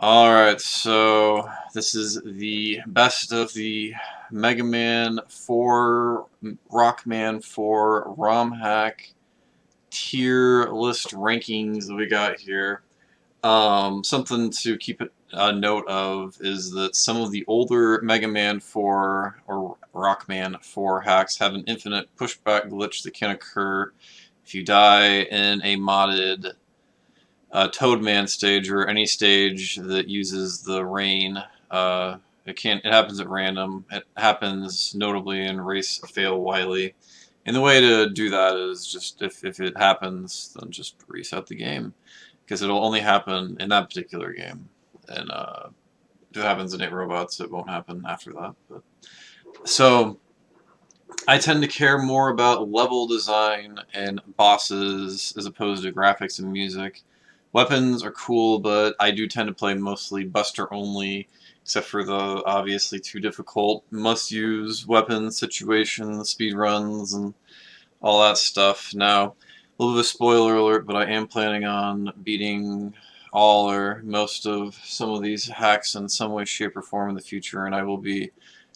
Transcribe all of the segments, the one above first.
Alright, so this is the best of the Mega Man 4, Rockman 4 ROM hack tier list rankings that we got here. Something to keep a note of is that some of the older Mega Man 4 or Rockman 4 hacks have an infinite pushback glitch that can occur if you die in a modded Toadman stage or any stage that uses the rain. It happens at random. It happens notably in Rase, Fail, Wily. And the way to do that is just if it happens, then just reset the game, because it'll only happen in that particular game. And if it happens in 8 Robots, it won't happen after that. So I tend to care more about level design and bosses as opposed to graphics and music. Weapons are cool, but I do tend to play mostly Buster only, except for the obviously too difficult must-use weapon situations, speed runs, and all that stuff. Now, a little bit of a spoiler alert, but I am planning on beating all or most of some of these hacks in some way, shape, or form in the future, and I will be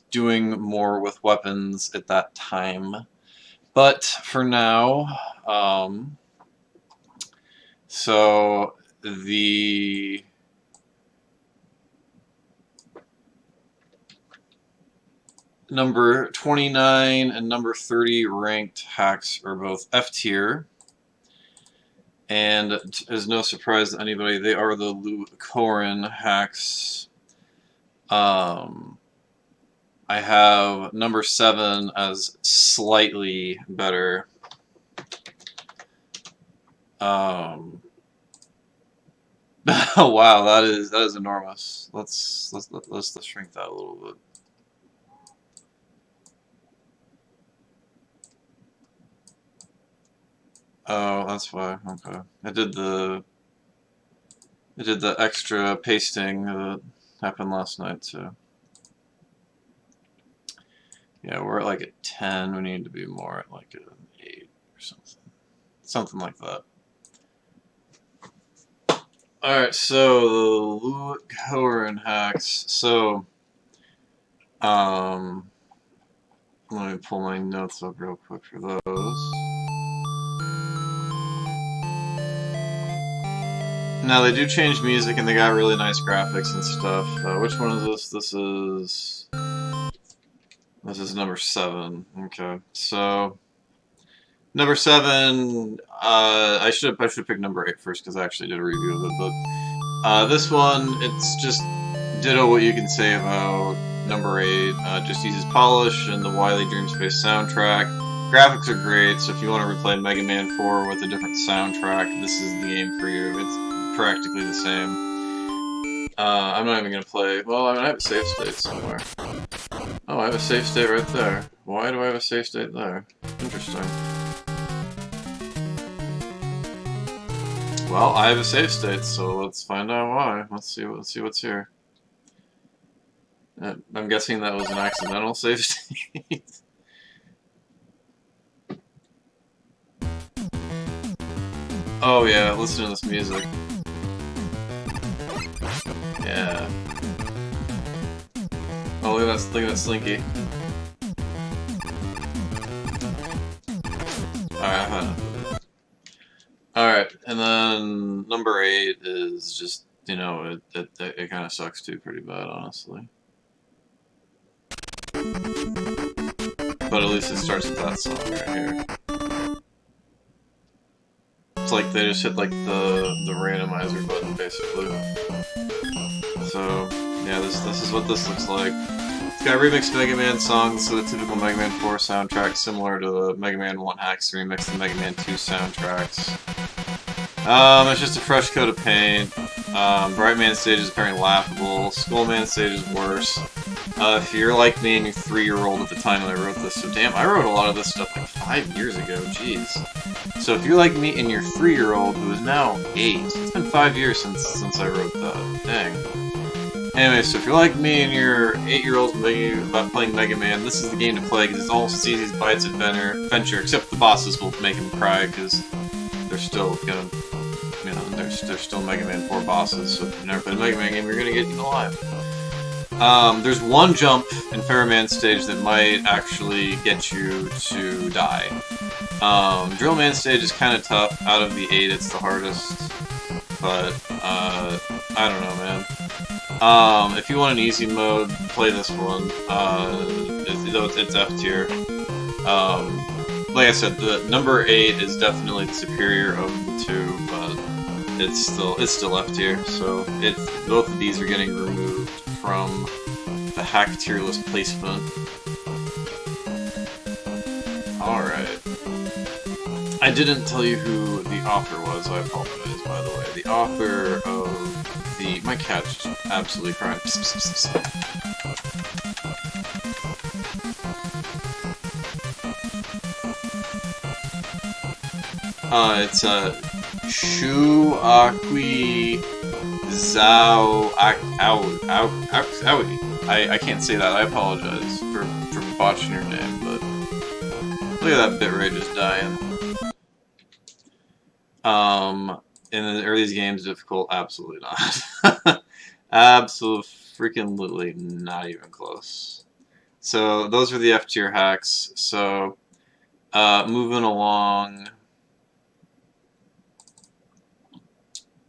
doing more with weapons at that time. But for now, so the number 29 and number 30 ranked hacks are both F tier, and as no surprise to anybody, they are the Luokeren hacks. I have number 7 as slightly better. Oh wow, that is enormous. Let's shrink that a little bit. Oh, that's why. Okay, I did the extra pasting that happened last night too. Yeah, we're at like a 10. We need to be more at like an 8 or something like that. Alright, so the Luokeren hacks. So, let me pull my notes up real quick for those. Now, they do change music and they got really nice graphics and stuff. Which one is this? This is number 7. Okay, so number 7. I should pick number 8 first because I actually did a review of it. But this one, it's just ditto what you can say about number 8. Just uses polish and the Wily Dream Space soundtrack. Graphics are great, so if you want to replay Mega Man 4 with a different soundtrack, this is the game for you. It's practically the same. I'm not even going to play... Well, I have a save state somewhere. Oh, I have a save state right there. Why do I have a save state there? Interesting. Well, I have a save state, so let's find out why. Let's see what's here. I'm guessing that was an accidental save state. Oh yeah, listen to this music. Yeah. Oh, look at that Slinky. Alright, I've had enough of it. Alright, and then number 8 is just, you know, it kind of sucks too pretty bad, honestly. But at least it starts with that song right here. It's like they just hit like the randomizer button basically. So yeah, this is what this looks like. It's got remixed Mega Man songs, so the typical Mega Man 4 soundtrack, similar to the Mega Man 1 hacks remixed the Mega Man 2 soundtracks. It's just a fresh coat of paint. Brightman stage is apparently laughable. Skullman stage is worse. If you're like me and you're 3-year-old at the time when I wrote this, so damn, I wrote a lot of this stuff like 5 years ago, jeez. So if you're like me and you're 3-year-old who is now 8, it's been 5 years since I wrote that, dang. Anyway, so if you're like me and you're 8-year-old thinking about playing Mega Man, this is the game to play because it's almost as easy as by its adventure, except the bosses will make him cry because they're still gonna, you know, they're They're still Mega Man 4 bosses, so if you've never played a Mega Man game, you're gonna get eaten alive. There's one jump in Ferroman stage that might actually get you to die. Drill Man stage is kind of tough. Out of the 8, it's the hardest. But, I don't know, man. If you want an easy mode, play this one. It's F tier. Like I said, the number 8 is definitely the superior of the 2, but it's still F tier. So both of these are getting removed from the hack tier list placement. Alright. I didn't tell you who the author was, I apologize, by the way. The author of the... My cat's just absolutely crying. Psst, psst, psst, psst. It's Shuakui Zhao Aoi. I can't say that, I apologize for botching your name, but look at that bitrate just dying. In the earliest games, difficult? Absolutely not. Absolutely freaking literally not even close. So those are the F tier hacks. So moving along,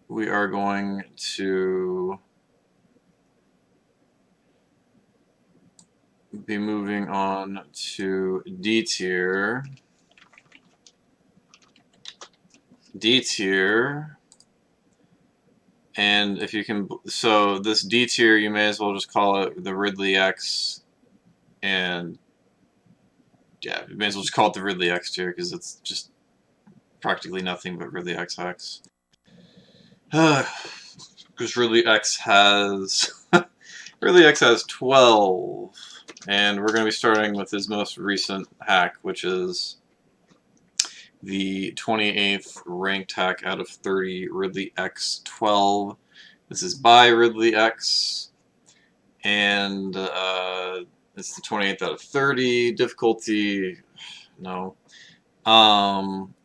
we are going to be moving on to D tier. D tier, and if you can, so this D tier, you may as well just call it the Ridley X, and yeah, you may as well just call it the Ridley X tier because it's just practically nothing but Ridley X hacks. Because Ridley X has Ridley X has 12, and we're going to be starting with his most recent hack, which is the 28th ranked hack out of 30, Ridley X12. This is by Ridley X, and it's the 28th out of 30. Difficulty, no.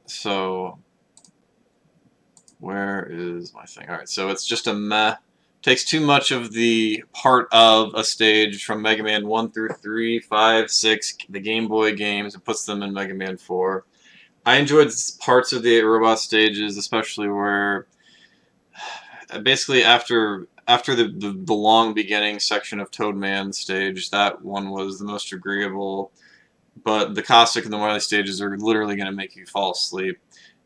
So where is my thing? Alright, so it's just a meh. Takes too much of the part of a stage from Mega Man 1 through 3, 5, 6, the Game Boy games, and puts them in Mega Man 4. I enjoyed parts of the 8 robot stages, especially where basically after the long beginning section of Toadman stage, that one was the most agreeable. But the Caustic and the Wily stages are literally going to make you fall asleep.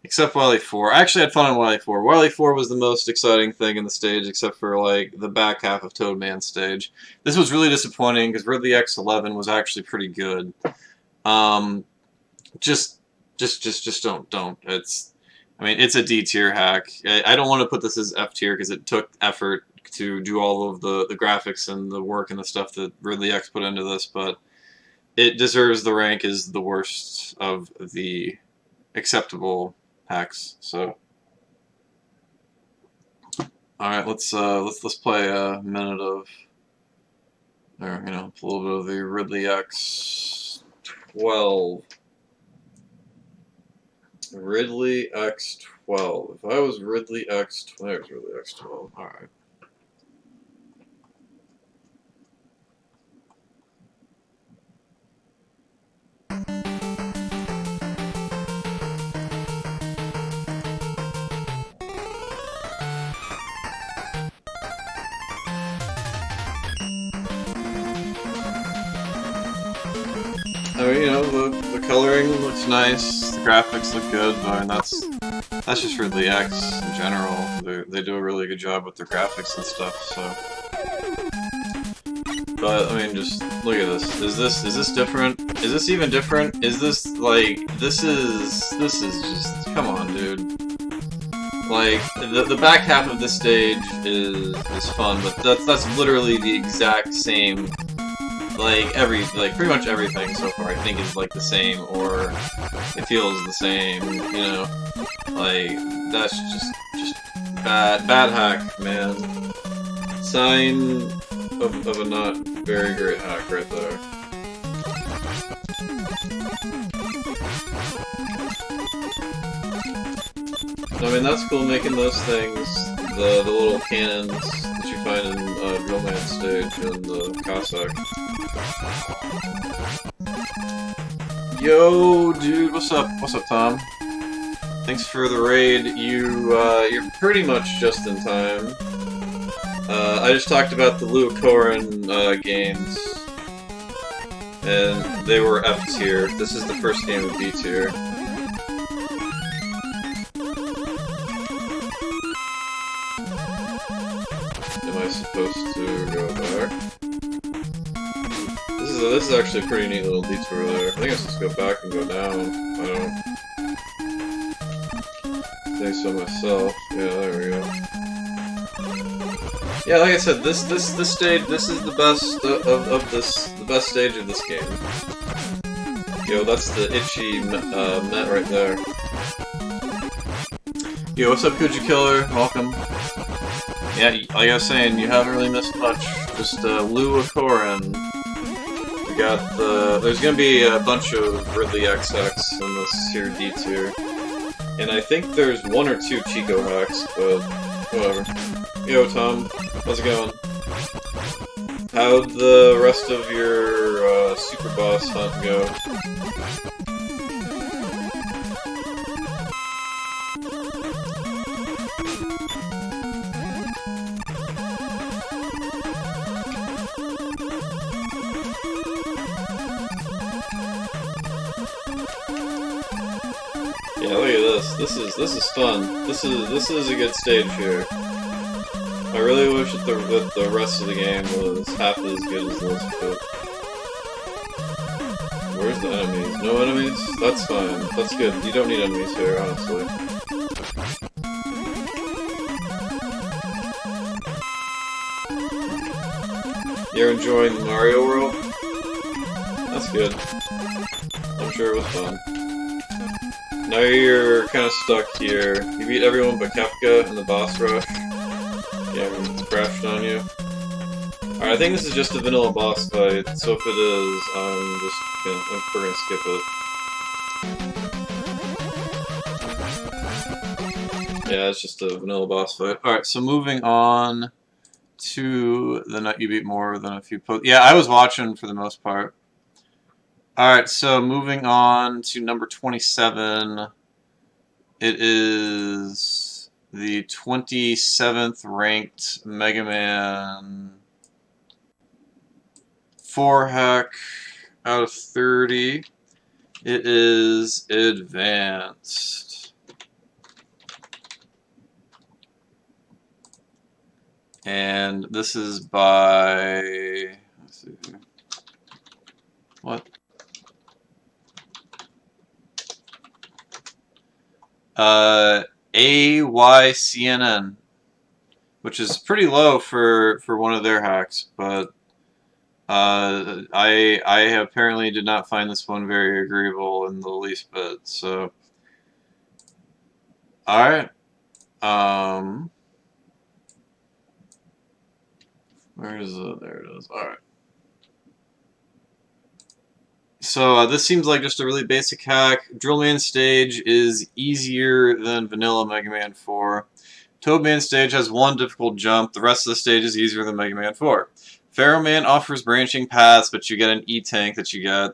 Except Wily 4. I actually had fun on Wily 4. Wily 4 was the most exciting thing in the stage, except for like the back half of Toadman stage. This was really disappointing because Ridley X11 was actually pretty good. Just don't. I mean, it's a D tier hack. I don't want to put this as F tier because it took effort to do all of the graphics and the work and the stuff that Ridley X put into this, but it deserves the rank as the worst of the acceptable hacks. So, all right, let's play a minute of, or a little bit of the Ridley X12. Ridley X12. If I was Ridley X12, there's Ridley X12. All right. I mean, the coloring looks nice, the graphics look good, but I mean, that's just Ridley X in general. They do a really good job with their graphics and stuff, so. But, I mean, just look at this. Is this different? Is this even different? Is this, like, this is just, come on, dude. Like, the back half of this stage is fun, but that's literally the exact same. Like pretty much everything so far I think is like the same, or it feels the same, like that's just bad hack, man. Sign of a not very great hack right there. I mean, that's cool making those things, the little cannons that you find in Drillman stage and the Cossack. Yo, dude, what's up? What's up, Tom? Thanks for the raid. You're pretty much just in time. I just talked about the Luokeren games, and they were F tier. This is the first game of D tier. Am I supposed to go back? This is actually a pretty neat little detour there. I think I'm supposed to go back and go down. I don't think so myself. Yeah, there we go. Yeah, like I said, this stage, this is the best the best stage of this game. Yo, that's the itchy Met right there. Yo, what's up, Kuji Killer? Welcome. Yeah, like I was saying, you haven't really missed much. Just Luokeren. We got the. There's gonna be a bunch of Ridley XX in this here D tier, and I think there's 1 or 2 Chico hacks, but whatever. Yo, Tom, how's it going? How'd the rest of your super boss hunt go? Yeah, look at this. This is fun. This is a good stage here. I really wish that the rest of the game was half as good as this, but where's the enemies? No enemies? That's fine. That's good. You don't need enemies here, honestly. You're enjoying the Mario World? That's good. I'm sure it was fun. Now you're kind of stuck here. You beat everyone but Kefka in the boss rush. Yeah, it's crashed on you. Alright, I think this is just a vanilla boss fight, so if it is, we're gonna skip it. Yeah, it's just a vanilla boss fight. Alright, so moving on to the night you beat more than a few Yeah, I was watching for the most part. Alright, so moving on to number 27. It is the 27th ranked Mega Man 4 hack out of 30. It is advanced. And this is by, let's see, what? AYCNN, which is pretty low for one of their hacks, but I apparently did not find this one very agreeable in the least bit. So, all right, where is it? There it is. All right. So this seems like just a really basic hack. Drillman stage is easier than vanilla Mega Man 4. Toadman stage has one difficult jump. The rest of the stage is easier than Mega Man 4. Pharaoh Man offers branching paths, but you get an E-tank that you get.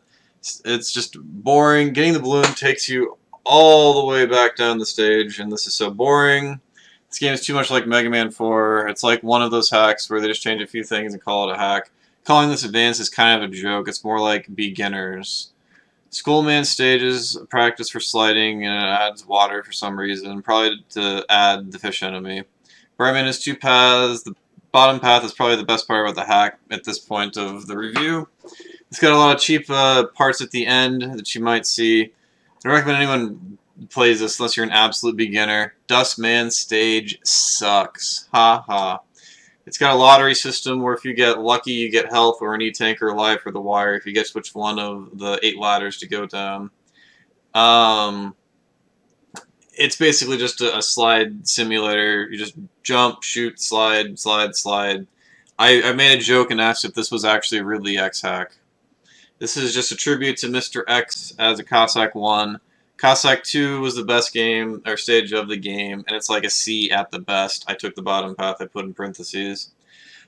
It's just boring. Getting the balloon takes you all the way back down the stage, and this is so boring. This game is too much like Mega Man 4. It's like one of those hacks where they just change a few things and call it a hack. Calling this advanced is kind of a joke. It's more like beginners. Schoolman stages practice for sliding, and it adds water for some reason, probably to add the fish enemy. Brightman has 2 paths. The bottom path is probably the best part about the hack at this point of the review. It's got a lot of cheap parts at the end that you might see. I don't recommend anyone plays this unless you're an absolute beginner. Dustman stage sucks. Ha ha. It's got a lottery system where if you get lucky, you get health or an E-tank or life or the wire if you get which one of the 8 ladders to go down. It's basically just a slide simulator. You just jump, shoot, slide, slide, slide. I made a joke and asked if this was actually a Ridley X hack. This is just a tribute to Mr. X as a Cossack 1. Cossack 2 was the best game, or stage of the game, and it's like a C at the best. I took the bottom path I put in parentheses.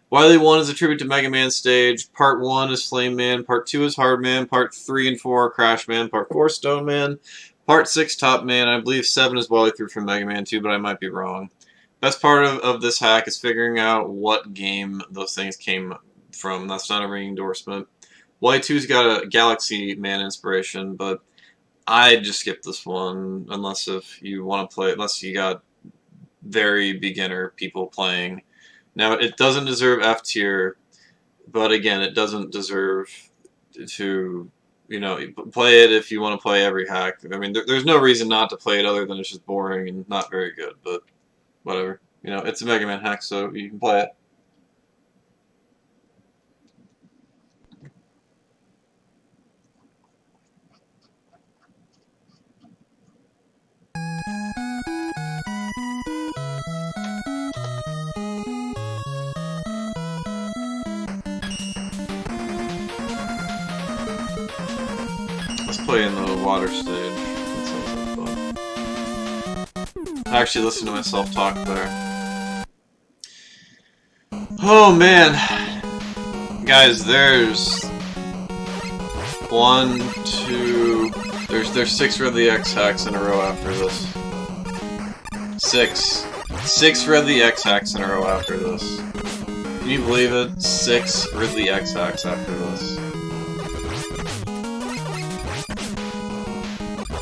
Wily 1 is a tribute to Mega Man stage. Part 1 is Flame Man. Part 2 is Hard Man. Part 3 and 4 are Crash Man. Part 4 Stone Man. Part 6 Top Man. I believe 7 is Wily 3 from Mega Man 2, but I might be wrong. Best part of this hack is figuring out what game those things came from. That's not a ring endorsement. Wily 2's got a Galaxy Man inspiration, but I'd just skip this one unless if you want to play, unless you got very beginner people playing. Now, it doesn't deserve F tier, but again, it doesn't deserve to, you know, play it if you want to play every hack. I mean, there's no reason not to play it other than it's just boring and not very good, but whatever. You know, it's a Mega Man hack, so you can play it. Play in the water stage. That sounds like fun. I actually listened to myself talk there. Oh man, guys, there's 1, 2. There's 6 Ridley X hacks in a row after this. 6 Ridley X hacks in a row after this. Can you believe it? 6 Ridley X hacks after this.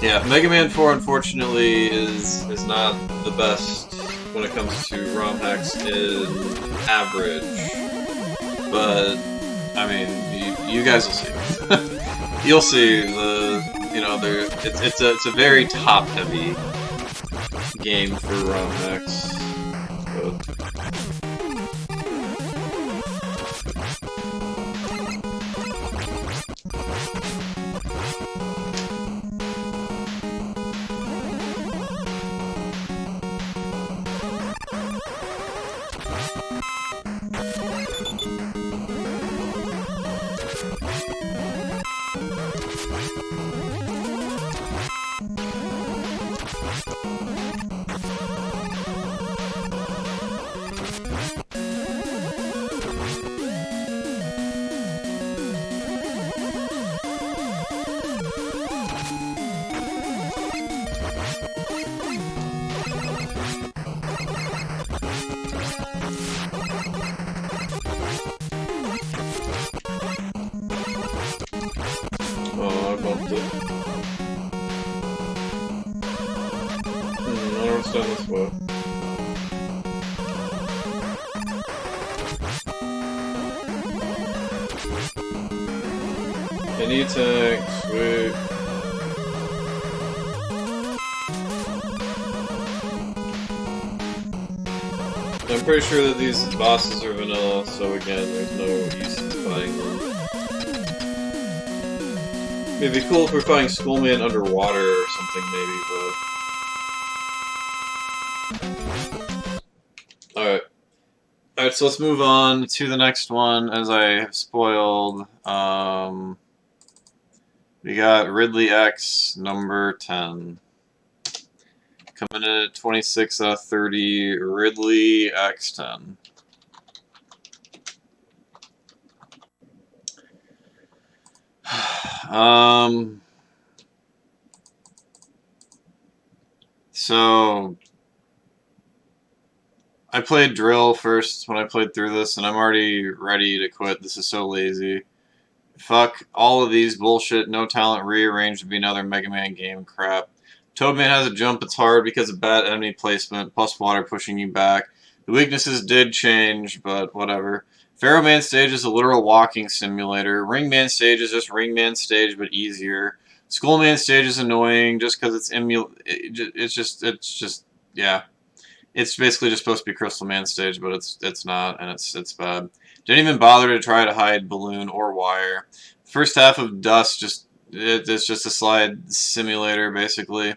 Yeah, Mega Man 4 unfortunately is not the best when it comes to ROM hacks in average, but I mean you guys will see. You'll see it's a very top heavy game for ROM hacks. But it's done this way. Any attack, sweet. I'm pretty sure that these bosses are vanilla, so again, there's no use in fighting them. It'd be cool if we're fighting Skullman underwater or something, maybe, but... Alright, so let's move on to the next one, as I have spoiled. We got Ridley X number 10. Coming in at 26 out of 30, Ridley X10. So I played drill first when I played through this, and I'm already ready to quit. This is so lazy. Fuck all of these bullshit, no talent, rearranged to be another Mega Man game crap. Toadman has a jump that's hard because of bad enemy placement, plus water pushing you back. The weaknesses did change, but whatever. Pharaoh Man stage is a literal walking simulator. Ring Man stage is just Ring Man stage, but easier. Skull Man stage is annoying just because it's just yeah. It's basically just supposed to be Crystal Man stage, but it's not, and it's bad. Didn't even bother to try to hide balloon or wire. First half of Dust it's just a slide simulator basically.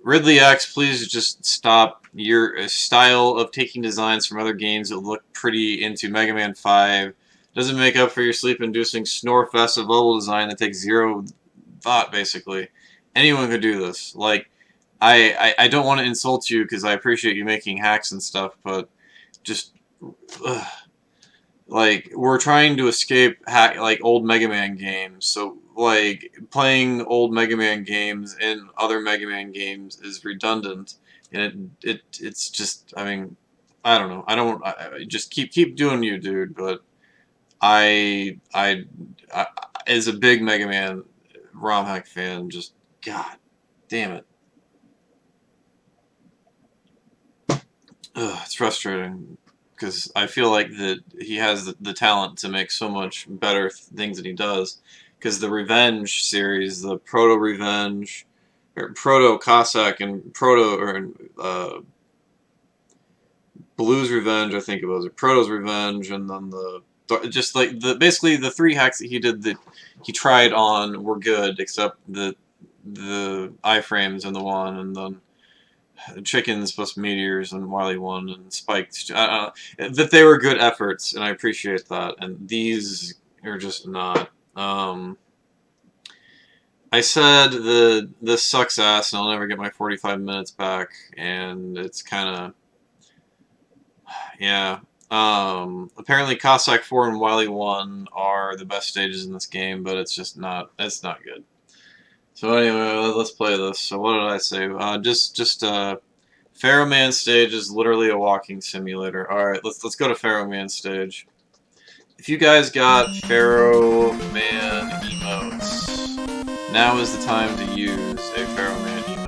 Ridley X, please just stop your style of taking designs from other games that look pretty into Mega Man 5. Doesn't make up for your sleep-inducing snore-fest of level design that takes zero thought, basically. anyone could do this. Like, I don't want to insult you because I appreciate you making hacks and stuff, but just, ugh. Like, we're trying to escape like old Mega Man games, so like playing old Mega Man games and other Mega Man games is redundant, and it's just, I mean, I don't know, I just keep doing you, dude. But I as a big Mega Man ROM hack fan, just God damn it, ugh, it's frustrating. Because I feel like that he has the talent to make so much better things that he does. Because the Revenge series, the Proto Revenge, or Proto Cossack and Proto or Blues Revenge, I think it was, or Proto's Revenge, and then the just like the basically the three hacks that he did that he tried on were good, except the iframes in the one, and then Chickens plus Meteors and Wily 1 and Spiked. That they were good efforts, and I appreciate that. And these are just not. I said this sucks ass, and I'll never get my 45 minutes back, and it's kind of, yeah. Apparently Cossack 4 and Wily 1 are the best stages in this game, but it's just not. It's not good. So anyway, let's play this. So what did I say? Pharaoh Man stage is literally a walking simulator. All right, let's go to Pharaoh Man stage. If you guys got Pharaoh Man emotes, now is the time to use a Pharaoh Man emote.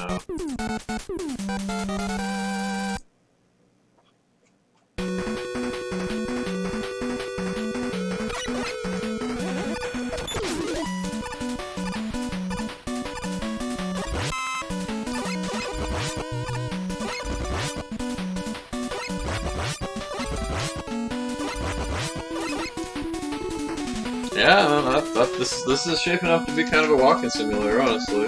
Yeah, no, this is shaping up to be kind of a walking simulator, honestly.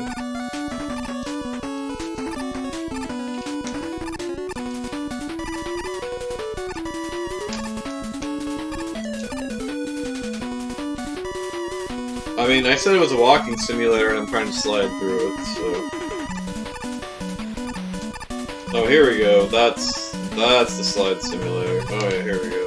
I mean, I said it was a walking simulator, and I'm trying to slide through it, so. Oh, here we go. That's the slide simulator. Oh yeah, here we go.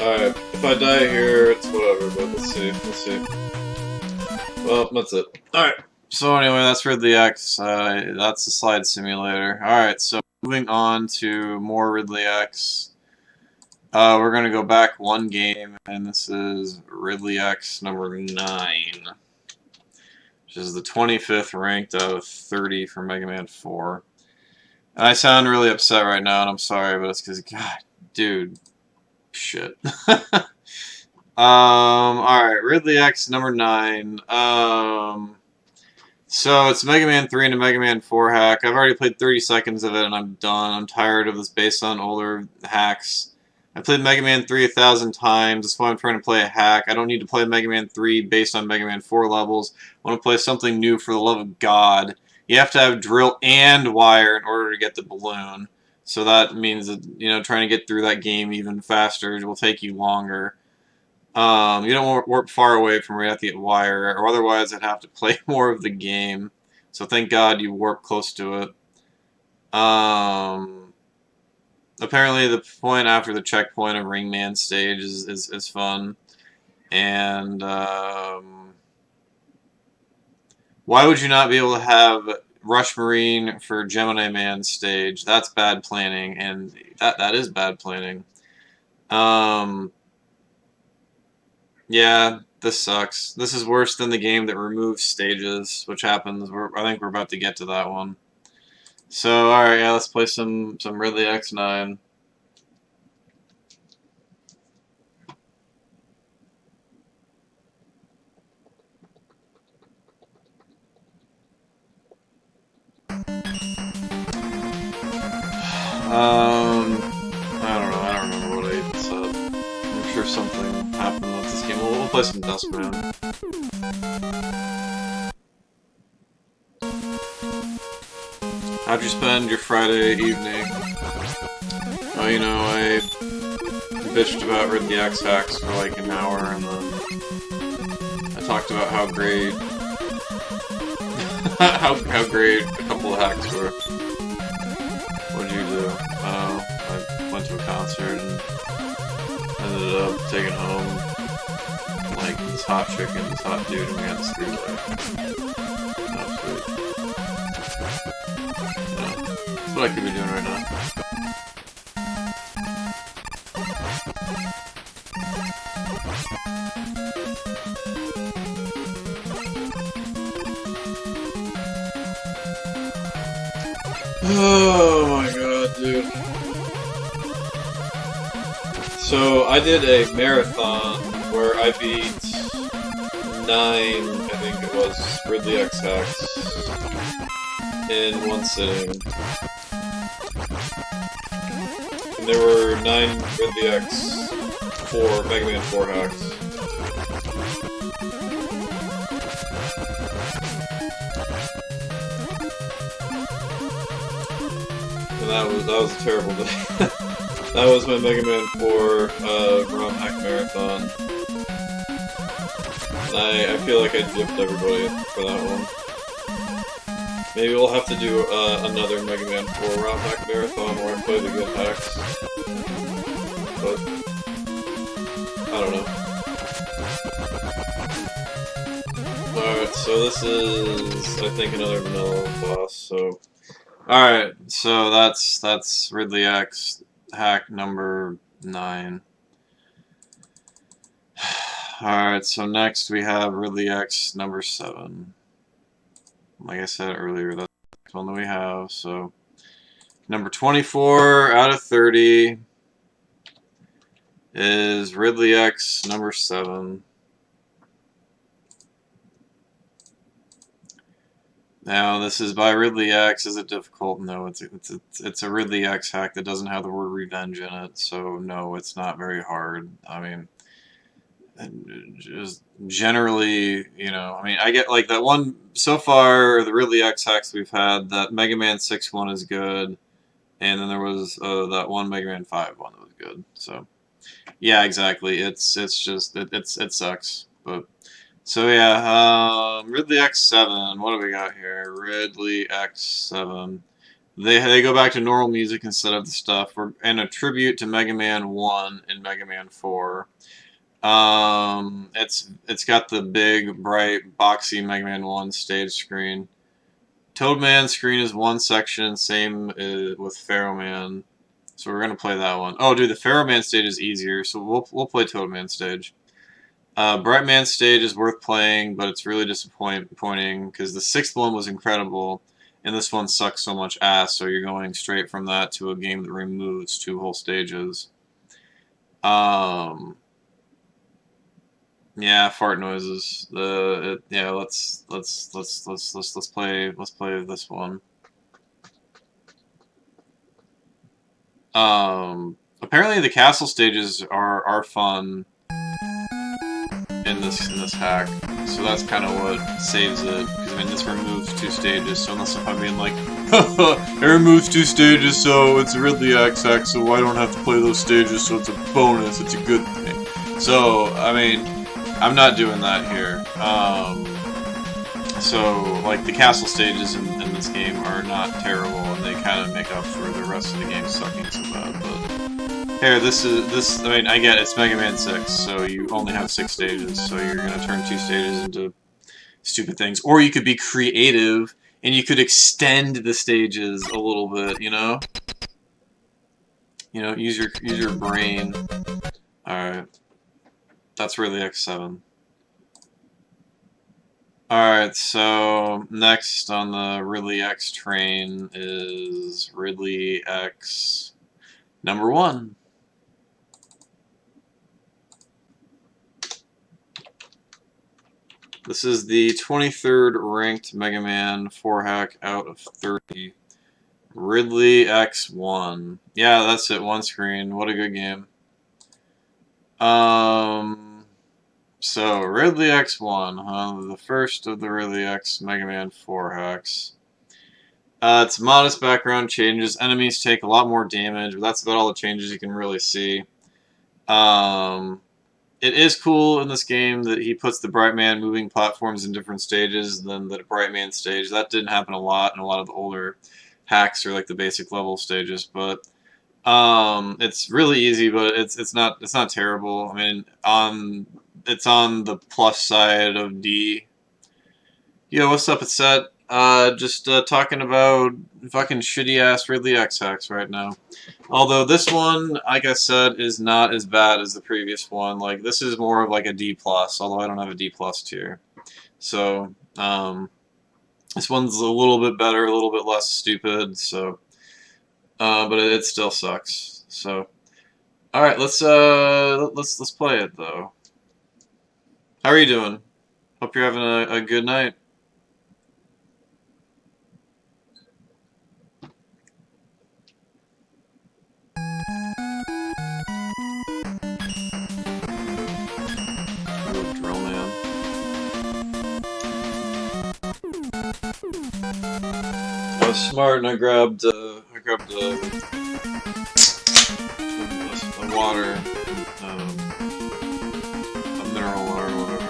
Alright, if I die here, it's whatever, but let's see. Well, that's it. Alright, so anyway, that's Ridley X, that's the slide simulator. Alright, so moving on to more Ridley X. We're gonna go back one game, and this is Ridley X number 9. Which is the 25th ranked out of 30 for Mega Man 4. And I sound really upset right now, and I'm sorry, but it's because, God, dude, shit. Alright, Ridley X number 9. So it's Mega Man 3 and a Mega Man 4 hack. I've already played 30 seconds of it and I'm done. I'm tired of this based on older hacks. I played Mega Man 3 1,000 times. That's why I'm trying to play a hack. I don't need to play Mega Man 3 based on Mega Man 4 levels. I want to play something new for the love of God. You have to have drill and wire in order to get the balloon. So that means that, you know, trying to get through that game even faster will take you longer. You don't warp far away from where you have to get wire, or otherwise I'd have to play more of the game. So thank God you warp close to it. Apparently the point after the checkpoint of Ringman stage is fun. And why would you not be able to have Rush Marine for Gemini Man stage? That's bad planning, and that is bad planning. Yeah, this sucks. This is worse than the game that removes stages, which happens. I think we're about to get to that one. So, alright, yeah, let's play some Ridley X9. I don't know. I don't remember what I even said. I'm sure something happened with this game. We'll play some Dustman. How'd you spend your Friday evening? Oh, you know, I bitched about Ridley X hacks for like an hour, and then I talked about how great how great a couple of hacks were. What'd you do? I went to a concert and ended up taking home like this hot chick and this hot dude, and we had this three-way. That was sweet. Yeah, that's what I could be doing right now. Oh my god, dude. So, I did a marathon where I beat 9, I think it was, Ridley X hacks in one sitting. And there were 9 Ridley X4, Mega Man 4 hacks. And that was a terrible day. That was my Mega Man 4 ROM hack marathon. I feel like I gypped everybody for that one. Maybe we'll have to do another Mega Man 4 ROM hack marathon where I play the good hacks. But I don't know. Alright, so this is, I think, another vanilla boss, so... Alright, so that's Ridley X hack number 9. Alright, so next we have Ridley X number 7. Like I said earlier, that's the next one that we have, so... Number 24 out of 30 is Ridley X number 7. Now, this is by Ridley X. Is it difficult? No, it's a Ridley X hack that doesn't have the word revenge in it, so no, it's not very hard. I mean, just generally, you know, I mean, I get like that one so far. The Ridley X hacks we've had, that Mega Man 6 one is good, and then there was that one Mega Man 5 one that was good. So, yeah, exactly. It sucks, but. So yeah, Ridley X7, what do we got here? Ridley X7. They go back to normal music instead of the stuff, and a tribute to Mega Man 1 and Mega Man 4. It's got the big, bright, boxy Mega Man 1 stage screen. Toadman's screen is one section, same with Pharaoh Man. So we're gonna play that one. Oh, dude, the Pharaoh Man stage is easier, so we'll play Toadman stage. Brightman stage is worth playing, but it's really disappointing because the 6th one was incredible, and this one sucks so much ass, so you're going straight from that to a game that removes 2 whole stages. Yeah, fart noises. Yeah, let's play this one. Apparently the castle stages are fun in this hack, so that's kind of what saves it, because I mean this removes 2 stages, so unless I'm being like, it removes 2 stages, so it's a Ridley X hack, so I don't have to play those stages, so it's a bonus, it's a good thing. So, I mean, I'm not doing that here. So, like, the castle stages in this game are not terrible, and they kind of make up for the rest of the game sucking so bad, but... Here, I mean, I get it's Mega Man 6, so you only have 6 stages, so you're gonna turn 2 stages into stupid things. Or you could be creative, and you could extend the stages a little bit, you know? You know, use your brain. Alright. That's Ridley X7. Alright, so next on the Ridley X train is Ridley X number 1. This is the 23rd ranked Mega Man 4 hack out of 30. Ridley X1. Yeah, that's it. One screen. What a good game. So Ridley X1, the first of the Ridley X Mega Man 4 hacks. It's modest background changes. Enemies take a lot more damage, but that's about all the changes you can really see. It is cool in this game that he puts the Bright Man moving platforms in different stages than the Bright Man stage. That didn't happen a lot in a lot of the older hacks or like the basic level stages, but it's really easy, but it's not terrible. I mean, it's on the plus side of D. Yo, what's up? It's Set. Just talking about fucking shitty ass Ridley X hacks right now. Although this one, like I said, is not as bad as the previous one. Like, this is more of like a D+, although I don't have a D+ tier. So, this one's a little bit better, a little bit less stupid, so, but it still sucks. So, alright, let's play it, though. How are you doing? Hope you're having a good night. I was smart and I grabbed a water, a mineral water or whatever.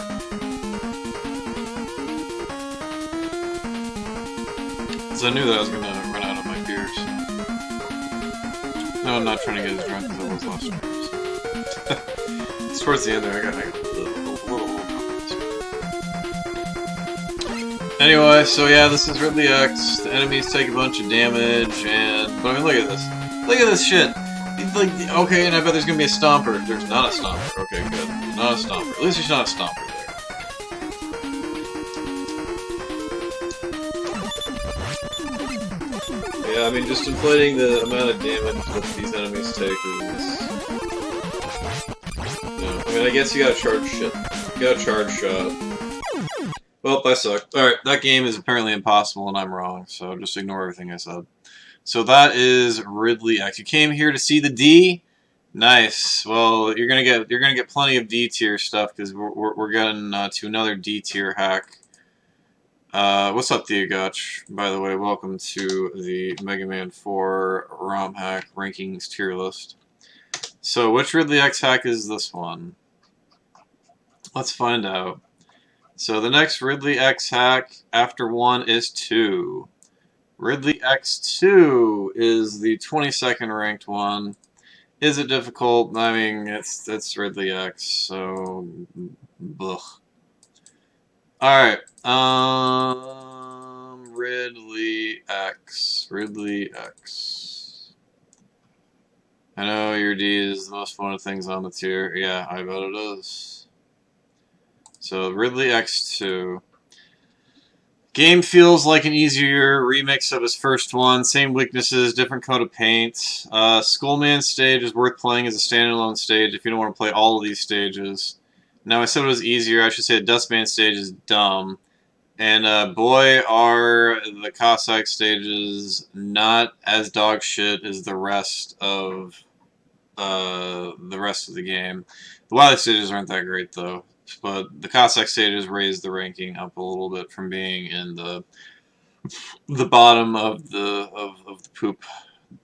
So I knew that I was gonna run out of my beers. No, I'm not trying to get as drunk as I was last time. It's towards the end there, I got a little Anyway, so yeah, this is Ridley X. The enemies take a bunch of damage, but I mean, look at this. Look at this shit. Like, okay, and I bet there's gonna be a stomper. There's not a stomper. Okay, good. Not a stomper. At least there's not a stomper there. Yeah, I mean, just inflating the amount of damage that these enemies take is... I mean, I guess you gotta charge shit. You gotta charge shot. Well, I suck. Alright, that game is apparently impossible and I'm wrong, so just ignore everything I said. So that is Ridley X. You came here to see the D? Nice. Well, you're gonna get plenty of D tier stuff because we're getting to another D tier hack. What's up, Theogotch? By the way, welcome to the Mega Man 4 ROM hack rankings tier list. So, which Ridley X hack is this one? Let's find out. So the next Ridley X hack after 1 is 2. Ridley X2 is the 22nd ranked one. Is it difficult? I mean, it's Ridley X, so blech. Alright. Ridley X. I know your D is the most fun of things on the tier. Yeah, I bet it is. So, Ridley X2. Game feels like an easier remix of his first one. Same weaknesses, different coat of paint. Skullman stage is worth playing as a standalone stage if you don't want to play all of these stages. Now, I said it was easier. I should say the Dustman stage is dumb. And boy, are the Cossack stages not as dog shit as the rest of the game. The Wily stages aren't that great, though. But the Cossack stages raised the ranking up a little bit from being in the bottom of the poop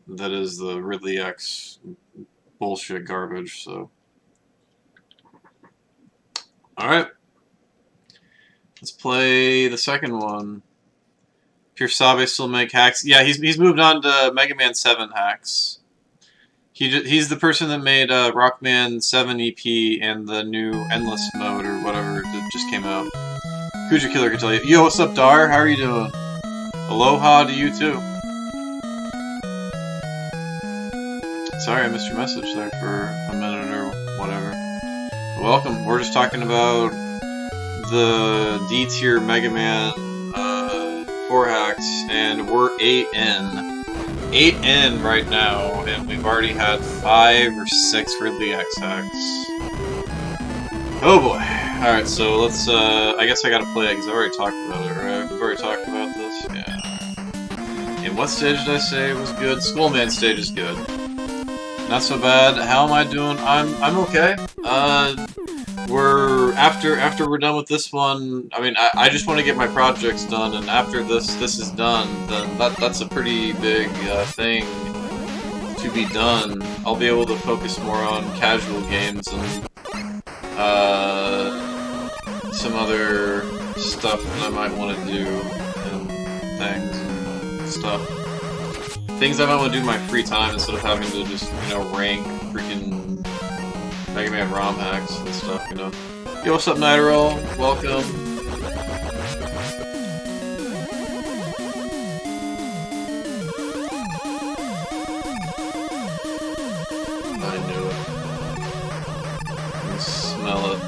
that is the Ridley X bullshit garbage. So, all right, let's play the second one. Pure Sabe still make hacks. Yeah, he's moved on to Mega Man 7 hacks. He's the person that made Rockman 7 EP and the new Endless mode or whatever that just came out. Kuja Killer can tell you. Yo, what's up, Dar? How are you doing? Aloha to you too. Sorry, I missed your message there for a minute or whatever. Welcome. We're just talking about the D tier Mega Man 4 hacks, and we're 8 in right now, and we've already had 5 or 6 Ridley X hacks. Oh boy. Alright, so let's, I guess I gotta play it, because I've already talked about it, right? We've already talked about this? Yeah. In What stage did I say was good? Skullman stage is good. Not so bad. How am I doing? I'm okay. We're after we're done with this one. I mean, I just want to get my projects done, and after this is done, then that's a pretty big thing to be done. I'll be able to focus more on casual games and some other stuff that I might want to do and things and stuff. Things I might want to do in my free time instead of having to just, you know, rank freaking Mega Man ROM hacks and stuff, you know. Yo, what's up, Nightroll? Welcome. I knew it. I can smell it.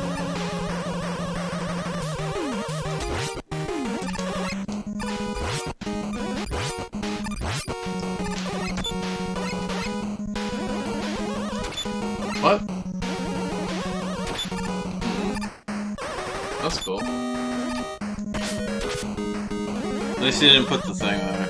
What? That's cool. At least you didn't put the thing there.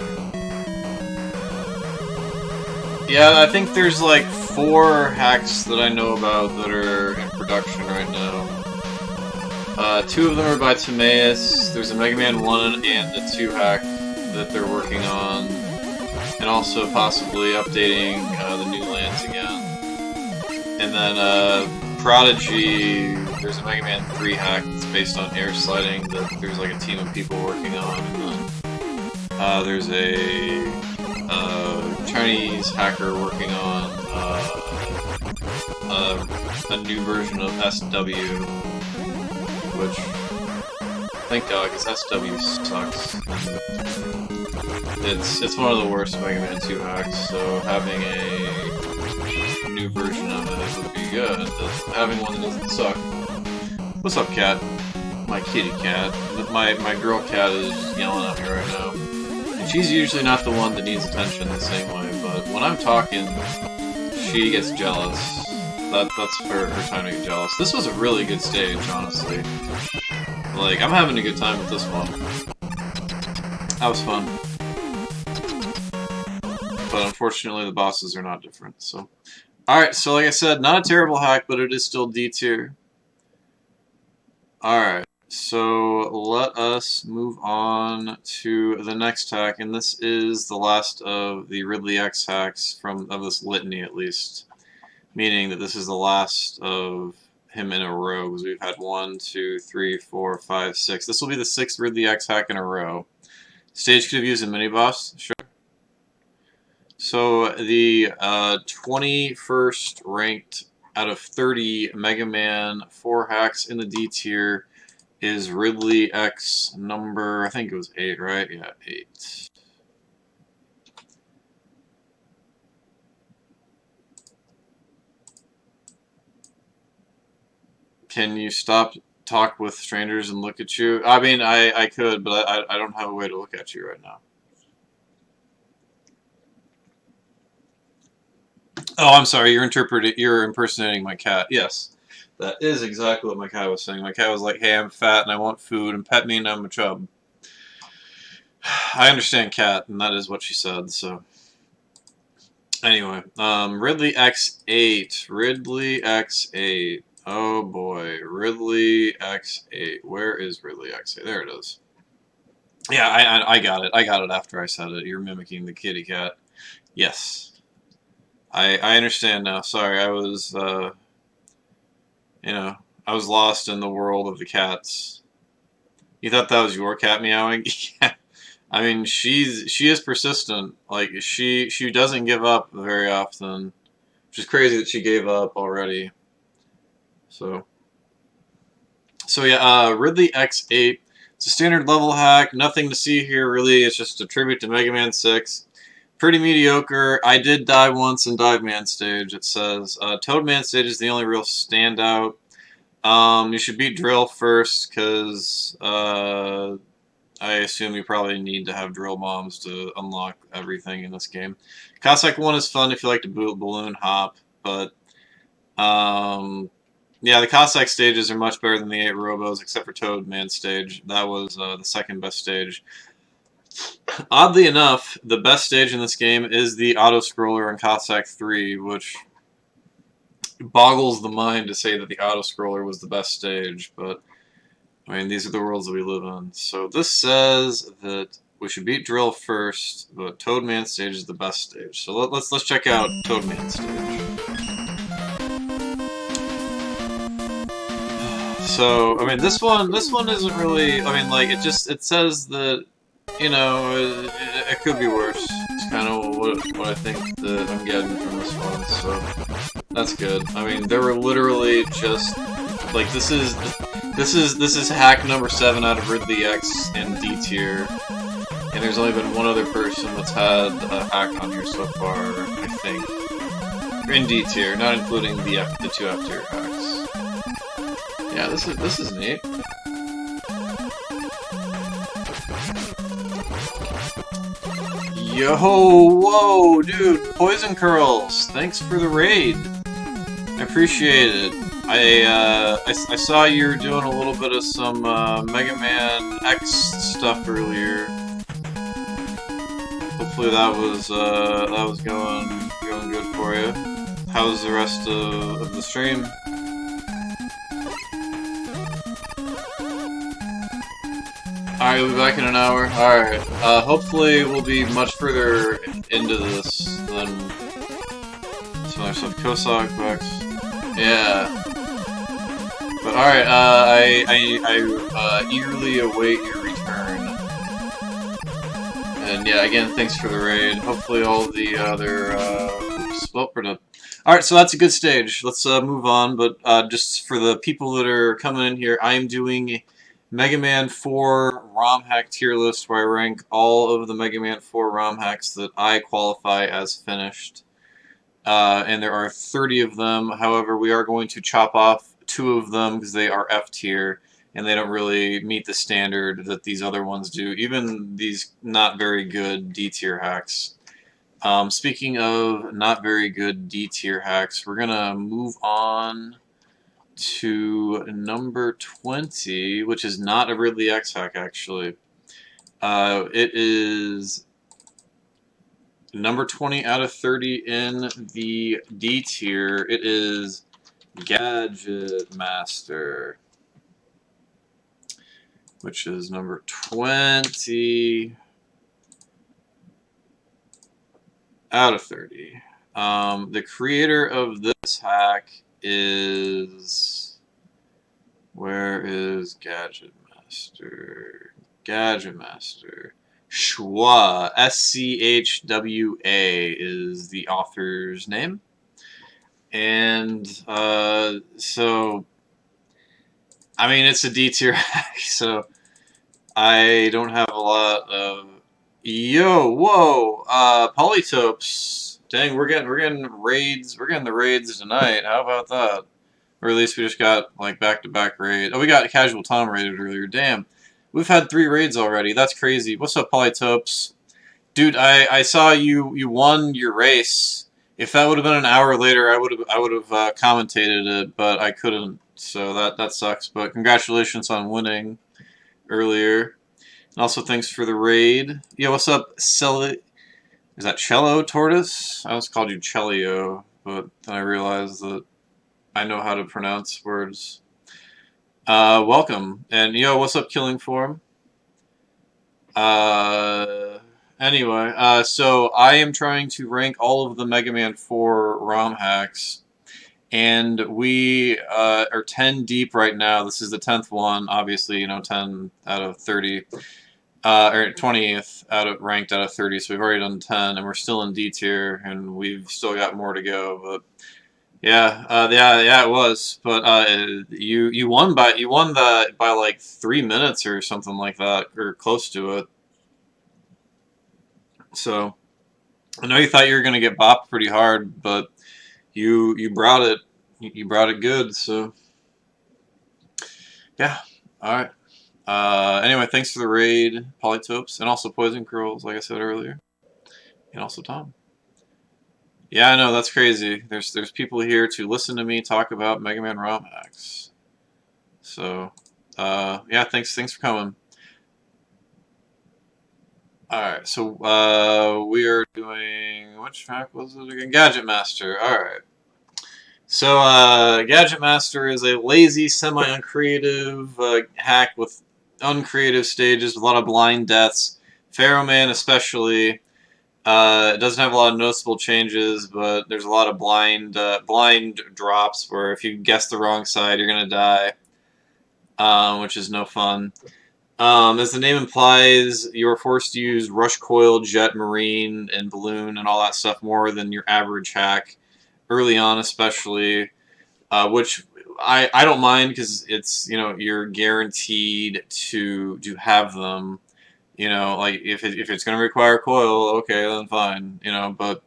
Yeah, I think there's like 4 hacks that I know about that are in production right now. 2 of them are by Timaeus. There's a Mega Man 1 and a 2 hack that they're working on. And also possibly updating the new lands again. And then Prodigy, there's a Mega Man 3 hack that's based on air sliding that there's like a team of people working on. And then there's a Chinese hacker working on a new version of SW, which, thank God, because SW sucks. It's one of the worst Mega Man 2 hacks, so having a new version of it would be good. Having one that doesn't suck. What's up, cat? My kitty cat. My girl cat is just yelling at me right now. And she's usually not the one that needs attention the same way, but when I'm talking, she gets jealous. That's her time to get jealous. This was a really good stage, honestly. Like, I'm having a good time with this one. That was fun. But unfortunately, the bosses are not different, so... Alright, so like I said, not a terrible hack, but it is still D tier. Alright, so let us move on to the next hack, and this is the last of the Ridley X hacks of this litany, at least. Meaning that this is the last of him in a row, because we've had 1, 2, 3, 4, 5, 6. This will be the 6th Ridley X hack in a row. Stage could have used a mini-boss, sure. So the 21st ranked out of 30 Mega Man 4 hacks in the D tier is Ridley X number, I think it was 8, right? Yeah, 8. Can you stop talk with strangers and look at you? I mean, I could, but I don't have a way to look at you right now. Oh, I'm sorry. You're impersonating my cat. Yes, that is exactly what my cat was saying. My cat was like, "Hey, I'm fat and I want food, and pet me and I'm a chub." I understand cat, and that is what she said. So, anyway, Ridley X8. Ridley X8. Oh boy, Ridley X8. Where is Ridley X8? There it is. Yeah, I got it. I got it after I said it. You're mimicking the kitty cat. Yes. I understand now. Sorry, I was, you know, I was lost in the world of the cats. You thought that was your cat meowing? Yeah. I mean, she is persistent. Like, she doesn't give up very often. Which is crazy that she gave up already. So yeah, Ridley X8. It's a standard level hack. Nothing to see here, really. It's just a tribute to Mega Man 6. Pretty mediocre. I did die once in Dive Man stage, it says. Toad Man stage is the only real standout. You should beat Drill first, because I assume you probably need to have drill bombs to unlock everything in this game. Cossack 1 is fun if you like to balloon hop, but yeah, the Cossack stages are much better than the 8 Robos, except for Toad Man stage. That was the second best stage. Oddly enough, the best stage in this game is the auto-scroller in Cossack 3, which boggles the mind to say that the auto-scroller was the best stage, but I mean, these are the worlds that we live in. So this says that we should beat Drill first, but Toadman stage is the best stage. So let's check out Toadman stage. So I mean, this one isn't really. I mean, like it says that, you know, it could be worse. It's kind of what I think that I'm getting from this one. So that's good. I mean, there were literally just like this is hack number 7 out of Ridley X and D tier, and there's only been one other person that's had a hack on here so far, I think, in D tier, not including the 2 F tier hacks. Yeah, this is neat. Yo, whoa, dude, Poison Curls, thanks for the raid. I appreciate it. I saw you were doing a little bit of some Mega Man X stuff earlier. Hopefully that was going good for you. How's the rest of the stream? Alright, we'll be back in an hour. Alright, hopefully we'll be much further into this than some other stuff. Kosok, Bucks. Yeah. But alright, I eagerly await your return. And yeah, again, thanks for the raid. Hopefully all the other, Alright, so that's a good stage. Let's move on, but just for the people that are coming in here, I am doing Mega Man 4 ROM hack tier list where I rank all of the Mega Man 4 ROM hacks that I qualify as finished. And there are 30 of them. However, we are going to chop off 2 of them because they are F tier and they don't really meet the standard that these other ones do. Even these not very good D tier hacks. Speaking of not very good D tier hacks, we're gonna move on to number 20, which is not a Ridley X hack, actually. It is number 20 out of 30 in the D tier. It is Gadget Master, which is number 20 out of 30. The creator of this hack is... Where is Gadget Master? Gadget Master. Schwa. S-C-H-W-A is the author's name. And, so... I mean, it's a D-tier hack, so... I don't have a lot of... Yo, whoa! Polytopes. Dang, we're getting raids. We're getting the raids tonight. How about that? Or at least we just got, like, back-to-back raid. Oh, we got Casual Tom raided earlier. Damn. We've had 3 raids already. That's crazy. What's up, Polytopes? Dude, I saw you won your race. If that would have been an hour later, I would have commentated it, but I couldn't. So that sucks. But congratulations on winning earlier. And also thanks for the raid. Yo, what's up, Is that Cello Tortoise? I always called you Cellio, but then I realized that I know how to pronounce words. Welcome. And yo, what's up, Killing Form? Anyway, so I am trying to rank all of the Mega Man 4 ROM hacks, and we are 10 deep right now. This is the 10th one, obviously, you know, 10 out of 30. Or 20th ranked out of 30, so we've already done 10, and we're still in D tier, and we've still got more to go. But yeah, yeah, it was. But you won by like 3 minutes or something like that, or close to it. So I know you thought you were gonna get bopped pretty hard, but you brought it. You brought it good. So yeah, all right. Anyway, thanks for the raid, Polytopes, and also Poison Curls, like I said earlier, and also Tom. Yeah, I know, that's crazy. There's people here to listen to me talk about Mega Man ROM hacks. So, yeah, thanks for coming. Alright, so we are doing, which hack was it again? Gadget Master. Alright. So Gadget Master is a lazy, semi-uncreative hack with uncreative stages, with a lot of blind deaths. Pharaoh Man especially. It doesn't have a lot of noticeable changes, but there's a lot of blind drops where if you guess the wrong side, you're gonna die, which is no fun. As the name implies, you are forced to use Rush Coil, Jet, Marine, and Balloon and all that stuff more than your average hack, early on especially, which I don't mind because it's, you know, you're guaranteed to have them. You know, like if it's going to require coil, okay, then fine. You know, but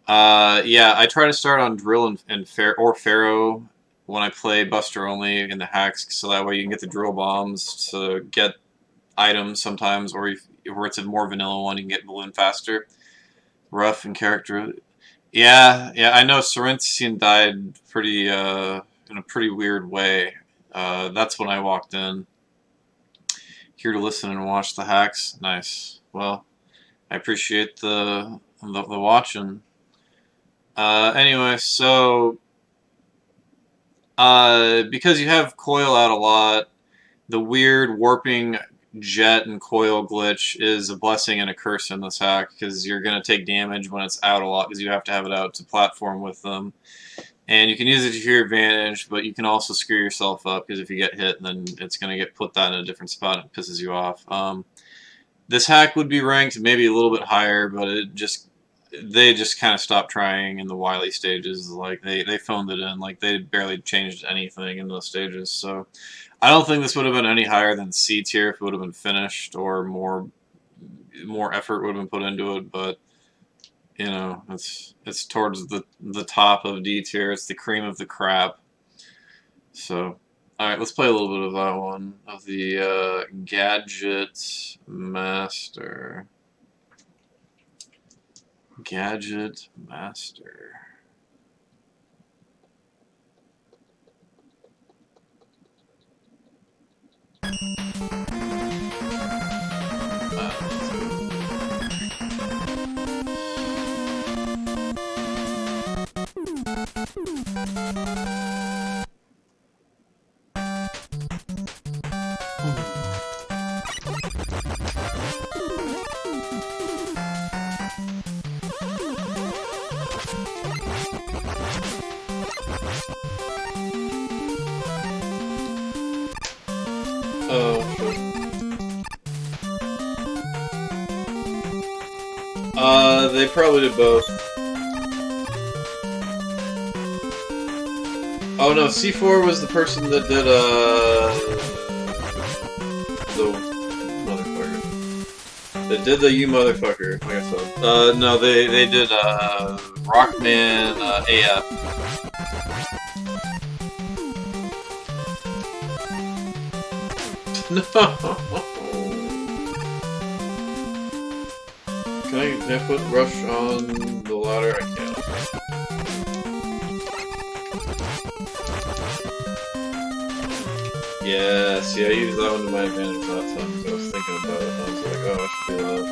yeah, I try to start on drill and Pharaoh when I play Buster only in the hacks, so that way you can get the drill bombs to get items sometimes, or if it's a more vanilla one, you can get balloon faster. Rough and character. Yeah, I know Sorrentian died pretty in a pretty weird way. That's when I walked in. Here to listen and watch the hacks. Nice. Well, I appreciate the watching. Anyway, so because you have coil out a lot, the weird warping jet and coil glitch is a blessing and a curse in this hack, because you're going to take damage when it's out a lot, because you have to have it out to platform with them. And you can use it to your advantage, but you can also screw yourself up, because if you get hit, then it's going to get put that in a different spot and it pisses you off. This hack would be ranked maybe a little bit higher, but they just kind of stopped trying in the Wily stages. Like they phoned it in, like they barely changed anything in those stages. So I don't think this would have been any higher than C tier if it would have been finished, or more effort would have been put into it. But you know, it's towards the top of D tier. It's the cream of the crop. So, all right, let's play a little bit of that one, of the Gadget Master. Gadget Master. Oh, shit. They probably did both. Oh no, C4 was the person that did, the motherfucker. They did the you motherfucker, like I said. No, they did, Rockman, AF. No! Can I put Rush on the ladder? I can't. Yeah, see, I used that one to my advantage that time, because I was thinking about it, and I was like, oh, I should do that.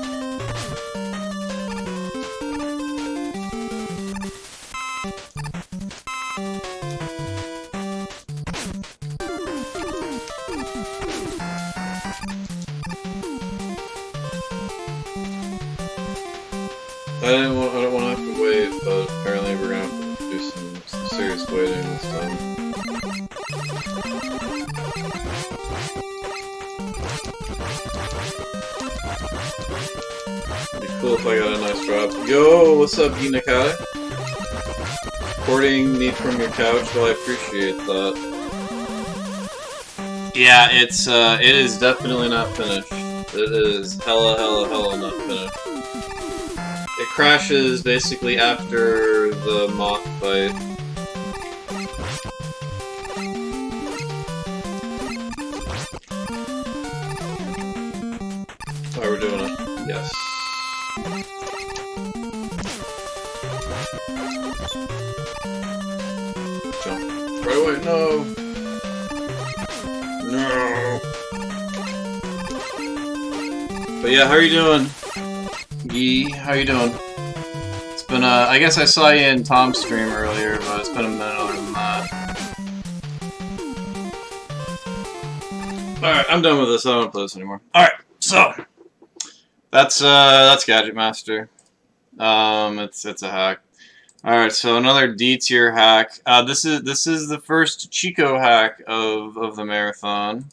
I don't want to have to wait, but apparently we're gonna have to do some serious waiting this time. It'd be cool if I got a nice drop. Yo, what's up, Ginakai? Recording me from your couch, well, I appreciate that. Yeah, it is definitely not finished. It is hella not finished. It crashes basically after the moth fight. Oh, we're doing it. Yes. Jump. Right away. No. No. But yeah, how are you doing? Gee, how you doing? It's been, I guess I saw you in Tom's stream earlier, but it's been a minute other than that. Alright, I'm done with this. I don't want to play this anymore. Alright, so that's Gadget Master. It's a hack. Alright, so another D tier hack. This is the first Chico hack of the marathon.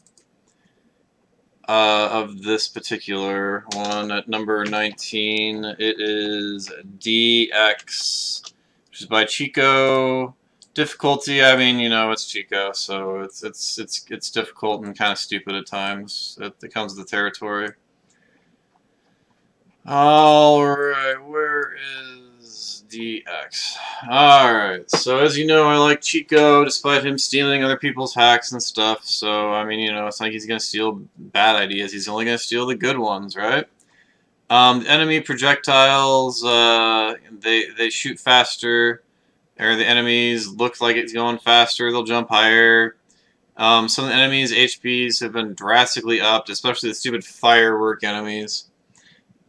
Of this particular one at number 19, it is DX, which is by Chico. Difficulty, I mean, you know, it's Chico, so it's difficult and kind of stupid at times. It comes with the territory. Alright, where is DX? Alright, so as you know, I like Chico, despite him stealing other people's hacks and stuff, so, I mean, you know, it's not like he's gonna steal bad ideas, he's only gonna steal the good ones, right? Enemy projectiles, they shoot faster, or the enemies look like it's going faster, they'll jump higher. Some of the enemies' HPs have been drastically upped, especially the stupid firework enemies.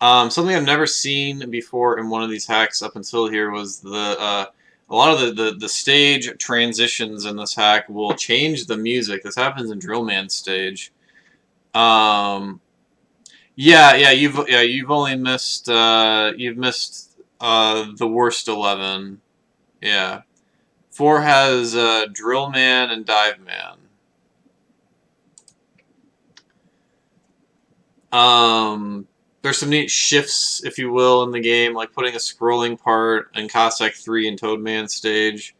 Something I've never seen before in one of these hacks up until here was a lot of the stage transitions in this hack will change the music. This happens in Drillman stage. You've only missed the worst 11. Yeah. 4 has Drillman and Diveman. There's some neat shifts, if you will, in the game, like putting a scrolling part in Cossack 3 and Toadman stage.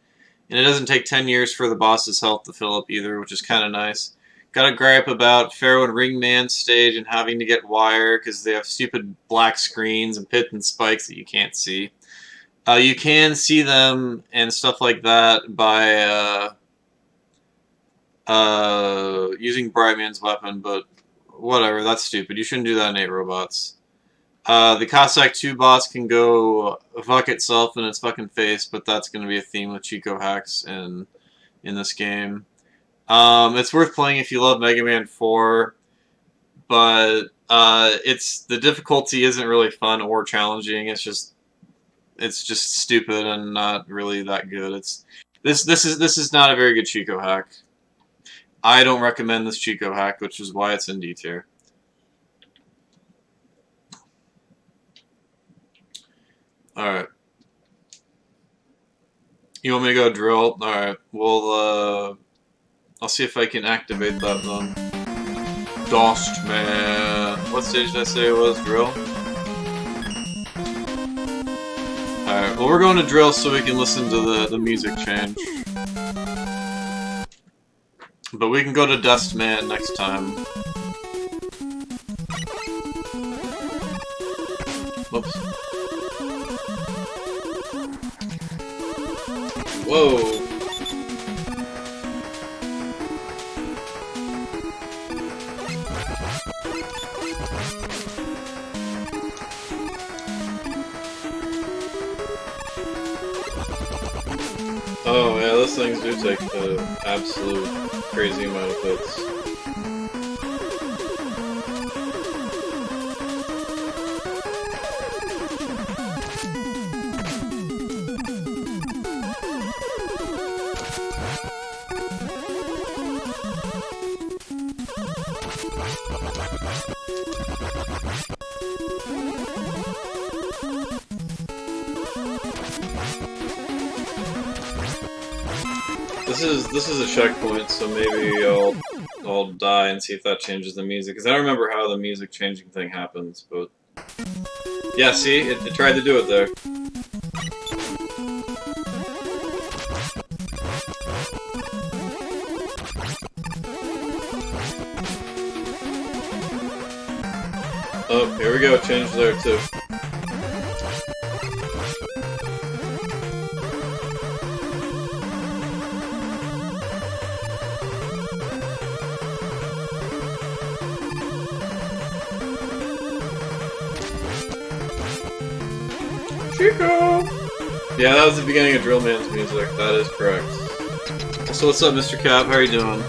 And it doesn't take 10 years for the boss's health to fill up either, which is kind of nice. Got a gripe about Pharaoh and Ringman stage and having to get wire because they have stupid black screens and pits and spikes that you can't see. You can see them and stuff like that by using Brightman's weapon, but whatever, that's stupid. You shouldn't do that in 8 robots. The Cossack 2 boss can go fuck itself in its fucking face, but that's going to be a theme with Chico hacks in this game. It's worth playing if you love Mega Man 4, but the difficulty isn't really fun or challenging. It's just stupid and not really that good. This is not a very good Chico hack. I don't recommend this Chico hack, which is why it's in D tier. Alright. You want me to go drill? Alright, well, I'll see if I can activate that then. Dost, man. What stage did I say it was? Drill? Alright, well, we're going to drill so we can listen to the music change. But we can go to Dustman next time. Whoops. Whoa. Oh yeah, those things do take an absolute crazy amount of hits. This is a checkpoint, so maybe I'll die and see if that changes the music. Because I don't remember how the music changing thing happens, but yeah, see, it tried to do it there. Oh, here we go, it changed there too. Chico! Yeah, that was the beginning of Drillman's music, that is correct. So what's up, Mr. Cap? How are you doing?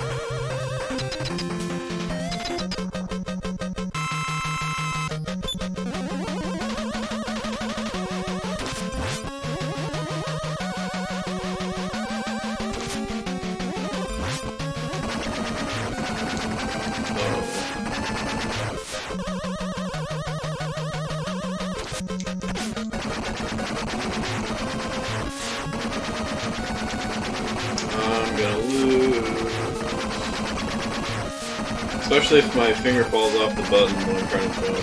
especially if my finger falls off the button when I'm trying to jump.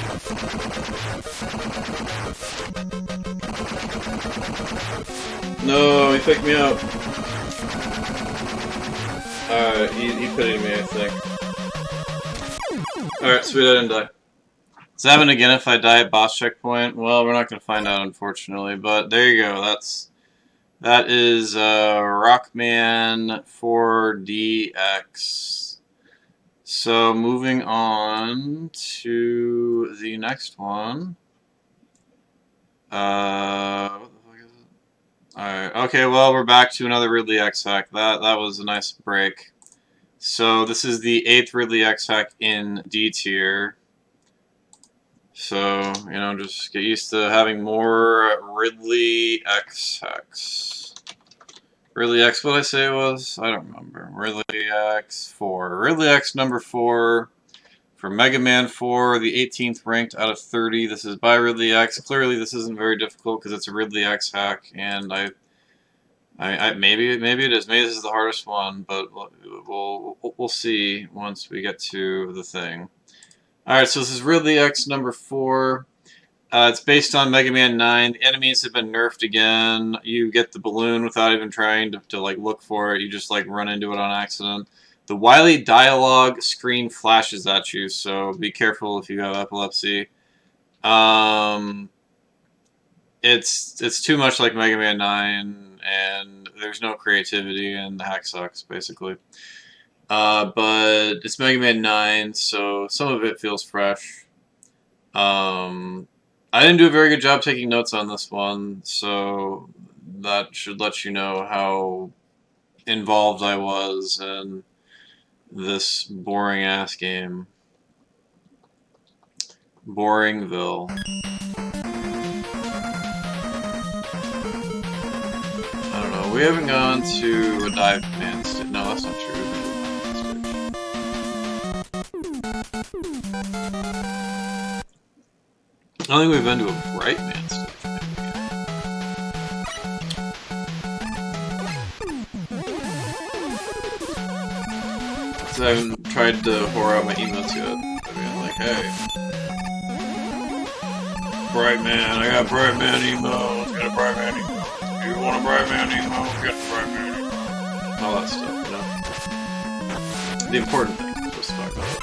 No, he picked me up. Alright, he pitied me, I think. Alright, sweet, I didn't die. Does that happen again if I die at boss checkpoint? Well, we're not going to find out, unfortunately, but there you go. That is Rockman 4DX. So moving on to the next one. What the fuck is it? Alright, okay, well, we're back to another Ridley X hack. That was a nice break. So this is the 8th Ridley X hack in D tier. So, you know, just get used to having more Ridley X hacks. Ridley X, what did I say it was? I don't remember. Ridley X4. Ridley X number 4 for Mega Man 4, the 18th ranked out of 30. This is by Ridley X. Clearly, this isn't very difficult because it's a Ridley X hack, and maybe it is. Maybe this is the hardest one, but we'll see once we get to the thing. Alright, so this is Ridley X number 4. It's based on Mega Man 9. The enemies have been nerfed again. You get the balloon without even trying to like look for it. You just like run into it on accident. The Wily dialogue screen flashes at you, so be careful if you have epilepsy. It's too much like Mega Man 9, and there's no creativity, and the hack sucks, basically. But it's Mega Man 9, so some of it feels fresh. I didn't do a very good job taking notes on this one, so that should let you know how involved I was in this boring-ass game. Boringville. I don't know, we haven't gone to a dive man stage. No, that's not true. I don't think we've been to a bright man stage. So I haven't tried to whore out my emotes yet. I mean, like, hey, bright man, I got bright man emo. Let's get a bright man emo. You want a bright man emo? Get a bright man emo. All that stuff, you know. The important thing is just talk about it.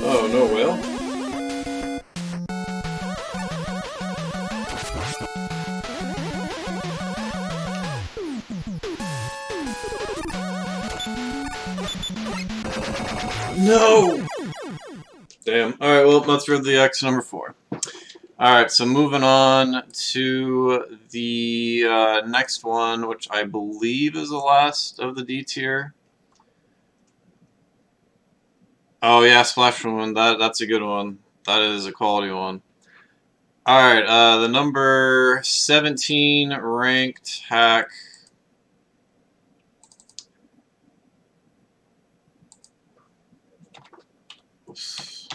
Oh, no whale? No! Damn. Alright, well, let's read the X number 4. Alright, so moving on to the next one, which I believe is the last of the D tier. Oh yeah, Splash one. That's a good one. That is a quality one. Alright, the number 17 ranked hack. Oops.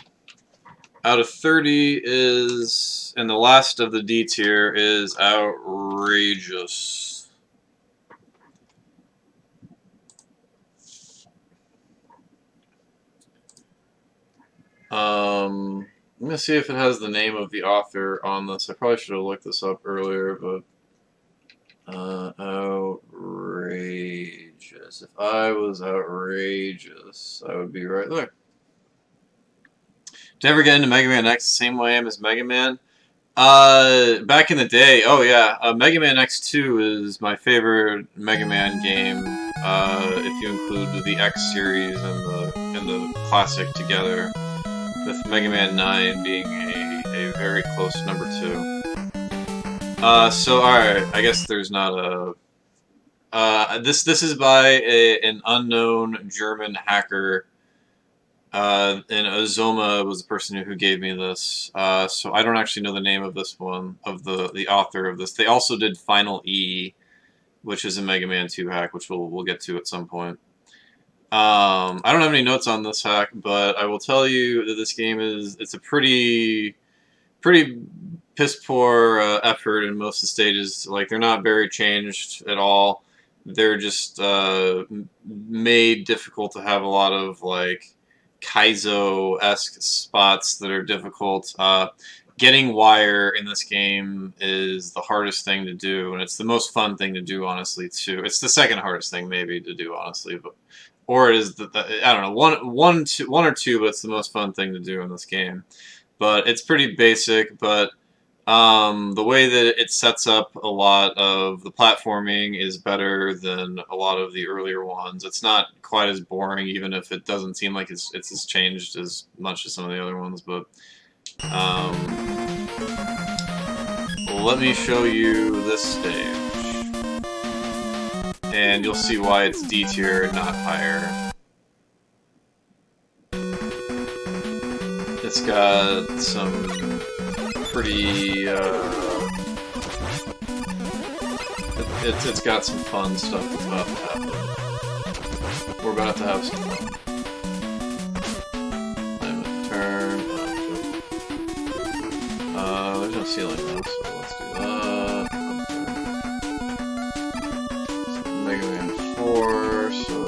Out of 30 is, and the last of the D tier is outrageous. I'm gonna see if it has the name of the author on this. I probably should have looked this up earlier, but outrageous. If I was outrageous, I would be right there. Did I ever get into Mega Man X the same way as Mega Man? Back in the day, oh yeah, Mega Man X2 is my favorite Mega Man game. If you include the X series and the classic together, with Mega Man 9 being a very close number 2. So alright, I guess there's not a... this is by an unknown German hacker, and Ozoma was the person who gave me this, so I don't actually know the name of this one, of the author of this. They also did Final E, which is a Mega Man 2 hack, which we'll get to at some point. I don't have any notes on this hack, but I will tell you that this game it's a pretty piss poor effort in most of the stages. Like, they're not very changed at all. They're just made difficult to have a lot of like Kaizo-esque spots that are difficult. Getting wire in this game is the hardest thing to do, and it's the most fun thing to do, honestly, too. It's the second hardest thing, maybe, to do, honestly, but or it is I don't know, one or two, but it's the most fun thing to do in this game. But it's pretty basic, but the way that it sets up a lot of the platforming is better than a lot of the earlier ones. It's not quite as boring, even if it doesn't seem like it's as changed as much as some of the other ones. But let me show you this stage, and you'll see why it's D tier and not higher. It's got some pretty, it's got some fun stuff that's about to happen. We're about to have some fun. I'm gonna turn. There's no ceiling though, so let's do that. Mega Man 4, so.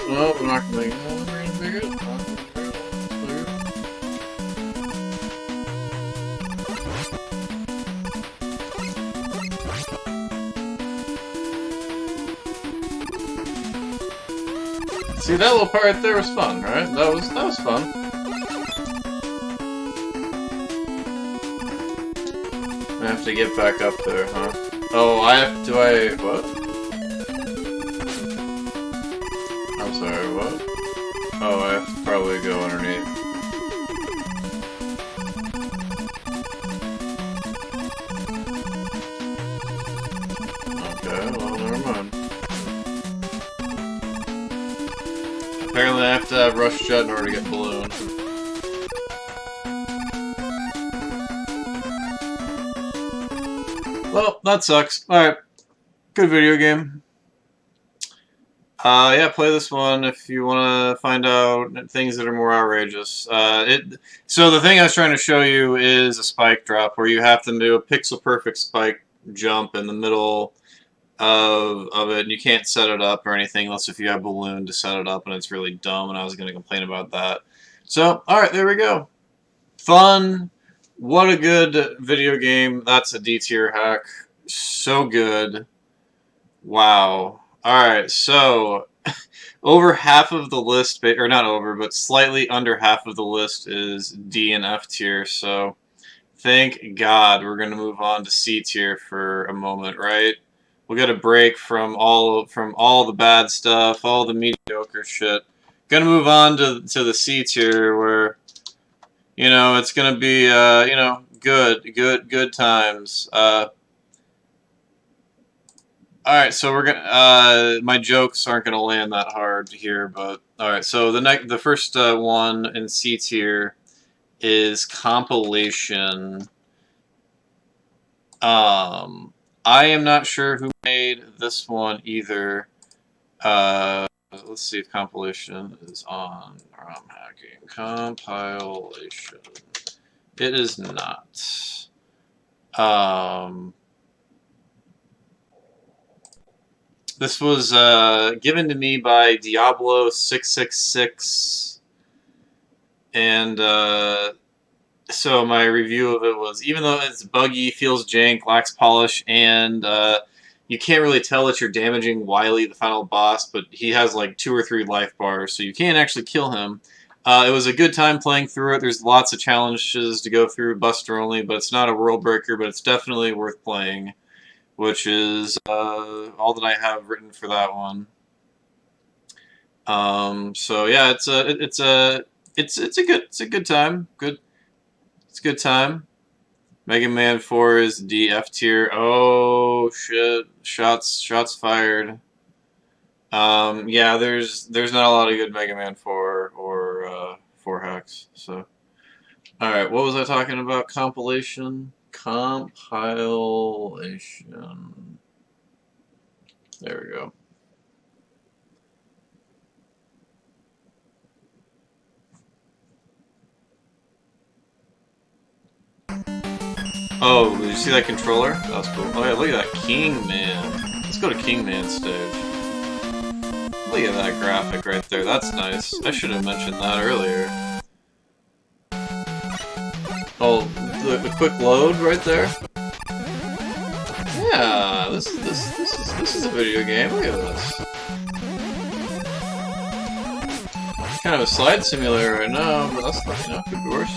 No, we're not gonna make it. See, that little part right there was fun, right? That was fun. I have to get back up there, huh? Oh, what? I'm sorry, what? Oh, I have to probably go underneath. Okay, well, never mind. Apparently I have to have Rush Jet in order to get Balloon. Well, that sucks. Alright. Good video game. Yeah, play this one if you want to find out things that are more outrageous. So the thing I was trying to show you is a spike drop, where you have to do a pixel-perfect spike jump in the middle of it, and you can't set it up or anything unless if you have Balloon to set it up, and it's really dumb, and I was going to complain about that. So, alright, there we go. Fun. What a good video game. That's a D tier hack. So good. Wow. Alright, so over half of the list, or not over, but slightly under half of the list is D and F tier, so thank God we're going to move on to C tier for a moment, right? We'll get a break from all the bad stuff, all the mediocre shit. Gonna move on to the C tier, where, you know, it's gonna be, you know, good times. Alright, so we're gonna, my jokes aren't gonna land that hard here, but, alright, so the first one in C tier is Compilation. I am not sure who made this one either. Let's see if Compilation is on ROM hacking. Compilation. It is not. This was given to me by Diablo666, and so my review of it was, even though it's buggy, feels jank, lacks polish, and you can't really tell that you're damaging Wily, the final boss, but he has like 2 or 3 life bars, so you can't actually kill him. It was a good time playing through it. There's lots of challenges to go through, Buster only, but it's not a world breaker, but it's definitely worth playing, which is all that I have written for that one. So yeah, it's a good time. It's a good time. Mega Man 4 is D F tier. Oh shit! Shots fired. Yeah, there's not a lot of good Mega Man 4 or 4 hacks. So Alright, what was I talking about? Compilation? Compilation. There we go. Oh, did you see that controller? That was cool. Oh yeah, look at that King Man. Let's go to King Man stage. Look at that graphic right there. That's nice. I should have mentioned that earlier. Oh, the quick load right there. Yeah, this is a video game. Look at this. Kind of a slide simulator right now, but that's not, you know, could be worse.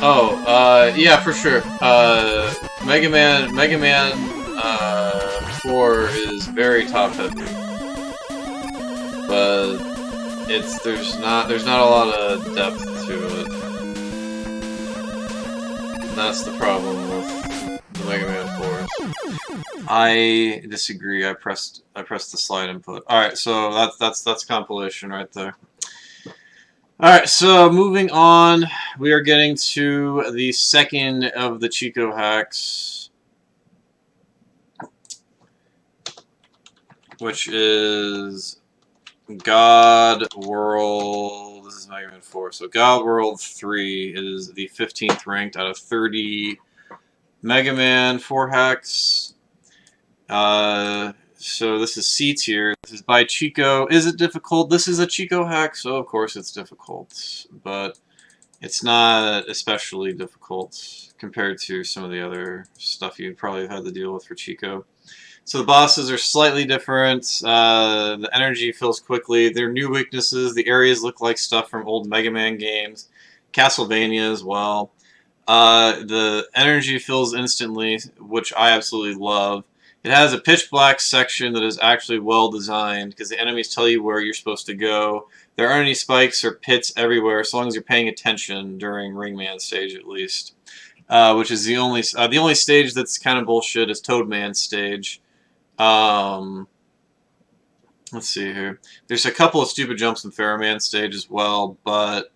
Oh, yeah, for sure. Mega Man 4 is very top heavy, but there's not a lot of depth to it. And that's the problem with the Mega Man 4s. I disagree. I pressed the slide input. All right, so that's compilation right there. Alright, so moving on, we are getting to the second of the Chico hacks, which is God World. This is Mega Man 4. So God World 3 is the 15th ranked out of 30 Mega Man 4 hacks. So this is C tier. This is by Chico. Is it difficult? This is a Chico hack, so of course it's difficult. But it's not especially difficult compared to some of the other stuff you'd probably have had to deal with for Chico. So the bosses are slightly different. The energy fills quickly. There are new weaknesses. The areas look like stuff from old Mega Man games. Castlevania as well. The energy fills instantly, which I absolutely love. It has a pitch black section that is actually well designed because the enemies tell you where you're supposed to go. There aren't any spikes or pits everywhere, as long as you're paying attention during Ringman stage at least. Which is the only stage that's kind of bullshit is Toadman stage. Let's see here. There's a couple of stupid jumps in Pharaohman stage as well, but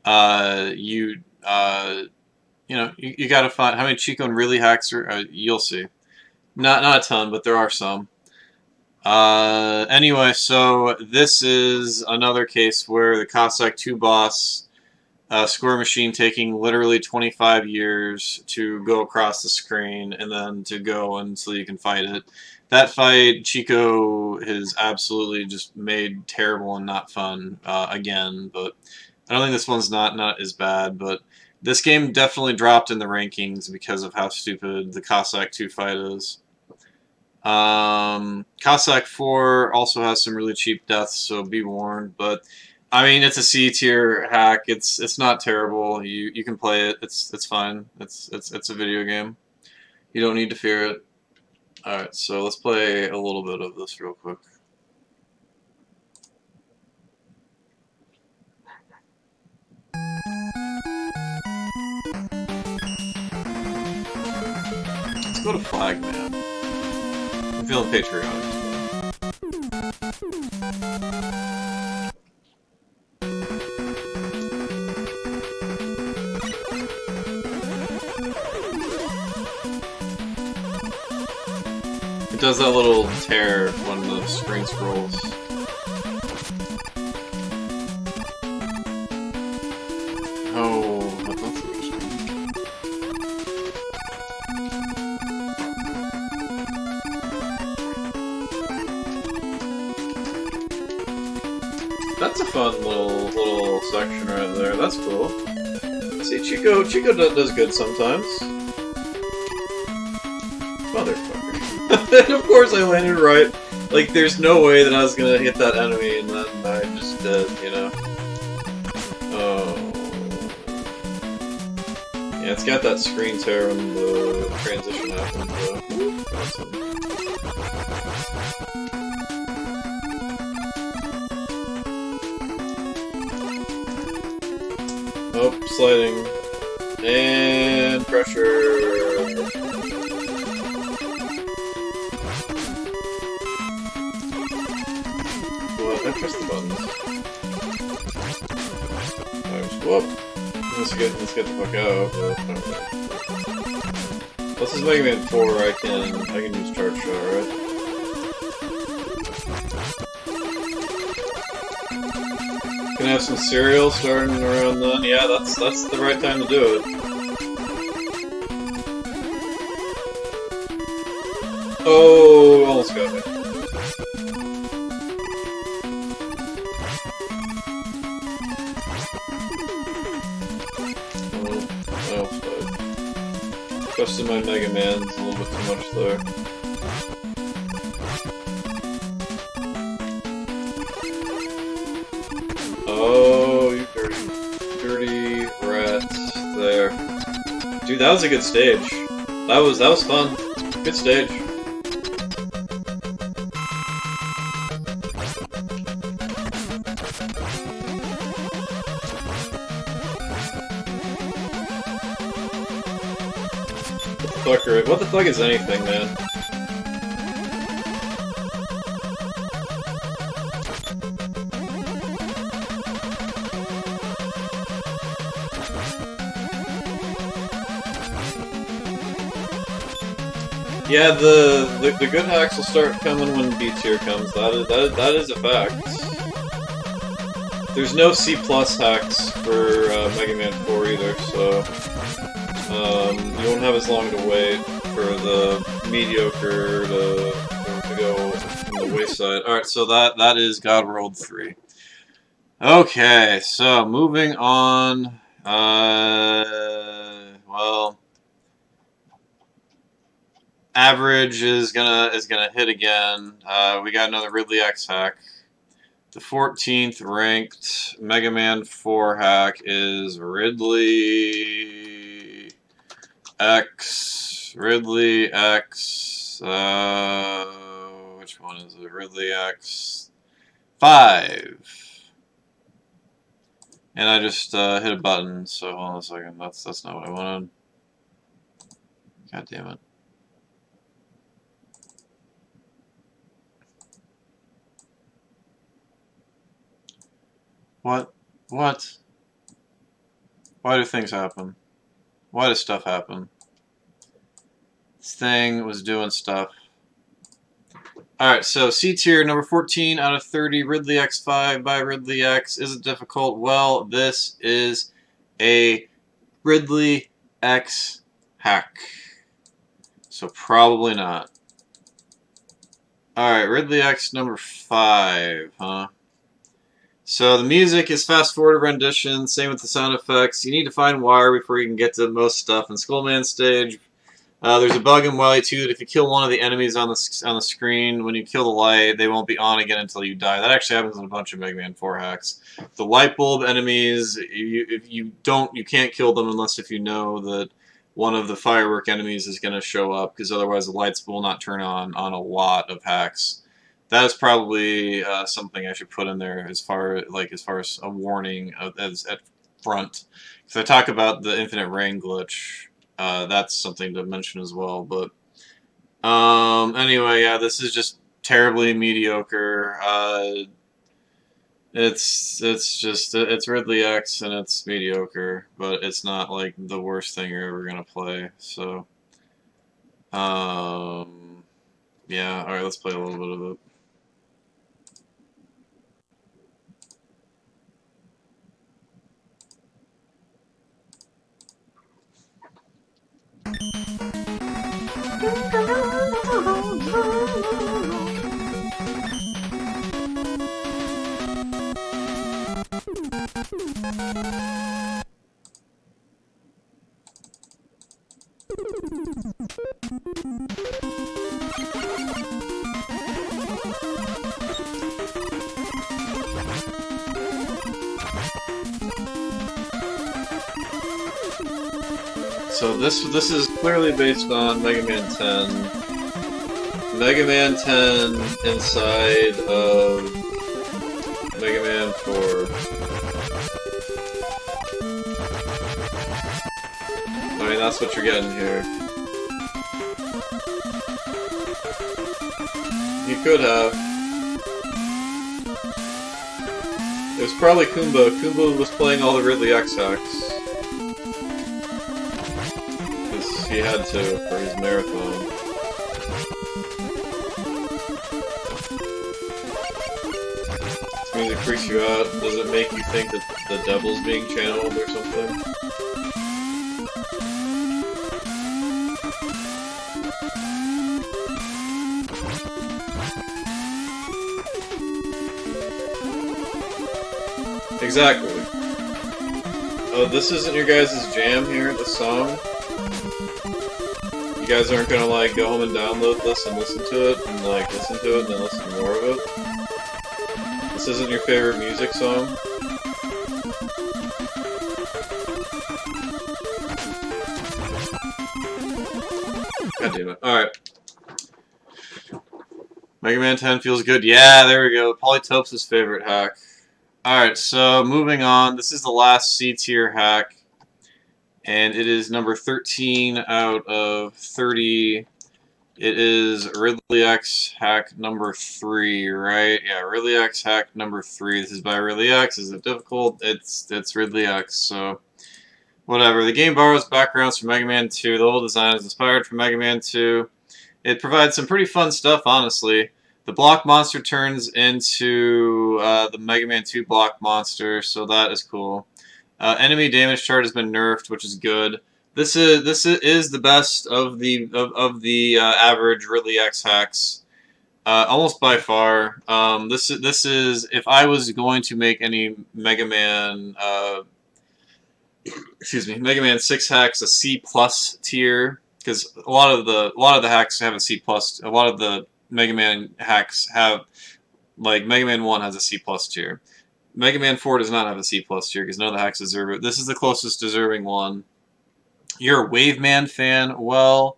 you know, you gotta find how many Chico and really hacks are. You'll see. Not a ton, but there are some. Anyway, so this is another case where the Cossack 2 boss, Score Machine, taking literally 25 years to go across the screen and then to go until you can fight it. That fight, Chico has absolutely just made terrible and not fun again, but I don't think this one's not as bad, but this game definitely dropped in the rankings because of how stupid the Cossack 2 fight is. Cossack 4 also has some really cheap deaths, so be warned. But I mean, it's a C tier hack. It's not terrible. You can play it. It's fine. It's a video game. You don't need to fear it. All right, so let's play a little bit of this real quick. Let's go to Flagman. I'm feeling patriotic today. It does that little tear when the screen scrolls. Oh, that's interesting. That's a fun little section right there. That's cool. See, Chico does good sometimes. Motherfucker. And of course I landed right. Like, there's no way that I was gonna hit that enemy, and then I just did, you know? Oh. Yeah, it's got that screen tear when the transition happens, though. Awesome. Oh, sliding. And pressure. What? I pressed the buttons. Whoop! Let's get the fuck out. But this is Mega Man 4. I can use Charge Shot, right? Gonna have some cereal starting around then. Yeah, that's the right time to do it. Oh, almost got me. Oh, trusting my Mega Man's a little bit too much there. Oh, you dirty rats there. Dude, that was a good stage. That was fun. Good stage. What the fuck is anything, man? Yeah, the good hacks will start coming when B tier comes. That is a fact. There's no C+ hacks for Mega Man 4 either, so you won't have as long to wait for the mediocre to go from the wayside. Alright, so that is God World 3. Okay, so moving on. Well, average is gonna hit again. We got another Ridley X hack. The 14th ranked Mega Man 4 hack is Ridley X. Which one is it? Ridley X5. And I just hit a button, so hold on a second. That's not what I wanted. God damn it. What? What? Why do things happen? Why does stuff happen? This thing was doing stuff. Alright, so C tier, number 14 out of 30, Ridley X5 by Ridley X. Is it difficult? Well, this is a Ridley X hack. So probably not. Alright, Ridley X number 5, huh? So the music is fast-forwarded rendition, same with the sound effects. You need to find wire before you can get to most stuff in Skullman stage. There's a bug in Wily too that if you kill one of the enemies on the screen, when you kill the light, they won't be on again until you die. That actually happens in a bunch of Mega Man 4 hacks. The light bulb enemies, you can't kill them unless if you know that one of the firework enemies is going to show up, because otherwise the lights will not turn on a lot of hacks. That is probably something I should put in there as far as a warning as at front. Because I talk about the infinite rain glitch. That's something to mention as well. But anyway, yeah, this is just terribly mediocre. It's Ridley X and it's mediocre, but it's not like the worst thing you're ever gonna play. So yeah, all right, let's play a little bit of it. So this is clearly based on Mega Man 10. Mega Man 10 inside of Mega Man 4. I mean, that's what you're getting here. You could have. It was probably Kumba. Kumba was playing all the Ridley X hacks. Because he had to for his marathon. This music freaks you out. Does it make you think that the devil's being channeled or something? Exactly. Oh, this isn't your guys' jam here, the song? You guys aren't gonna, like, go home and download this and listen to it, and, like, listen to it and then listen to more of it? This isn't your favorite music song? God damn it. Alright. Mega Man 10 feels good. Yeah, there we go. Polytopes' favorite hack. Alright, so moving on. This is the last C-tier hack. And it is number 13 out of 30. It is Ridley X hack number 3, right? Yeah, Ridley X hack number 3. This is by Ridley X. Is it difficult? It's Ridley X, so whatever. The game borrows backgrounds from Mega Man 2. The whole design is inspired from Mega Man 2. It provides some pretty fun stuff, honestly. The block monster turns into the Mega Man 2 block monster, so that is cool. Enemy damage chart has been nerfed, which is good. This is the best of the average Ridley X hacks, almost by far. This is if I was going to make any Mega Man Mega Man 6 hacks a C+ tier, because a lot of the hacks have a C+. A lot of the Mega Man hacks have, like, Mega Man 1 has a C+ tier. Mega Man 4 does not have a C+ tier because none of the hacks deserve it. This is the closest deserving one. You're a Waveman fan? Well,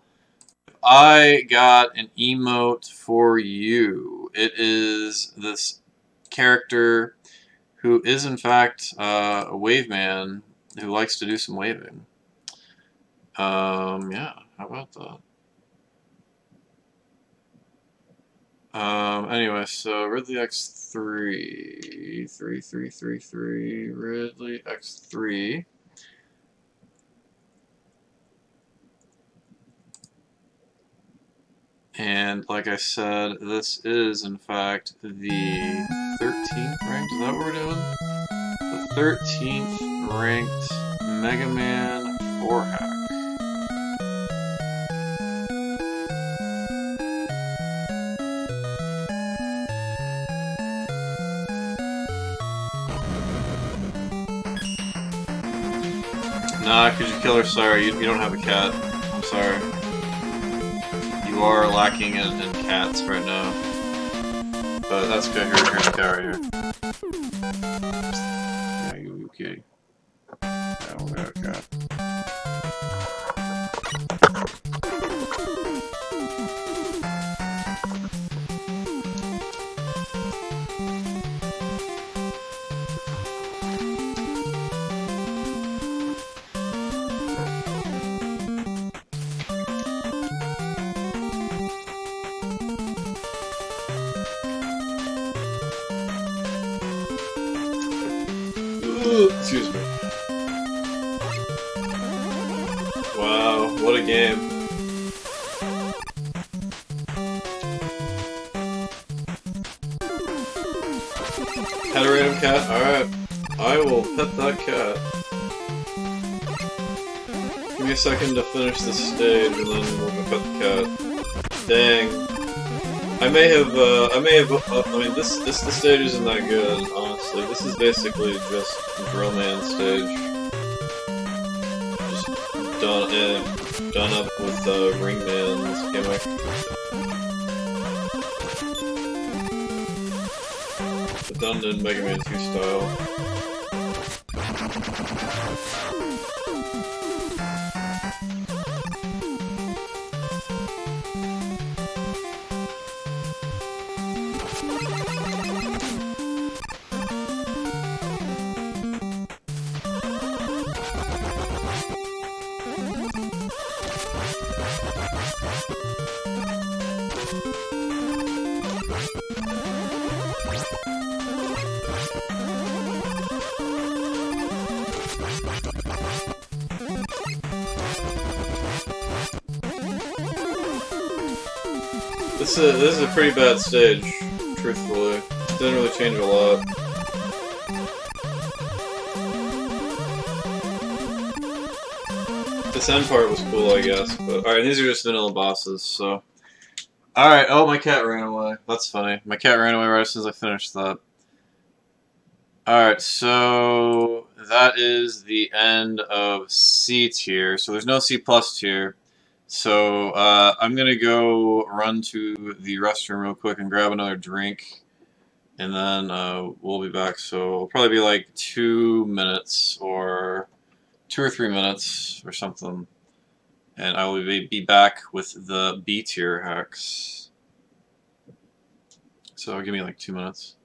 I got an emote for you. It is this character who is, in fact, a Waveman who likes to do some waving. Yeah, how about that? Anyway, so Ridley X3, 3333, Ridley X3. And like I said, this is in fact the 13th ranked. Is that what we're doing? The 13th ranked Mega Man 4 hack. Nah, could you kill her? Sorry, you don't have a cat. I'm sorry. You are lacking in cats right now. But that's good. Here's a cat right here. Yeah, you kitty. Yeah, we'll get a cat. Excuse me. Wow, what a game. Pet a random cat? Alright. I will pet that cat. Give me a second to finish this stage and then we'll go pet the cat. Dang. I mean, this stage isn't that good, honestly. This is basically just Drill Man stage. Just done up with Ringman's gimmick. But done in Mega Man 2 style. This is a pretty bad stage, truthfully. Didn't really change a lot. This end part was cool, I guess, but alright, these are just vanilla bosses, so. Alright, oh, my cat ran away. That's funny. My cat ran away right as soon as I finished that. Alright, so that is the end of C tier. So there's no C plus tier. So I'm gonna go run to the restroom real quick and grab another drink, and then we'll be back. So it'll probably be like 2 minutes or 2 or 3 minutes or something, and I will be back with the B tier hacks. So give me like 2 minutes.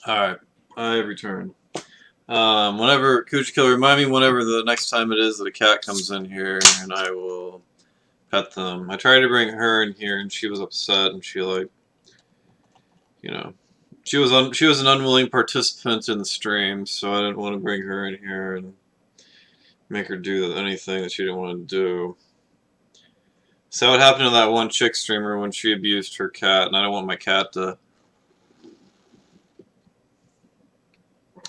Alright, I returned. Whenever, Coochie Killer, remind me whenever the next time it is that a cat comes in here, and I will pet them. I tried to bring her in here, and she was upset, and she, like, you know, she was an unwilling participant in the stream, so I didn't want to bring her in here and make her do anything that she didn't want to do. So what happened to that one chick streamer when she abused her cat, and I don't want my cat to,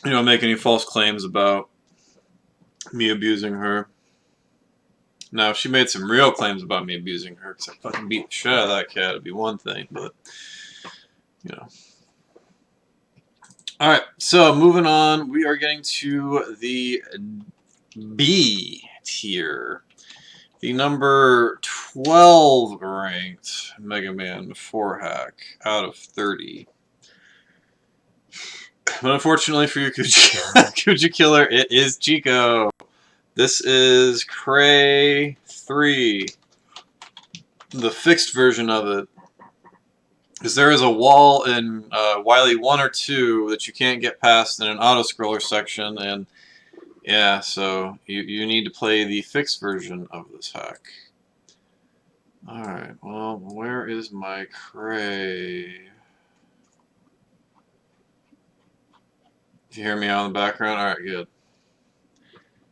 you know, make any false claims about me abusing her. Now, if she made some real claims about me abusing her, because I fucking beat the shit out of that cat, it'd be one thing, but, you know. Alright, so moving on, we are getting to the B tier. The number 12 ranked Mega Man 4 hack out of 30. But unfortunately for you, Kuja Killer, it is Chico. This is Cray 3, the fixed version of it. Because there is a wall in Wily 1 or 2 that you can't get past in an auto-scroller section, and yeah, so you need to play the fixed version of this hack. Alright, well, where is my Cray? Do you hear me out in the background? Alright, good.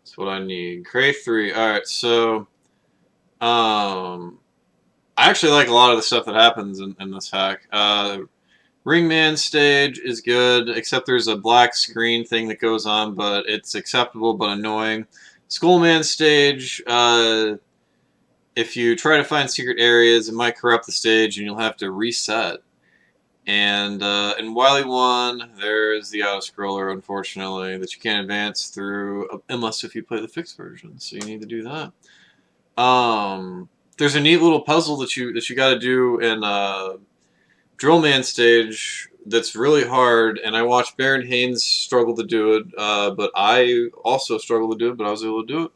That's what I need. Cray 3. Alright, so I actually like a lot of the stuff that happens in this hack. Ringman stage is good, except there's a black screen thing that goes on, but it's acceptable but annoying. Schoolman stage, if you try to find secret areas, it might corrupt the stage and you'll have to reset. And in Wily 1, there's the auto-scroller, unfortunately, that you can't advance through unless if you play the fixed version, so you need to do that. There's a neat little puzzle that you got to do in Drillman stage that's really hard, and I watched Baron Haynes struggle to do it, but I also struggled to do it, but I was able to do it.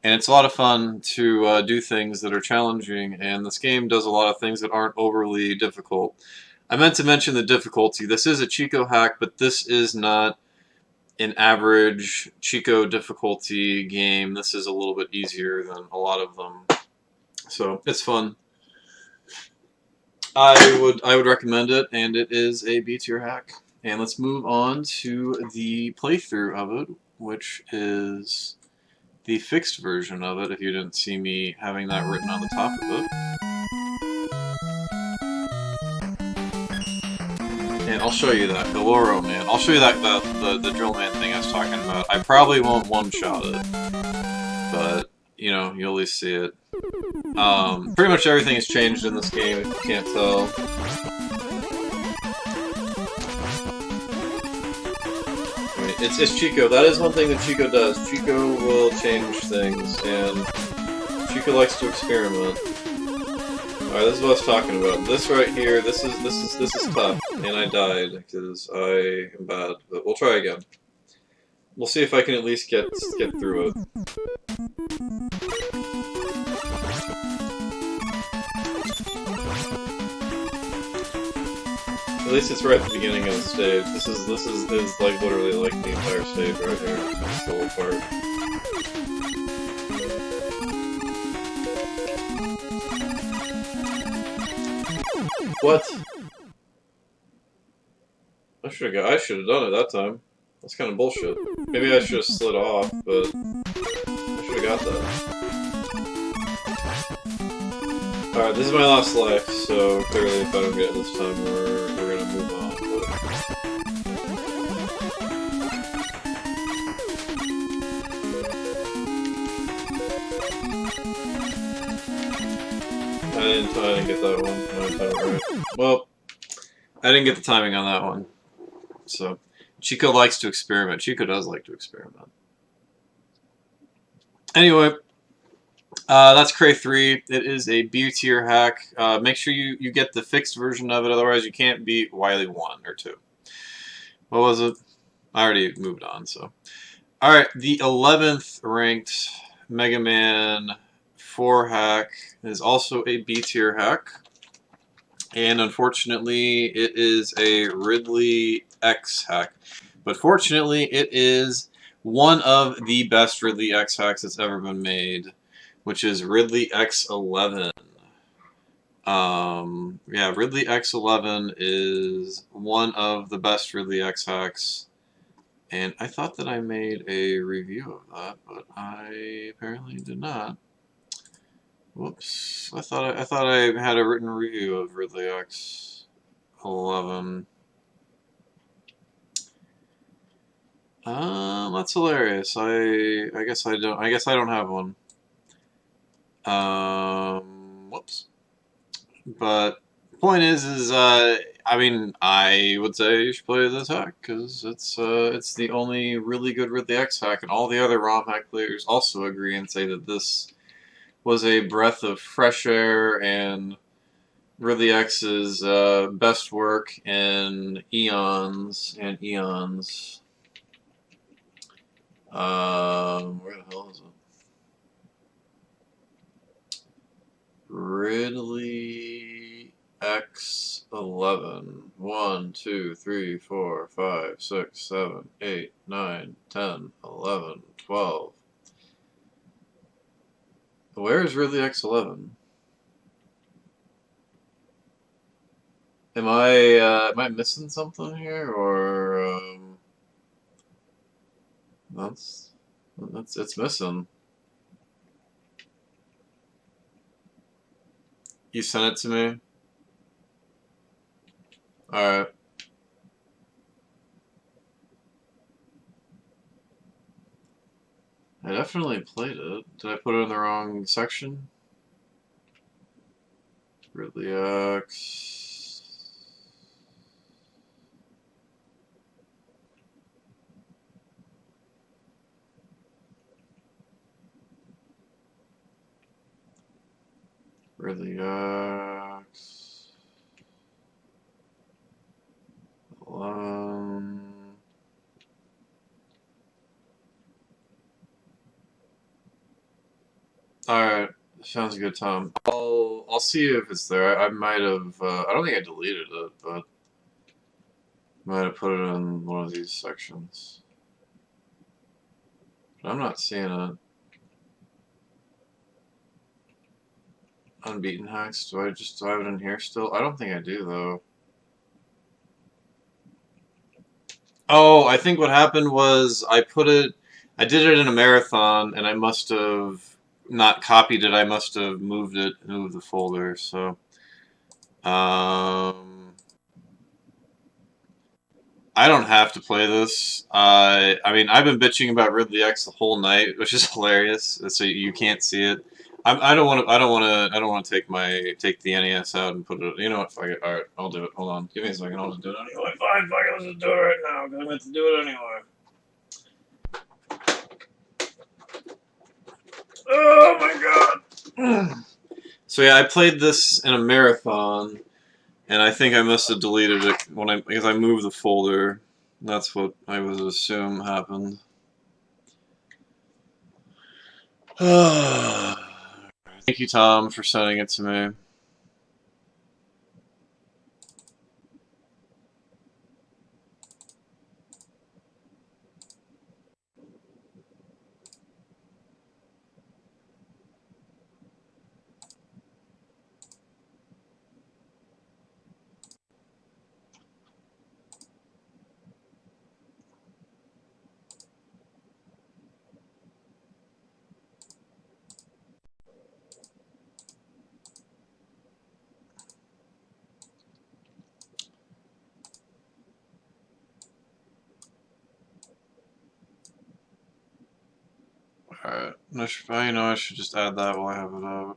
And it's a lot of fun to do things that are challenging, and this game does a lot of things that aren't overly difficult. I meant to mention the difficulty. This is a Chico hack, but this is not an average Chico difficulty game. This is a little bit easier than a lot of them. So it's fun. I would recommend it, and it is a B tier hack. And let's move on to the playthrough of it, which is the fixed version of it, if you didn't see me having that written on the top of it. And I'll show you that. Galoro, man. I'll show you that the drill man thing I was talking about. I probably won't one-shot it, but, you know, you'll at least see it. Pretty much everything has changed in this game, if you can't tell. I mean, it's Chico. That is one thing that Chico does. Chico will change things, and Chico likes to experiment. Alright, this is what I was talking about. This right here, this is tough, and I died because I am bad. But we'll try again. We'll see if I can at least get through it. At least it's right at the beginning of the stage. This is like literally like the entire stage right here. This little part. What? I should have done it that time. That's kind of bullshit. Maybe I should have slid off, but I should have got that. Alright, this is my last life, so clearly if I don't get it this time, we're gonna move on. I didn't get that one. Right. Well, I didn't get the timing on that one. So, Chico likes to experiment. Chico does like to experiment. Anyway, that's Cray 3. It is a B tier hack. Make sure you get the fixed version of it, otherwise you can't beat Wily 1 or 2. What was it? I already moved on, so. Alright, the 11th ranked Mega Man 4 hack is also a B tier hack. And unfortunately, it is a Ridley X hack. But fortunately, it is one of the best Ridley X hacks that's ever been made, which is Ridley X11. Yeah, Ridley X11 is one of the best Ridley X hacks. And I thought that I made a review of that, but I apparently did not. Whoops! I thought I had a written review of Ridley X11. That's hilarious. I guess I don't. I guess I don't have one. Whoops. But Point is I mean, I would say you should play this hack because it's the only really good Ridley X hack, and all the other ROM hack players also agree and say that this was a breath of fresh air and Ridley X's best work in eons and eons. Where the hell is it? Ridley X11. 1, 2, 3, 4, 5, 6, 7, 8, 9, 10, 11, 12. Where is Ridley X11? Am I missing something here, or it's missing. You sent it to me? Alright. I definitely played it. Did I put it in the wrong section? Ridley X. Ridley X. Alright, sounds good, Tom. I'll see if it's there. I might have. I don't think I deleted it, but might have put it in one of these sections. But I'm not seeing it. Unbeaten hacks. Do I have it in here still? I don't think I do though. Oh, I think what happened was I did it in a marathon, and I must have not copied it. I must have moved the folder. So, I don't have to play this. I mean, I've been bitching about Ridley X the whole night, which is hilarious. So you can't see it. I don't want to take the NES out and put it. You know what? Fuck it. All right, I'll do it. Hold on. Give me a second. I'll just do it anyway. Fine. Fuck it. Let's just do it right now. Cause I'm going to do it anyway. Oh my god. So yeah, I played this in a marathon, and I think I must have deleted it because I moved the folder. That's what I would assume happened. Thank you, Tom, for sending it to me. Alright, I should just add that while I have it out.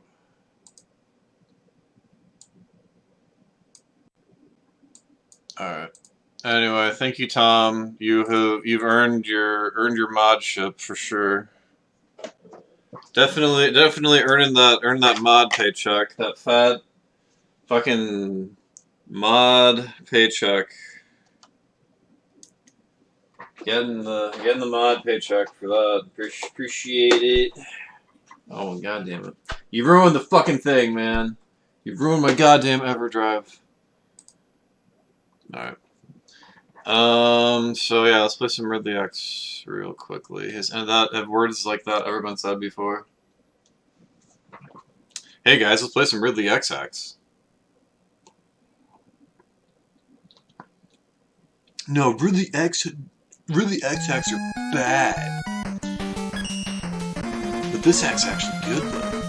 Alright. Anyway, thank you, Tom. You've earned your mod ship for sure. Definitely earning that mod paycheck. That fat fucking mod paycheck. Getting the mod paycheck for that. Appreciate it. Oh, god damn it. You ruined the fucking thing, man. You've ruined my goddamn EverDrive. Alright. So yeah, let's play some Ridley X real quickly. Have words like that ever been said before? Hey guys, let's play some Ridley X hacks. No, Ridley X hacks are bad. But this hack's actually good though.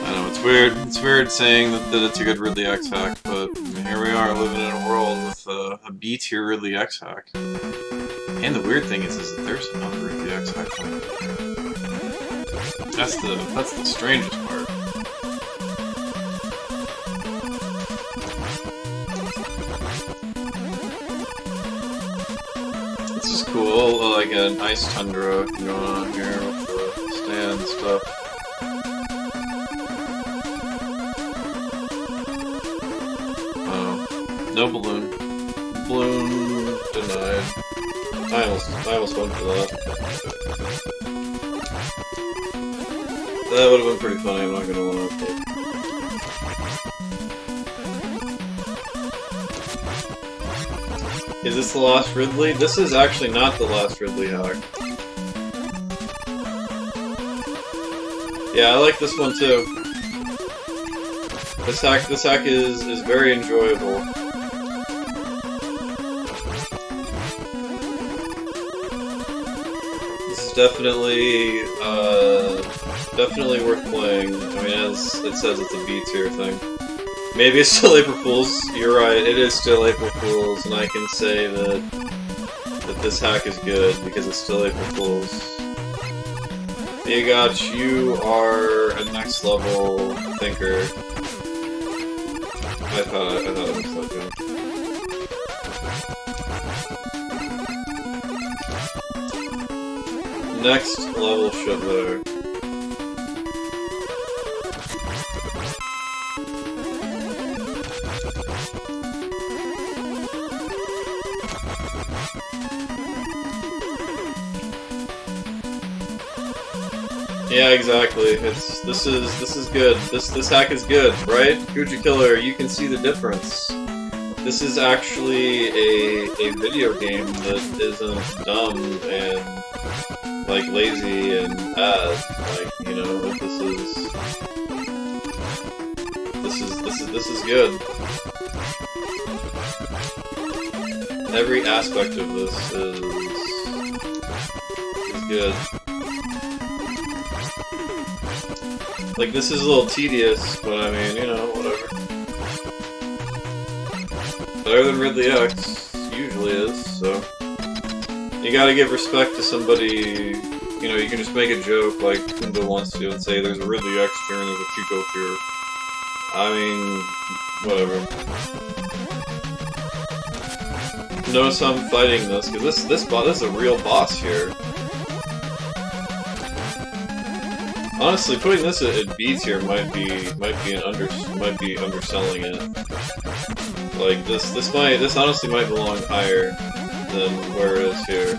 I know it's weird. It's weird saying that it's a good Ridley X hack, but I mean, here we are living in a world with a B-tier Ridley X hack. And the weird thing is that there's another Ridley X hack. That's the strangest part. like an ice tundra going on here with the stand stuff. Oh, no balloon. Balloon denied. I almost went for that. That would have been pretty funny, I'm not gonna lie. Is this the last Ridley? This is actually not the last Ridley hack. Yeah, I like this one too. This hack is very enjoyable. This is definitely worth playing. I mean, as it says, it's a B tier thing. Maybe it's still April Fool's. You're right, it is still April Fool's, and I can say that this hack is good because it's still April Fool's. Voyage, you are a next level thinker. I thought it was so good. Next level shiver. Yeah, exactly. This is good. This hack is good, right? Gucci Killer, you can see the difference. This is actually a video game that isn't dumb and like lazy and bad. Like, you know, this is good. Every aspect of this is good. Like, this is a little tedious, but I mean, you know, whatever. Better than Ridley X usually is, so. You gotta give respect to somebody, you know, you can just make a joke like Kundo wants to and say there's a Ridley X here and there's a Chico here. I mean, whatever. Notice I'm fighting this, because this is a real boss here. Honestly, putting this at B tier might be underselling it. Like this honestly might belong higher than where it is here.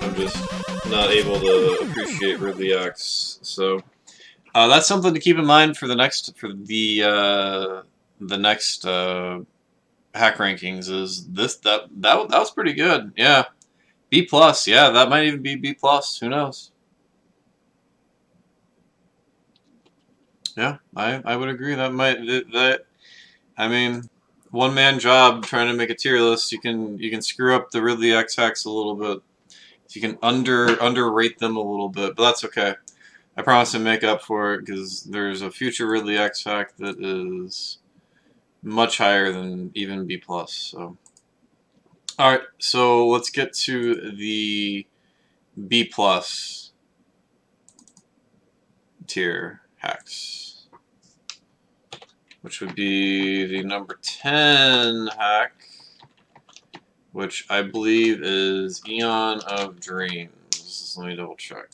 I'm just not able to appreciate Ridley X. So that's something to keep in mind for the next hack rankings. Is that was pretty good. Yeah, B plus. Yeah, that might even be B plus. Who knows? Yeah, I would agree. That I mean, one man job trying to make a tier list. You can screw up the Ridley X hacks a little bit. You can underrate them a little bit, but that's okay. I promise to make up for it because there's a future Ridley X hack that is much higher than even B plus. So, all right. So let's get to the B plus tier hacks, which would be the number 10 hack, which I believe is Eon of Dreams. Let me double check.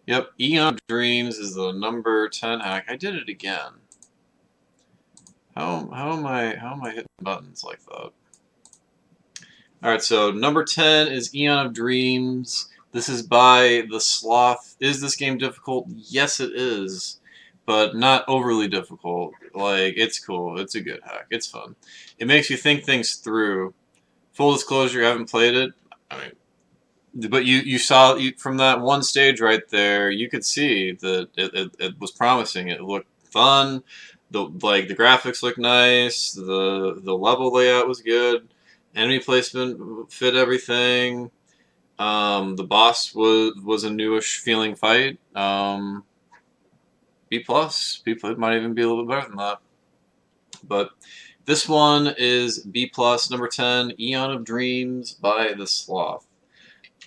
Yep, Eon of Dreams is the number 10 hack. I did it again. How am I hitting buttons like that? Alright, so number 10 is Eon of Dreams. This is by the Sloth. Is this game difficult? Yes, it is. But not overly difficult. Like, it's cool. It's a good hack. It's fun. It makes you think things through. Full disclosure, I haven't played it. I mean, but you saw from that one stage right there, you could see that it was promising. It looked fun. The graphics looked nice. The level layout was good. Enemy placement fit everything. The boss was a newish feeling fight. B plus. It might even be a little bit better than that. But this one is B plus, number 10, Eon of Dreams by the Sloth.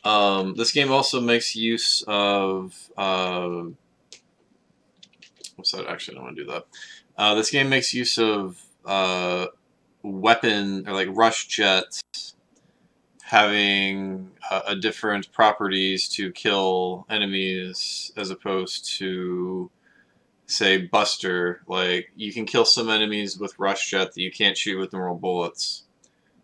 This game also makes use of what's that? Actually, I don't want to do that. This game makes use of weapon or like rush jet having a different properties to kill enemies as opposed to, say, Buster. Like, you can kill some enemies with Rush Jet that you can't shoot with normal bullets.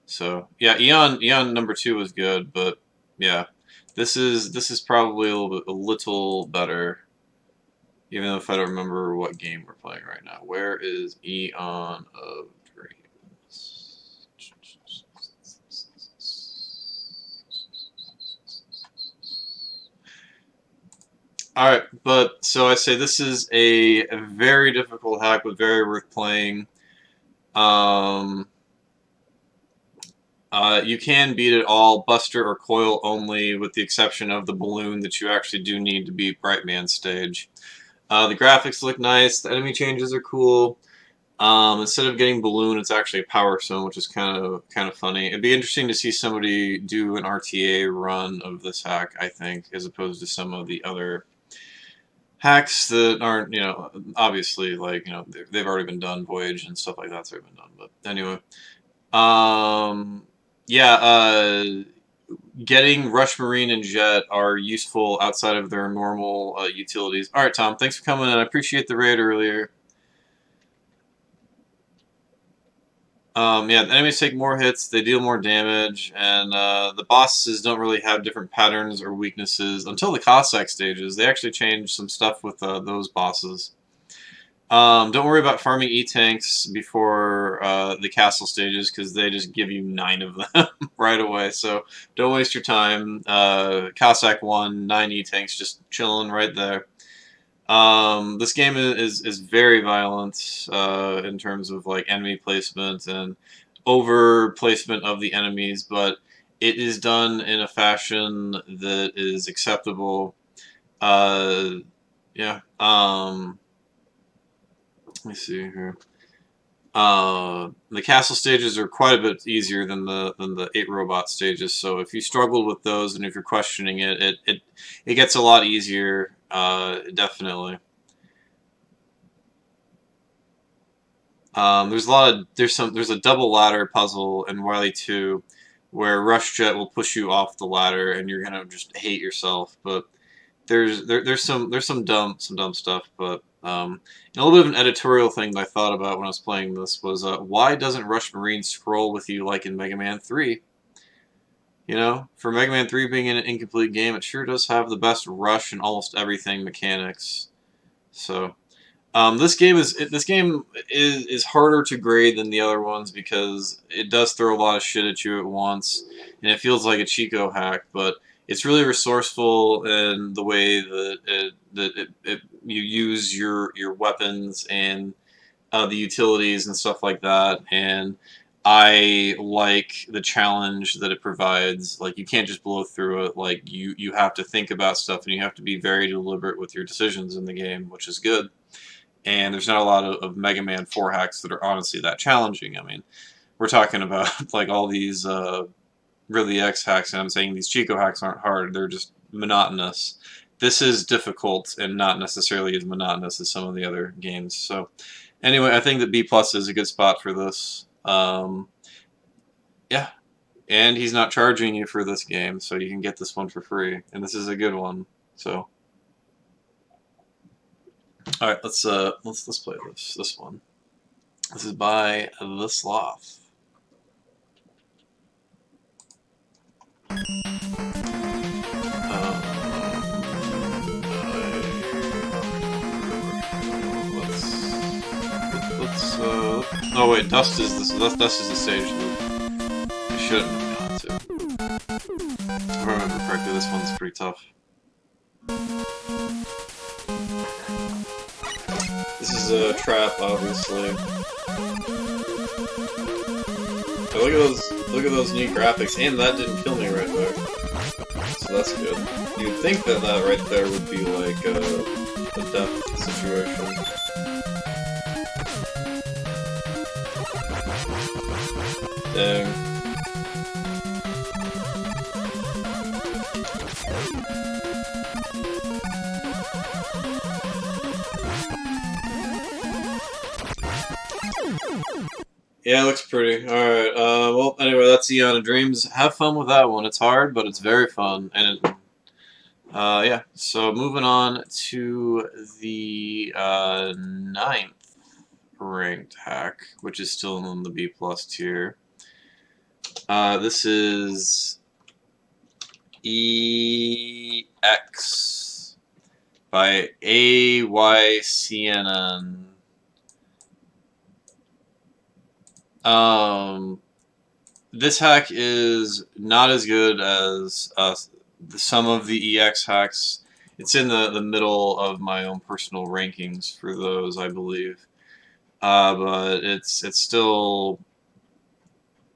So yeah, Eon number 2 was good, but yeah, this is probably a little better. Even if I don't remember what game we're playing right now. Where is Eon of Dreams? Alright, but so I say this is a very difficult hack, but very worth playing. You can beat it all Buster or Coil only, with the exception of the balloon that you actually do need to beat Brightman stage. The graphics look nice. The enemy changes are cool. Instead of getting balloon, it's actually a power stone, which is kind of funny. It'd be interesting to see somebody do an RTA run of this hack, I think, as opposed to some of the other hacks that aren't, you know, obviously, like, you know, they've already been done. Voyage and stuff like that's already been done. But anyway, yeah. Getting Rush Marine and Jet are useful outside of their normal utilities. Alright, Tom, thanks for coming in. I appreciate the raid earlier. Yeah, the enemies take more hits, they deal more damage, and the bosses don't really have different patterns or weaknesses until the Cossack stages. They actually changed some stuff with those bosses. Don't worry about farming E-tanks before the castle stages, because they just give you 9 of them right away, so don't waste your time. Cossack 1, 9 E-tanks just chilling right there. This game is very violent in terms of like enemy placement and over placement of the enemies, but it is done in a fashion that is acceptable. Yeah. Let me see here. The castle stages are quite a bit easier than the 8 robot stages. So if you struggled with those and if you're questioning it, it gets a lot easier. Definitely. There's a double ladder puzzle in Wily 2 where Rush Jet will push you off the ladder and you're gonna just hate yourself. But there's some dumb stuff. But a little bit of an editorial thing that I thought about when I was playing this was why doesn't Rush Marine scroll with you like in Mega Man 3? You know, for Mega Man 3 being an incomplete game, it sure does have the best rush and almost everything mechanics. So, this game is harder to grade than the other ones because it does throw a lot of shit at you at once, and it feels like a Chico hack. But it's really resourceful in the way that you use your weapons and the utilities and stuff like that, and I like the challenge that it provides. Like, you can't just blow through it. Like, you have to think about stuff, and you have to be very deliberate with your decisions in the game, which is good. And there's not a lot of Mega Man 4 hacks that are honestly that challenging. I mean, we're talking about, like, all these Ridley X hacks, and I'm saying these Chico hacks aren't hard. They're just monotonous. This is difficult and not necessarily as monotonous as some of the other games. So, anyway, I think that B+ is a good spot for this. Yeah, and he's not charging you for this game, so you can get this one for free, and this is a good one. So, all right, let's play this one. This is by The Sloth. Oh wait, Dust is the stage that I shouldn't have gone to. If I remember correctly, this one's pretty tough. This is a trap, obviously. Oh, look at those new graphics, and that didn't kill me right there. So that's good. You'd think that right there would be like a death situation. Dang. Yeah, it looks pretty. Alright, well, anyway, that's Eon of Dreams. Have fun with that one. It's hard, but it's very fun. And it, yeah, so moving on to the 9th ranked hack, which is still in the B+ tier. This is EX by AYCNN. This hack is not as good as some of the EX hacks. It's in the middle of my own personal rankings for those, I believe. But it's still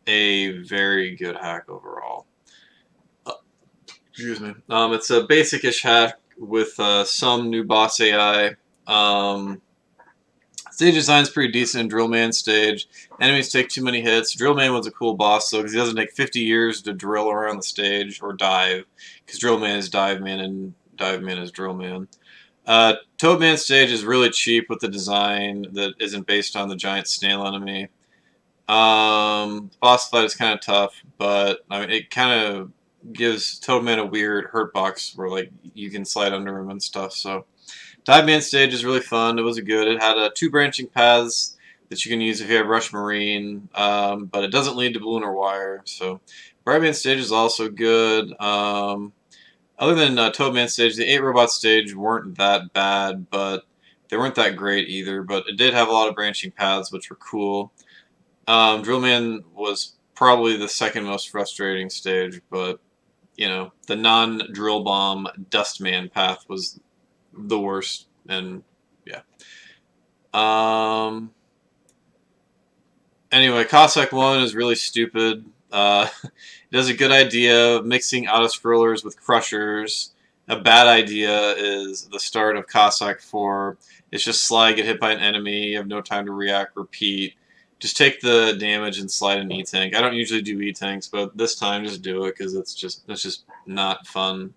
a very good hack overall. Excuse me. It's a basic-ish hack with some new boss AI. Stage design's pretty decent in Drillman stage. Enemies take too many hits. Drillman was a cool boss though, because he doesn't take 50 years to drill around the stage or dive, because Drillman is Diveman and Diveman is Drillman. Toadman stage is really cheap with the design that isn't based on the giant snail enemy. Boss fight is kind of tough, but I mean, it kind of gives Toadman a weird hurt box where like you can slide under him and stuff. So Diveman stage is really fun. It was good. It had 2 branching paths that you can use if you have Rush Marine, but it doesn't lead to Balloon or Wire. So Brightman stage is also good. Other than Toadman stage, the 8 robot stage weren't that bad, but they weren't that great either. But it did have a lot of branching paths, which were cool. Drillman was probably the second most frustrating stage, but you know, the non-drill bomb Dustman path was the worst, and yeah. Anyway, Cossack 1 is really stupid. It has a good idea of mixing auto-scrollers with crushers. A bad idea is the start of Cossack 4. It's just slide, get hit by an enemy, you have no time to react, repeat. Just take the damage and slide an E-Tank. I don't usually do E-Tanks, but this time just do it, because it's just not fun.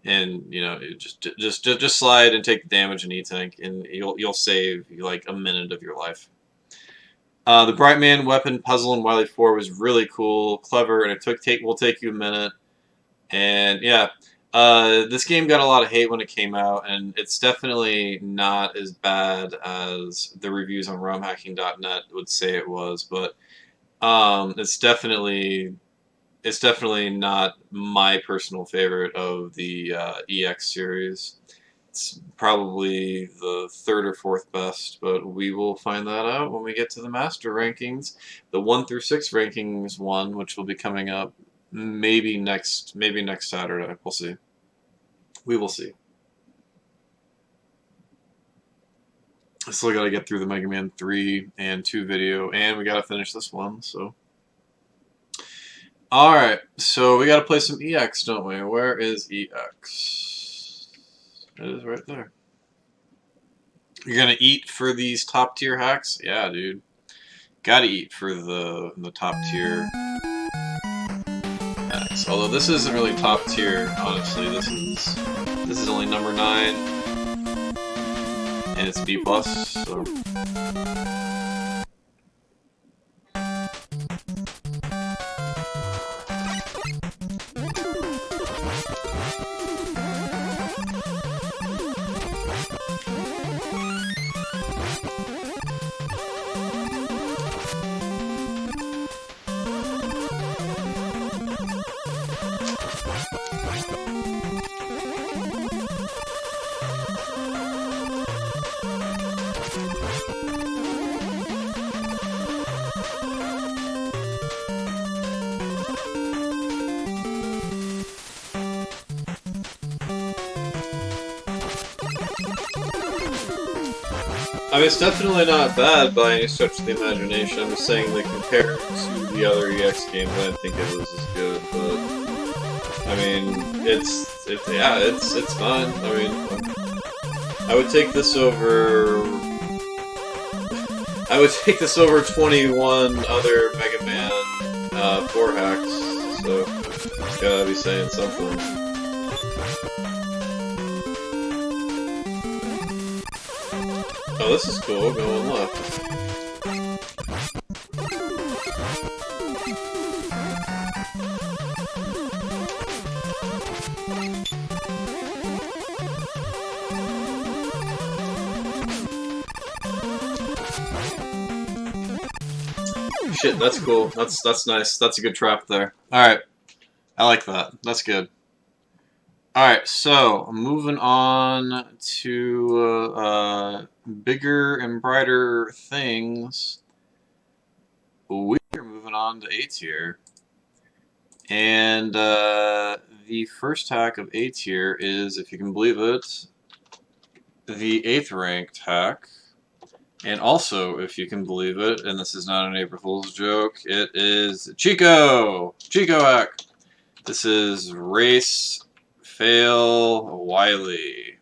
And you know, just slide and take the damage and E-Tank, and you'll save like a minute of your life. The Brightman weapon puzzle in Wily 4 was really cool, clever, and it will take you a minute. And yeah, this game got a lot of hate when it came out, and it's definitely not as bad as the reviews on romhacking.net would say it was, but it's definitely not my personal favorite of the EX series. It's probably the 3rd or 4th best, but we will find that out when we get to the master rankings. The 1 through 6 rankings one, which will be coming up maybe next Saturday. We'll see. We will see. I still gotta get through the Mega Man 3 and 2 video, and we gotta finish this one, so. Alright, so we gotta play some EX, don't we? Where is EX? It is right there. You're gonna eat for these top tier hacks? Yeah, dude. Gotta eat for the top tier hacks. Although this isn't really top tier, honestly. This is only number 9. And it's B+, so. I mean, it's definitely not bad by any stretch of the imagination. I'm just saying that compared to the other EX games, I didn't think it was as good. But I mean, it's fine. I mean, I would take this over. I would take this over 21 other Mega Man 4 hacks. So it's gotta be saying something. Oh, this is cool, going left. Shit, that's cool. That's nice. That's a good trap there. Alright. I like that. That's good. Alright, so moving on to bigger and brighter things. We're moving on to A tier. And the first hack of A tier is, if you can believe it, the 8th ranked hack. And also, if you can believe it, and this is not an April Fool's joke, it is Chico! Chico hack! This is Rase, Fail, Wily.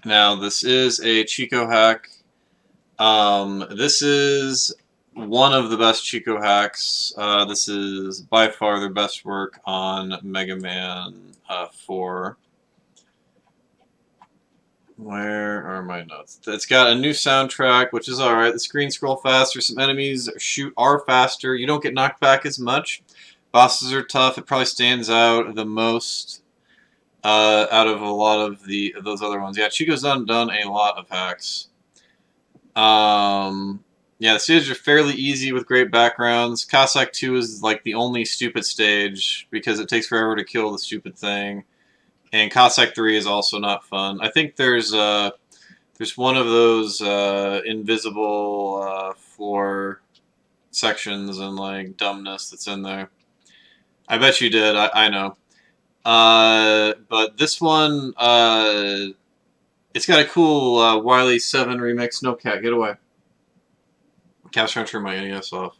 Now, this is a Chico hack. This is one of the best Chico hacks. This is by far their best work on Mega Man 4. Where are my notes? It's got a new soundtrack, which is alright. The screen scroll faster. Some enemies are faster. You don't get knocked back as much. Bosses are tough. It probably stands out the most out of a lot of those other ones. Yeah, Chico's done a lot of hacks. Yeah, the stages are fairly easy with great backgrounds. Cossack 2 is like the only stupid stage because it takes forever to kill the stupid thing. And Cossack 3 is also not fun. I think there's one of those invisible floor sections and like dumbness that's in there. I bet you did. I know. But this one, it's got a cool Wily 7 remix. No cat, get away. Cat's trying to turn my NES off.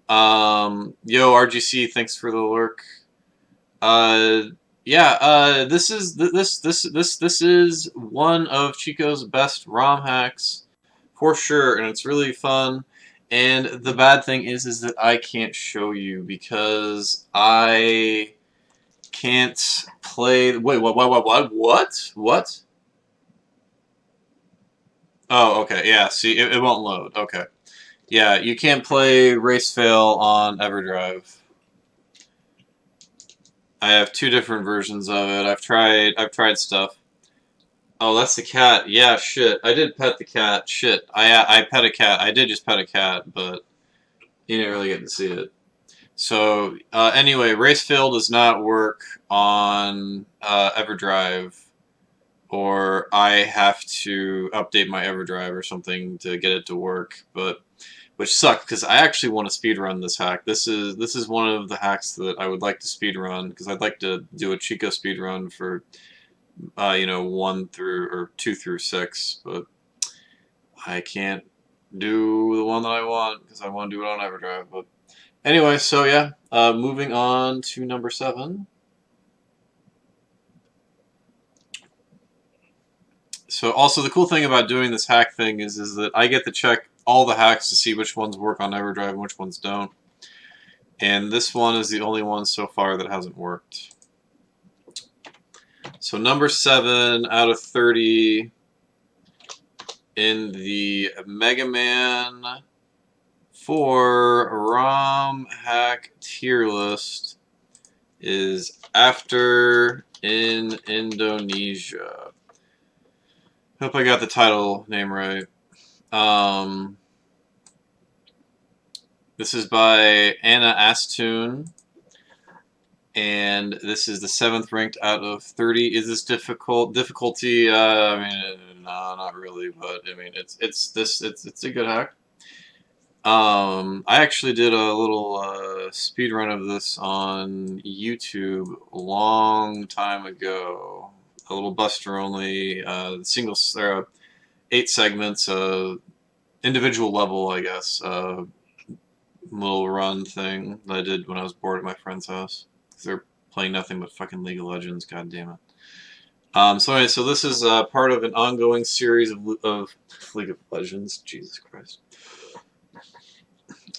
Yo, RGC, thanks for the lurk. Yeah, this is one of Chico's best ROM hacks for sure, and it's really fun. And the bad thing is that I can't show you because I can't play. Wait, what? Oh, okay, yeah. See, it won't load. Okay, yeah, you can't play Race Fail on EverDrive. I have 2 different versions of it. I've tried stuff. Oh, that's the cat. Yeah, shit. I did pet the cat. Shit. I pet a cat. I did just pet a cat, but you didn't really get to see it. So, anyway, Race Fail does not work on EverDrive, or I have to update my EverDrive or something to get it to work, but which sucked because I actually want to speedrun this hack. This is one of the hacks that I would like to speedrun because I'd like to do a Chico speedrun for you know, 1 through or 2 through 6, but I can't do the one that I want because I want to do it on EverDrive. But anyway, so yeah, moving on to number 7. So also the cool thing about doing this hack thing is that I get to check all the hacks to see which ones work on EverDrive and which ones don't. And this one is the only one so far that hasn't worked. So number 7 out of 30 in the Mega Man 4 ROM hack tier list is After in Indonesia. Hope I got the title name right. This is by Anna Astoon, and this is the 7th ranked out of 30. Is this difficulty? I mean, no, not really, but I mean, it's a good hack. I actually did a little speed run of this on YouTube a long time ago. A little Buster only, single 8 segments, individual level, I guess. Little run thing that I did when I was bored at my friend's house. Because they're playing nothing but fucking League of Legends, god damn it. So anyway, so this is part of an ongoing series of League of Legends. Jesus Christ.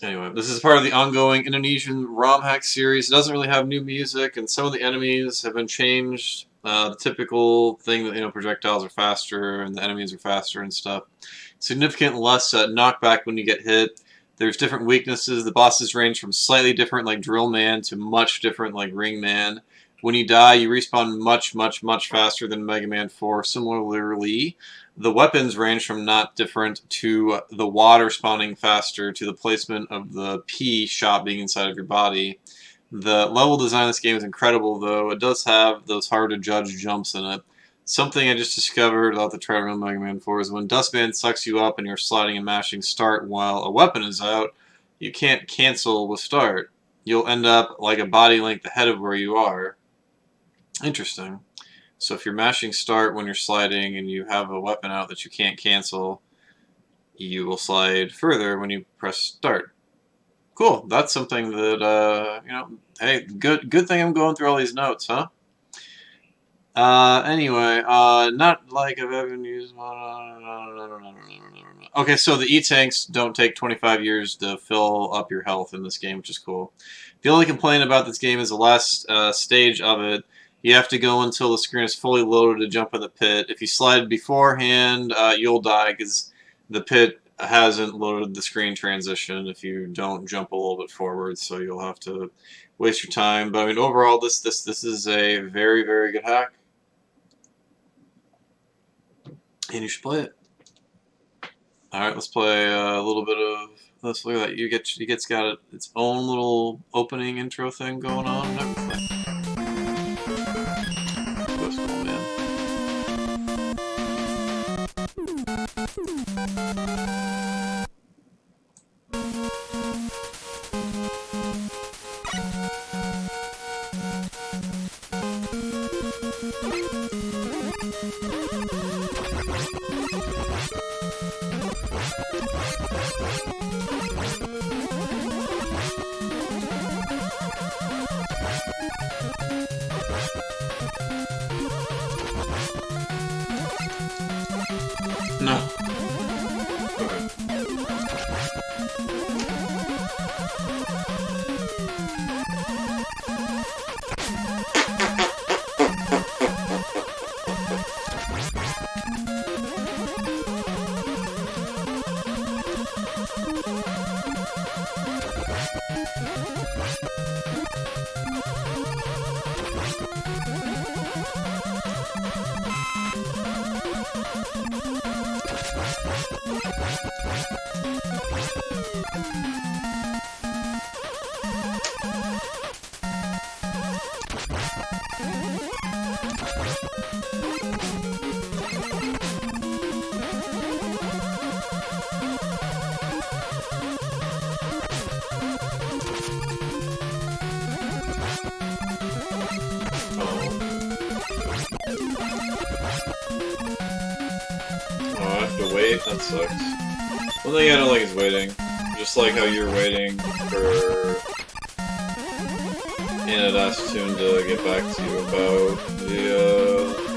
Anyway, this is part of the ongoing Indonesian ROM hack series. It doesn't really have new music, and some of the enemies have been changed. The typical thing that, you know, projectiles are faster and the enemies are faster and stuff. Significant less knockback when you get hit. There's different weaknesses. The bosses range from slightly different, like Drill Man, to much different, like Ring Man. When you die, you respawn much, much, much faster than Mega Man 4. Similarly, the weapons range from not different to the water spawning faster to the placement of the P shot being inside of your body. The level design of this game is incredible, though. It does have those hard-to-judge jumps in it. Something I just discovered about the Traveling Mega Man 4 is when Dustman sucks you up and you're sliding and mashing start while a weapon is out, you can't cancel with start. You'll end up like a body length ahead of where you are. Interesting. So if you're mashing start when you're sliding and you have a weapon out that you can't cancel, you will slide further when you press start. Cool. That's something that, you know, hey, good thing I'm going through all these notes, huh? Anyway, not like I've ever used. Okay, so the E-tanks don't take 25 years to fill up your health in this game, which is cool. The only complaint about this game is the last stage of it. You have to go until the screen is fully loaded to jump in the pit. If you slide beforehand, you'll die because the pit hasn't loaded the screen transition if you don't jump a little bit forward, so you'll have to waste your time. But I mean, overall, this is a very, very good hack. And you should play it. Alright, let's play a little bit of... Let's look at that. You get's got its own little opening intro thing going on and everything. That's cool, man. No. Oh, I have to wait? That sucks. One thing I don't like is waiting. Just like how you're waiting for Anadastune to get back to you about the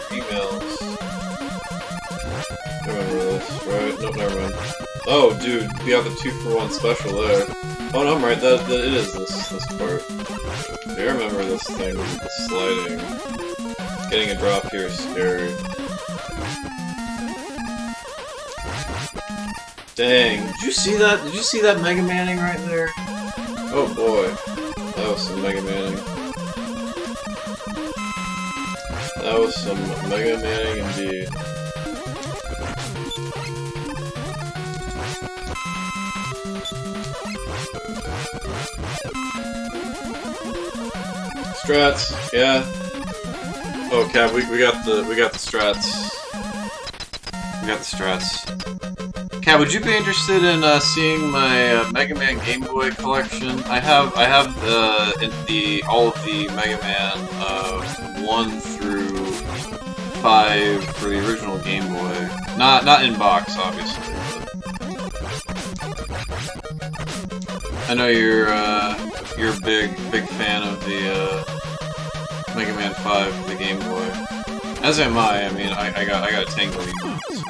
emails. I remember this, right? Nope, never mind. Oh, dude, we have the 2-for-1 special there. Oh, no, I'm right, that it is this part. I remember this thing with the sliding. Getting a drop here is scary. Dang, did you see that? Did you see that Mega Manning right there? Oh boy, that was some Mega Manning. That was some Mega Manning indeed. Strats, yeah. Oh, Cav, we got the strats. We got the strats. Cat, would you be interested in seeing my Mega Man Game Boy collection? I have all of the Mega Man 1 through 5 for the original Game Boy. Not in box, obviously. But I know you're a big fan of the Mega Man 5 for the Game Boy. As am I. I mean, I got a tangle email. So.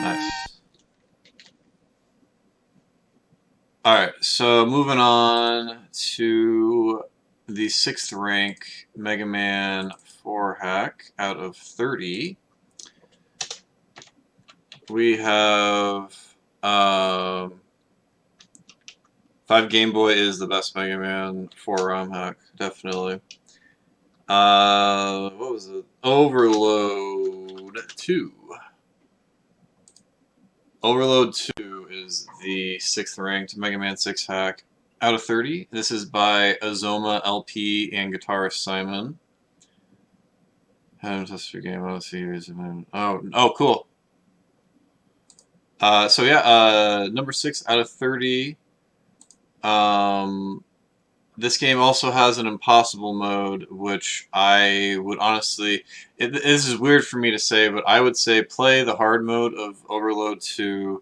Nice. Alright, so moving on to the 6th rank Mega Man 4 hack out of 30. We have 5 Game Boy is the best Mega Man 4 ROM hack, definitely. What was it? Overload 2. Overload 2 is the 6th ranked Mega Man 6 hack out of 30. This is by Azoma LP and guitarist Simon. Haven't tested your game out of series. Oh, cool. So yeah, number 6 out of 30. This game also has an impossible mode, which I would honestly, this is weird for me to say, but I would say play the hard mode of Overload 2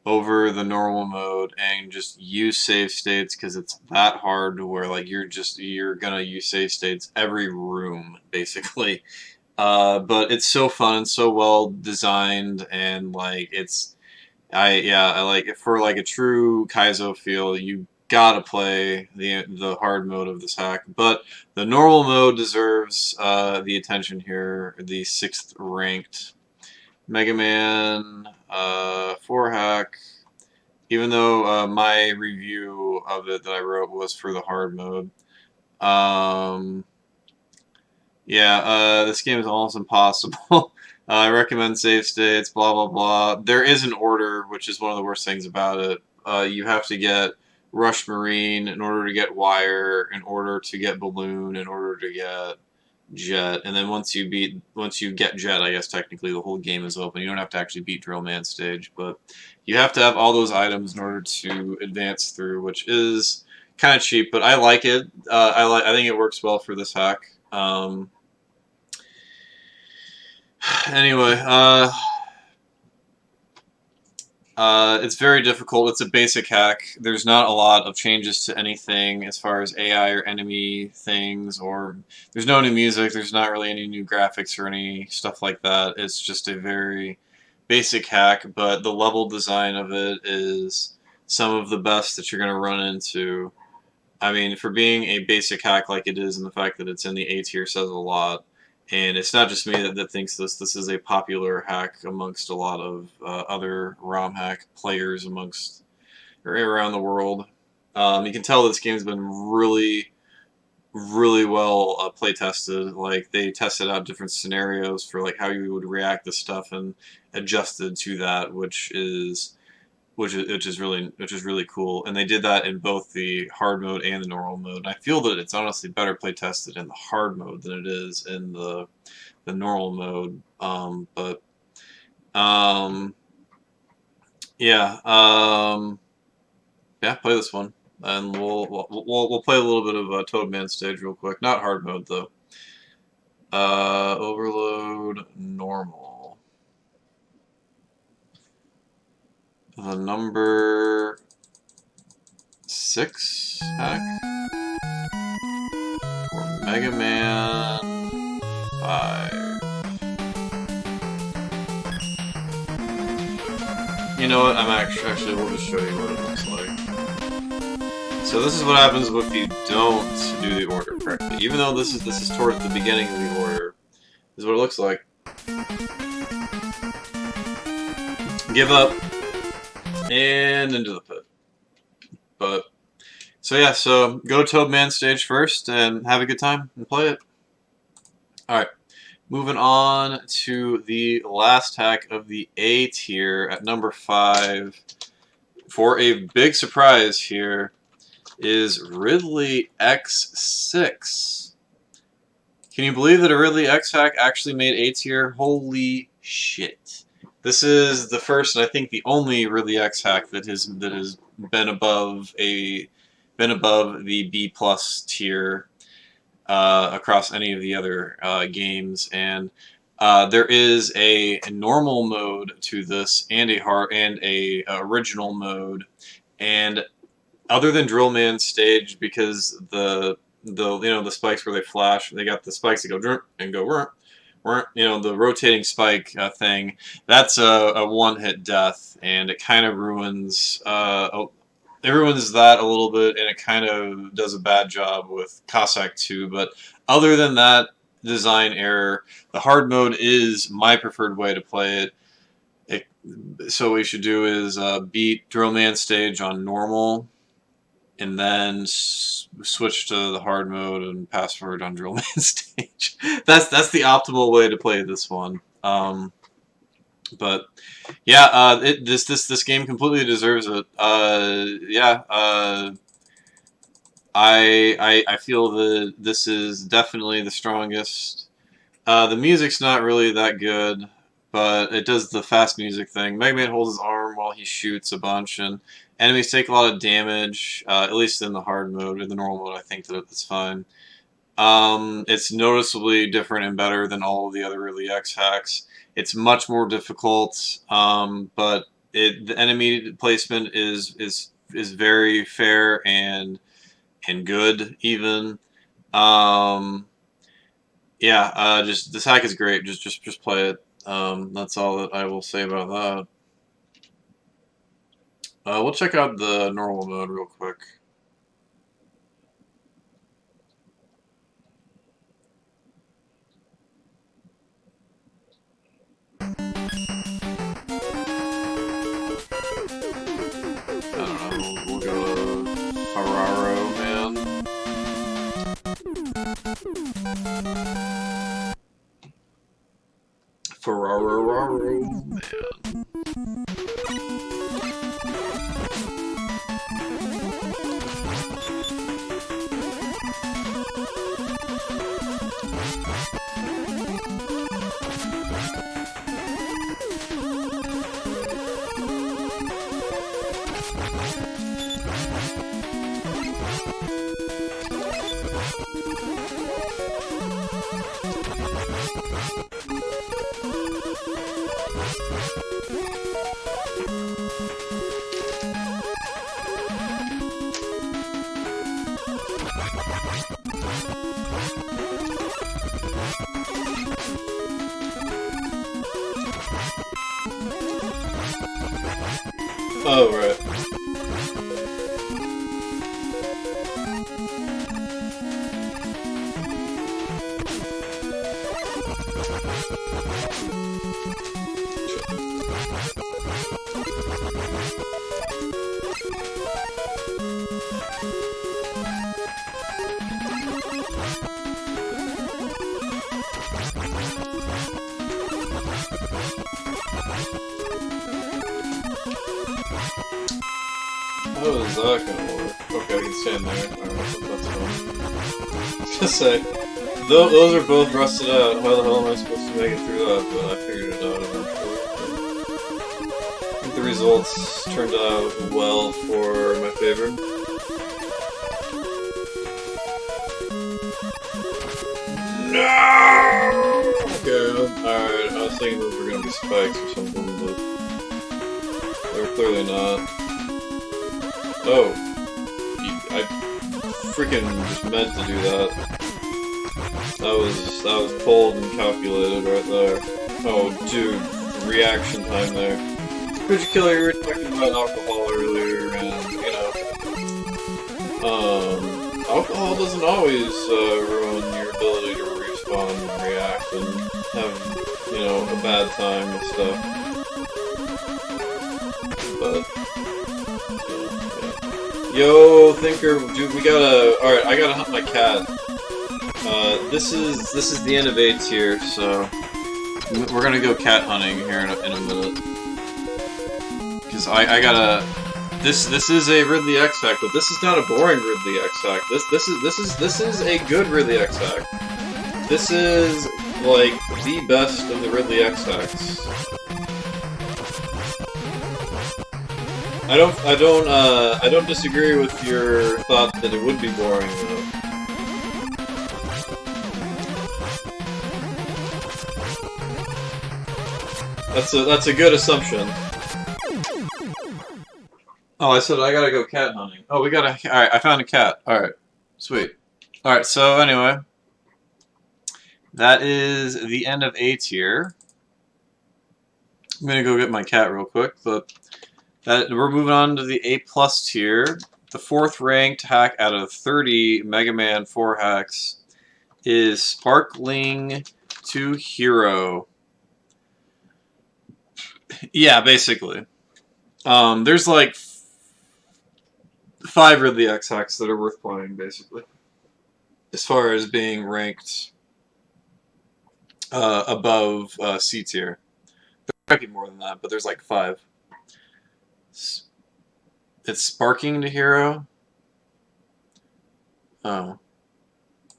over the normal mode and just use save states, because it's that hard to where like you're gonna use save states every room basically. But it's so fun and so well designed, and like I like it for like a true Kaizo feel. You gotta play the hard mode of this hack, but the normal mode deserves the attention here. The 6th ranked Mega Man 4 hack. Even though my review of it that I wrote was for the hard mode. Yeah, this game is almost impossible. I recommend save states, blah, blah, blah. There is an order, which is one of the worst things about it. You have to get Rush Marine in order to get Wire, in order to get Balloon, in order to get Jet. And then once you get Jet, I guess technically the whole game is open. You don't have to actually beat Drill Man stage, but you have to have all those items in order to advance through, which is kind of cheap, but I like it. I think it works well for this hack. Anyway, it's very difficult. It's a basic hack. There's not a lot of changes to anything as far as AI or enemy things, or there's no new music. There's not really any new graphics or any stuff like that. It's just a very basic hack, but the level design of it is some of the best that you're going to run into. I mean, for being a basic hack like it is, and the fact that it's in the A tier says a lot. And it's not just me that thinks this. This is a popular hack amongst a lot of other ROM hack players around the world. You can tell this game's been really, really well play tested. Like they tested out different scenarios for like how you would react to stuff and adjusted to that, which is really cool. And they did that in both the hard mode and the normal mode. And I feel that it's honestly better play tested in the hard mode than it is in the normal mode. Yeah, play this one, and we'll play a little bit of Toadman stage real quick. Not hard mode though. Overload normal. The number 6 hack for Mega Man 5. You know what? I'm actually we'll just show you what it looks like. So this is what happens if you don't do the order correctly. Even though this is towards the beginning of the order, this is what it looks like. Give up. And into the pit. But so yeah, so go to Toadman stage first and have a good time and play it. Alright, moving on to the last hack of the A tier at number 5. For a big surprise here is Ridley X6. Can you believe that a Ridley X hack actually made A tier? Holy shit. This is the first and I think the only Ridley X hack that has been above the B+ tier across any of the other games, and there is a normal mode to this and a original mode, and other than Drill Man stage, because the spikes where they flash, they got the spikes that go and go. The rotating spike thing, that's a one-hit death, and it kind of ruins that a little bit, and it kind of does a bad job with Cossack 2. But other than that design error, the hard mode is my preferred way to play it. So what we should do is beat Drill Man stage on normal, and then switch to the hard mode and password on drill man stage. That's the optimal way to play this one. But yeah, this game completely deserves it. Yeah, I feel that this is definitely the strongest. The music's not really that good, but it does the fast music thing. Mega Man holds his arm while he shoots a bunch, and enemies take a lot of damage, at least in the hard mode. In the normal mode, I think that it's fine. It's noticeably different and better than all of the other Ridley X hacks. It's much more difficult, but the enemy placement is very fair and good even. Yeah, just this hack is great. Just play it. That's all that I will say about that. We'll check out the normal mode real quick. I don't know. We'll go to Ferraro, man. Ferraro, man. Oh, right. How is that gonna work? Okay, I can stand there. Alright, that's fine. Just say, those are both rusted out. How the hell am I supposed to make it through that? But I figured it out eventually. I think the results turned out well for my favor. No! Okay, alright, I was thinking those were gonna be spikes or something, but they were clearly not. Oh, I freaking just meant to do that. That was cold and calculated right there. Oh, dude, reaction time there. Could you you were talking about alcohol earlier, and alcohol doesn't always ruin your ability to respawn and react and have a bad time with stuff. But. Yo, Thinker, dude, we gotta. Alright, I gotta hunt my cat. This is the end of A tier, so we're gonna go cat hunting here in a minute. Because I gotta. This is a Ridley X hack, but this is not a boring Ridley X hack. This is a good Ridley X hack. This is like the best of the Ridley X hacks. I don't disagree with your thought that it would be boring, though. That's a good assumption. Oh, I said I gotta go cat hunting. Oh, we gotta. All right, I found a cat. All right, sweet. All right, so anyway, that is the end of A tier. I'm gonna go get my cat real quick, but. We're moving on to the A+ tier. The 4th ranked hack out of 30 Mega Man 4 hacks is Sparkling to Hero. Yeah, basically. There's like 5 Ridley X hacks that are worth playing, basically. As far as being ranked above C tier. There might be more than that, but there's like 5. It's Sparking to Hero. Oh.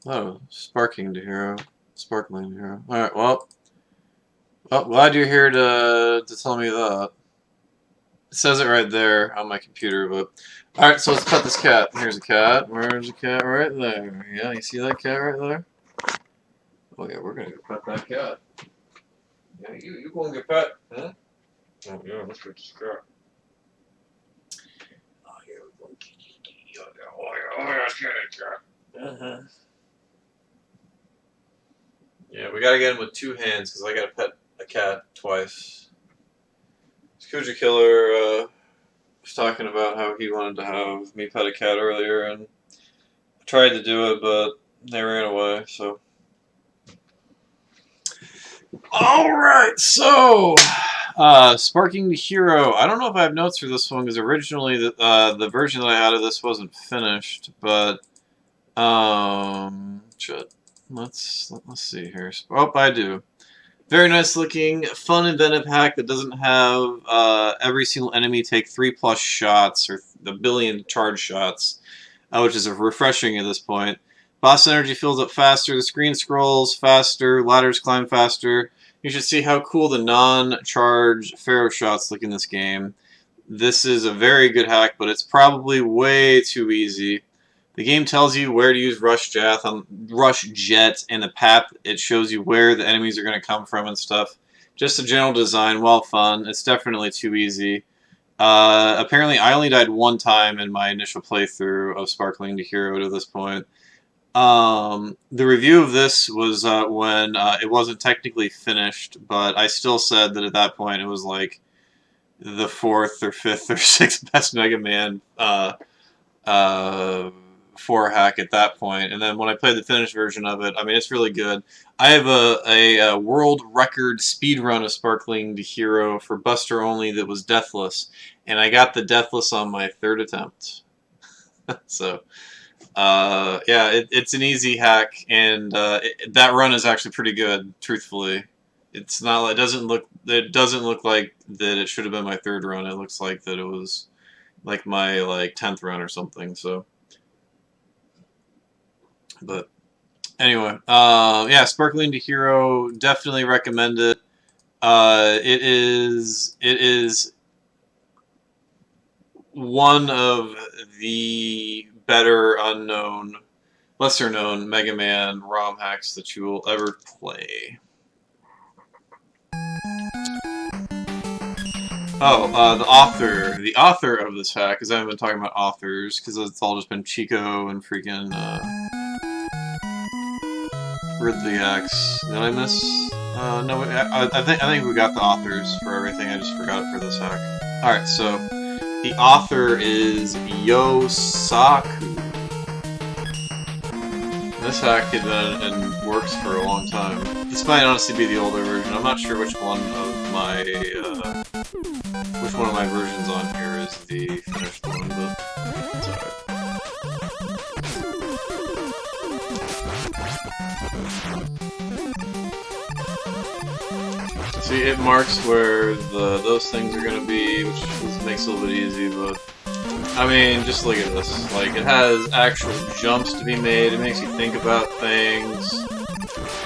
Oh, Sparking to Hero. Sparkling to Hero. Alright, well, glad you're here to tell me that. It says it right there on my computer, but... Alright, so let's pet this cat. Here's a cat. Where's the cat? Right there. Yeah, you see that cat right there? Oh yeah, we're gonna go pet that cat. Yeah, you gonna get pet, huh? Oh yeah, let's get this cat. Oh yeah, we're gonna get this cat. Oh yeah, let's get it, cat. Yeah, we gotta get him with 2 hands because I gotta pet a cat twice. Skuja Killer was talking about how he wanted to have me pet a cat earlier, and I tried to do it, but they ran away, so. Alright, so, Sparking the Hero. I don't know if I have notes for this one, because originally the version that I had of this wasn't finished, but, shit. Let's see here. Oh, I do. Very nice looking, fun, inventive hack that doesn't have every single enemy take 3+ shots, or the billion charge shots, which is refreshing at this point. Boss energy fills up faster, the screen scrolls faster, ladders climb faster. You should see how cool the non-charge Pharaoh shots look in this game. This is a very good hack, but it's probably way too easy. The game tells you where to use Rush Jet and the PAP. It shows you where the enemies are going to come from and stuff. Just a general design, well fun. It's definitely too easy. Apparently, I only died 1 time in my initial playthrough of Sparkling to Hero to this point. The review of this was when it wasn't technically finished, but I still said that at that point it was like the 4th or 5th or 6th best Mega Man 4 hack at that point. And then when I played the finished version of it, I mean, it's really good. I have a world record speedrun of Sparkling to Hero for Buster only that was deathless, and I got the deathless on my 3rd attempt. So, yeah, it's an easy hack, and that run is actually pretty good, truthfully. It's not. It doesn't look like that it should have been my 3rd run. It looks like that it was like my 10th run or something. So, but anyway, yeah, Sparkling to Hero, definitely recommend it. It is one of the better lesser known Mega Man ROM hacks that you will ever play. Oh, the author of this hack, because I haven't been talking about authors, because it's all just been Chico and freaking Ridley X. Did I miss? No, I think we got the authors for everything. I just forgot it for this hack. All right, so the author is Yosaku. This hack had been in works for a long time. This might honestly be the older version. I'm not sure which one of my versions on here is the finished one, but it's alright. See, it marks where those things are gonna be, which makes it a little bit easy, but I mean, just look at this. Like, it has actual jumps to be made. It makes you think about things.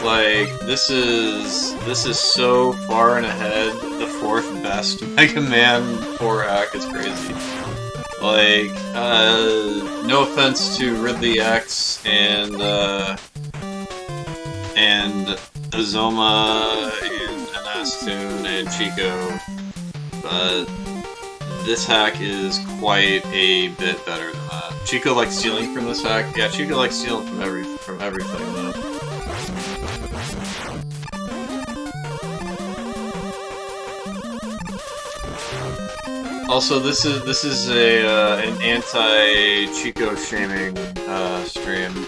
Like, this is so far and ahead the 4th best Mega Man 4 hack. It's crazy. Like, no offense to Ridley X and Azoma and Anastune and Chico, but this hack is quite a bit better than that. Chico likes stealing from this hack. Yeah, Chico likes stealing from everything though. Also, this is an anti-Chico shaming stream.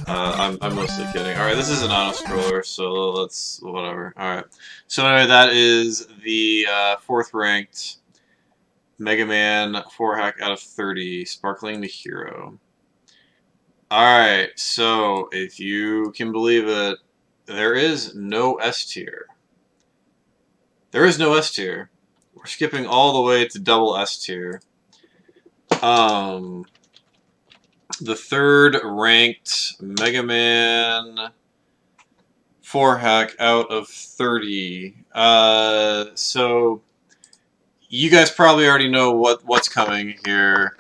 I'm mostly kidding. Alright, this is an auto-scroller, so whatever. Alright. So anyway, that is the 4th ranked Mega Man 4 hack out of 30, sparkling the hero. Alright, so if you can believe it, there is no S tier. There is no S tier. We're skipping all the way to double S tier. The third ranked Mega Man 4 hack out of 30. So you guys probably already know what's coming here,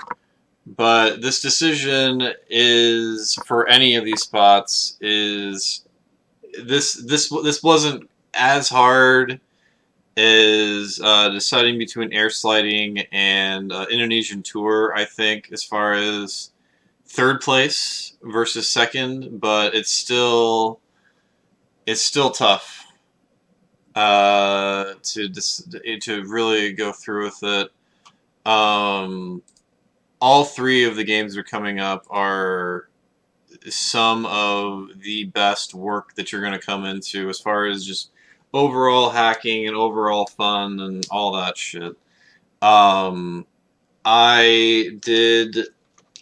but this decision is for any of these spots is this wasn't as hard as deciding between air sliding and Indonesian tour, I think, as far as third place versus second, but it's still tough to really go through with it. All three of the games that are coming up are some of the best work that you're going to come into as far as just overall hacking and overall fun and all that shit. I did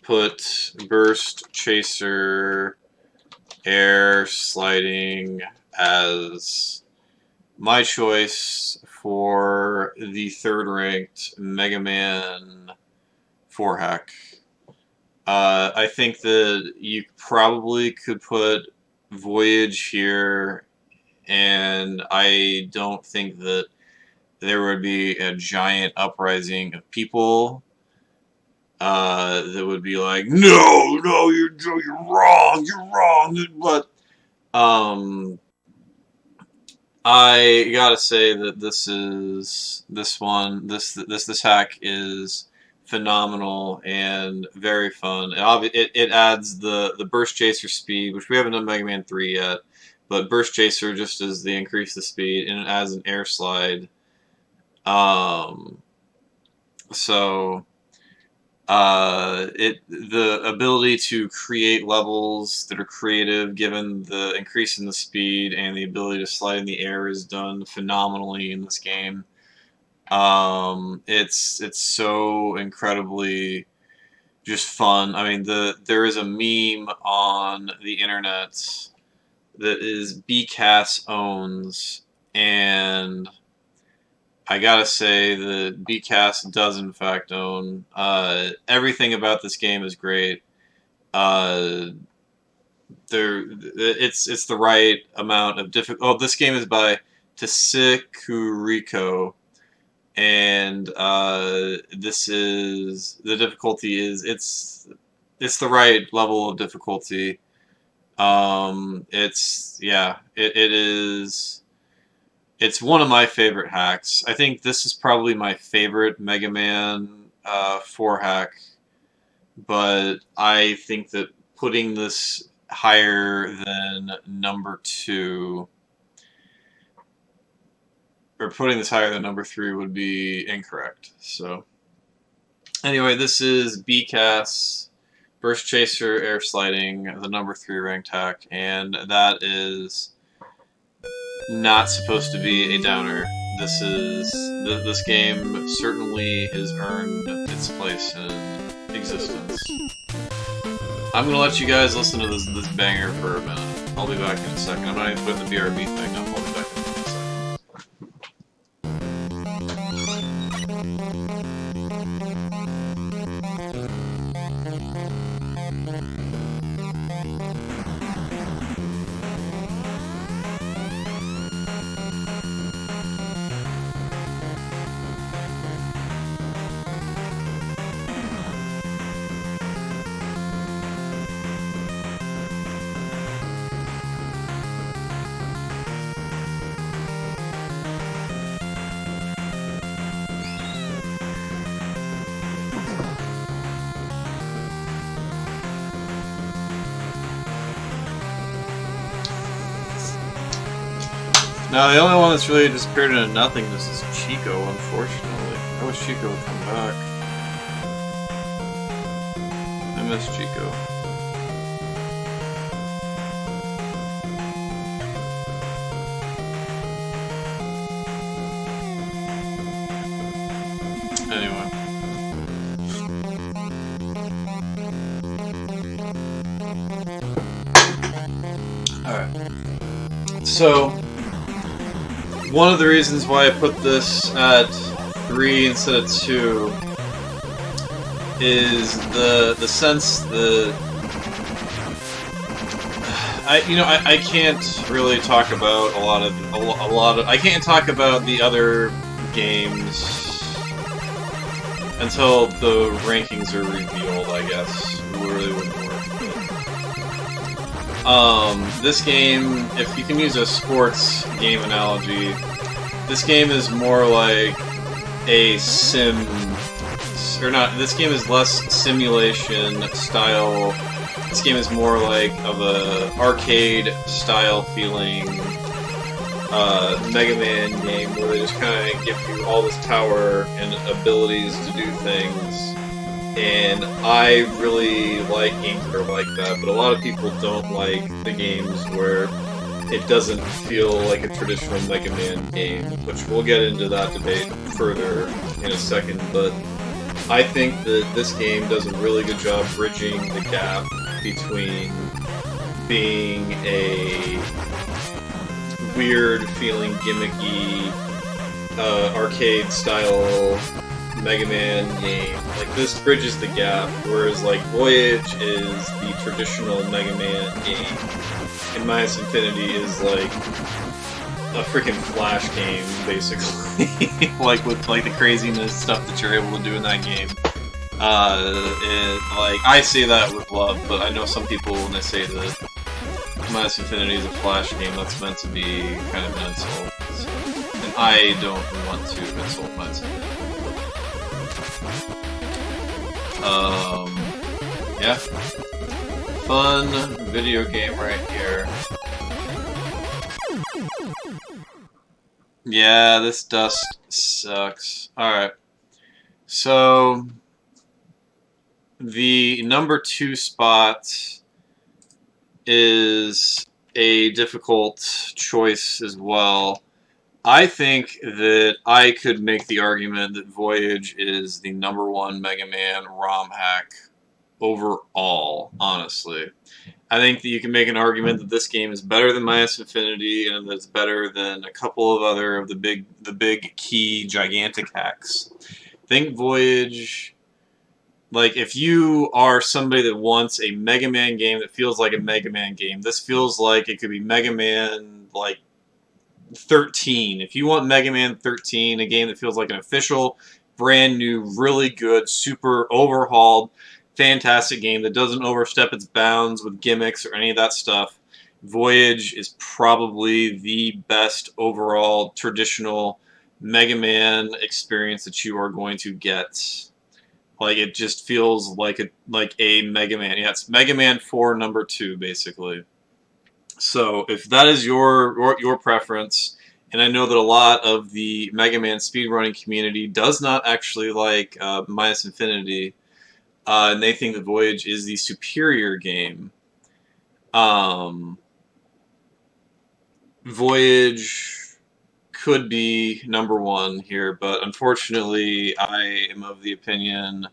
put Burst Chaser Air Sliding as my choice for the third ranked Mega Man 4 hack. I think that you probably could put Voyage here, and I don't think that there would be a giant uprising of people that would be like, no, you're wrong, but I gotta say that this hack is phenomenal and very fun. It adds the Burst Chaser speed, which we haven't done Mega Man 3 yet, but Burst Chaser just as they increase the speed, and it adds an air slide. The ability to create levels that are creative, given the increase in the speed and the ability to slide in the air, is done phenomenally in this game. It's so incredibly just fun. I mean, there is a meme on the internet that is BCAS owns, and I gotta say that BCAS does in fact own. Everything about this game is great. It's the right amount of difficult. Oh, this game is by Tsukuriko. And this is the difficulty is it's the right level of difficulty. It's one of my favorite hacks. I think this is probably my favorite Mega Man 4 hack, but I think that putting this higher than number 2 or putting this higher than number 3 would be incorrect. So anyway, this is BCAS Burst Chaser Air Sliding, the number 3 ranked hack, and that is not supposed to be a downer. This game certainly has earned its place in existence. I'm gonna let you guys listen to this banger for a minute. I'll be back in a second. I'm not even putting the BRB thing up. I'll be back in a second. Now, the only one that's really disappeared into nothingness is Chico, unfortunately. I wish Chico would come back. I miss Chico. Anyway. Alright. So, one of the reasons why I put this at 3 instead of 2 is the sense that I can't really talk about a lot of I can't talk about the other games until the rankings are revealed, I guess. It really wouldn't work. But, this game, if you can use a sports game analogy, this game is more like a sim, or not, this game is less simulation style. This game is more like of a arcade style feeling Mega Man game where they just kind of give you all this power and abilities to do things. And I really like games that are like that, but a lot of people don't like the games where it doesn't feel like a traditional Mega Man game, which we'll get into that debate further in a second, but I think that this game does a really good job bridging the gap between being a weird feeling gimmicky arcade style Mega Man game. Like, this bridges the gap, whereas like Voyage is the traditional Mega Man game, and Minus Infinity is like a freaking Flash game, basically. Like, with like the craziness stuff that you're able to do in that game. Like, I say that with love, but I know some people, when they say that Minus Infinity is a Flash game, that's meant to be kind of an insult. So, and I don't want to insult Minus Infinity. Yeah. Fun video game right here. Yeah, this dust sucks. Alright. So, the number 2 spot is a difficult choice as well. I think that I could make the argument that Voyage is the number 1 Mega Man ROM hack overall, honestly. I think that you can make an argument that this game is better than Minus Infinity, and that it's better than a couple of other of the big key gigantic hacks. I think Voyage, like, if you are somebody that wants a Mega Man game that feels like a Mega Man game, this feels like it could be Mega Man, like, 13. If you want Mega Man 13, a game that feels like an official, brand new, really good, super overhauled, fantastic game that doesn't overstep its bounds with gimmicks or any of that stuff, Voyage is probably the best overall traditional Mega Man experience that you are going to get. Like, it just feels like a Mega Man. Yeah, it's Mega Man 4 number 2, basically. So, if that is your preference, and I know that a lot of the Mega Man speedrunning community does not actually like Minus Infinity, and they think that Voyage is the superior game, Voyage could be number 1 here, but unfortunately I am of the opinion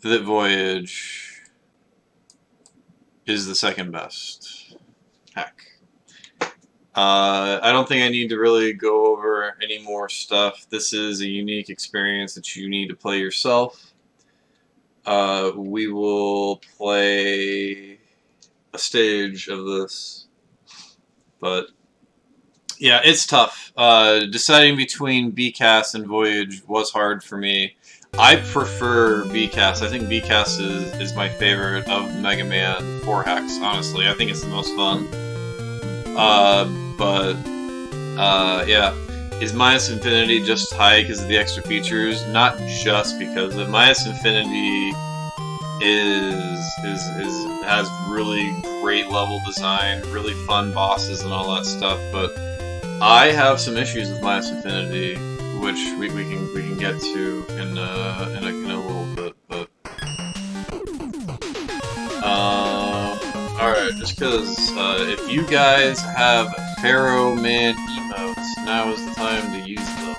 that Voyage is the second best hack. I don't think I need to really go over any more stuff. This is a unique experience that you need to play yourself. We will play a stage of this, but yeah, it's tough. Deciding between BCAS and Voyage was hard for me. I prefer BCAS. I think BCAS is my favorite of Mega Man 4 hacks, honestly. I think it's the most fun. Yeah. Is Minus Infinity just high because of the extra features? Not just because of Minus Infinity has really great level design, really fun bosses and all that stuff, but I have some issues with Minus Infinity, which we can get to in a little bit, but alright, just because if you guys have Pharaoh Man emotes, now is the time to use them.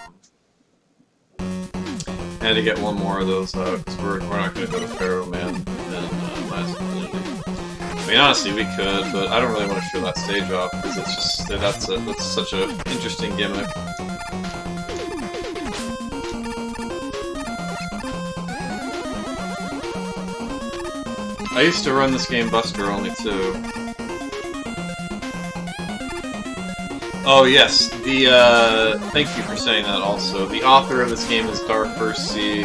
I had to get one more of those out, because we're not going to go to Pharaoh Man and Minus Infinity. I mean, honestly, we could, but I don't really want to show that stage off because it's just that's such an interesting gimmick. I used to run this game Buster only too. Oh yes, thank you for saying that also. The author of this game is Dark First Sea,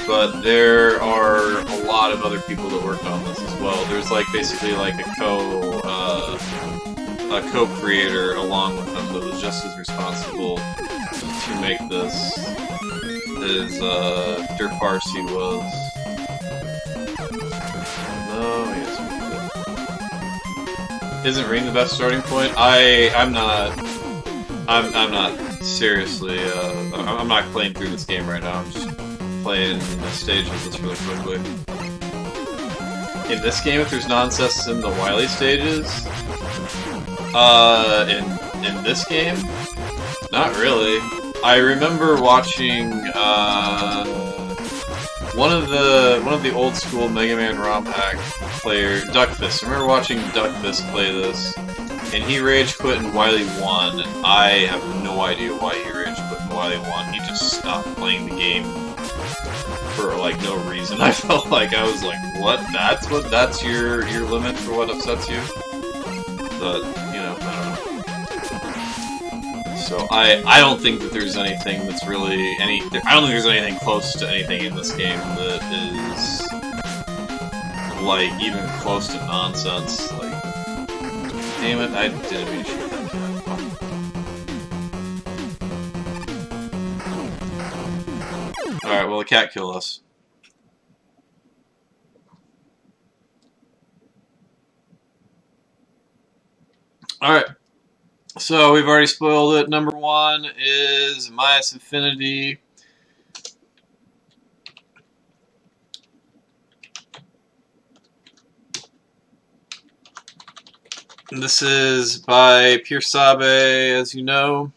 but there are a lot of other people that worked on this as well. There's like basically like a co-creator along with them that was just as responsible to make this as Dark Farsi was. No, yes, we did. Isn't Ring the best starting point? I'm not seriously. I'm not playing through this game right now. I'm just playing a stage of this really quickly. In this game, if there's nonsense in the Wily stages, in this game, not really. I remember watching one of the old school Mega Man ROM hack player, Duckfist. I remember watching Duckfist play this, and he rage quit and Wily won. And I have no idea why he rage quit and Wily won. He just stopped playing the game for like no reason. I felt like I was like, what? That's your limit for what upsets you? But you know, I don't know. So I don't think that there's anything that's really I don't think there's anything close to anything in this game that is like even close to nonsense. Like, damn it, I didn't mean to shoot that cat. Alright, well the cat killed us. Alright. So, we've already spoiled it. Number 1 is Minus Infinity. This is by Pierce Sabe, as you know.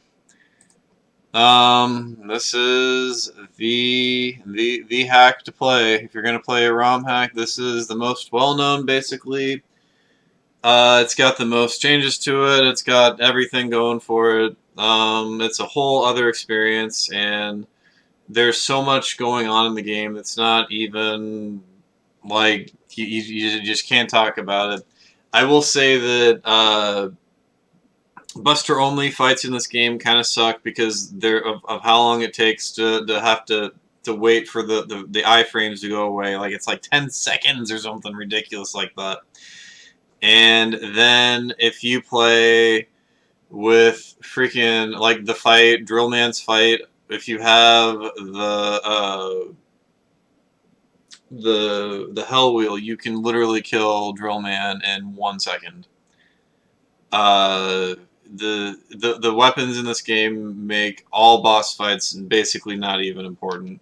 This is the hack to play. If you're going to play a ROM hack, this is the most well-known, basically. It's got the most changes to it. It's got everything going for it. It's a whole other experience, and there's so much going on in the game that's not even like you just can't talk about it. I will say that Buster only fights in this game kind of suck because of how long it takes to have to wait for the iframes to go away. Like it's like 10 seconds or something ridiculous like that. And then if you play with freaking like the fight, Drillman's fight, if you have the Hell Wheel, you can literally kill Drillman in 1 second. The weapons in this game make all boss fights basically not even important.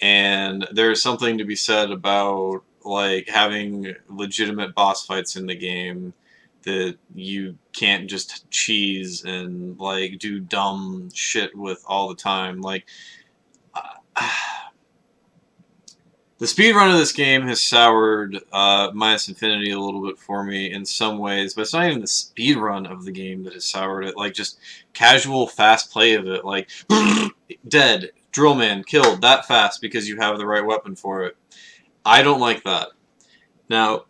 And there's something to be said about like having legitimate boss fights in the game that you can't just cheese and like do dumb shit with all the time. Like the speedrun of this game has soured Minus Infinity a little bit for me in some ways, but it's not even the speedrun of the game that has soured it. Like just casual fast play of it, like dead, Drillman killed that fast because you have the right weapon for it. I don't like that. Now,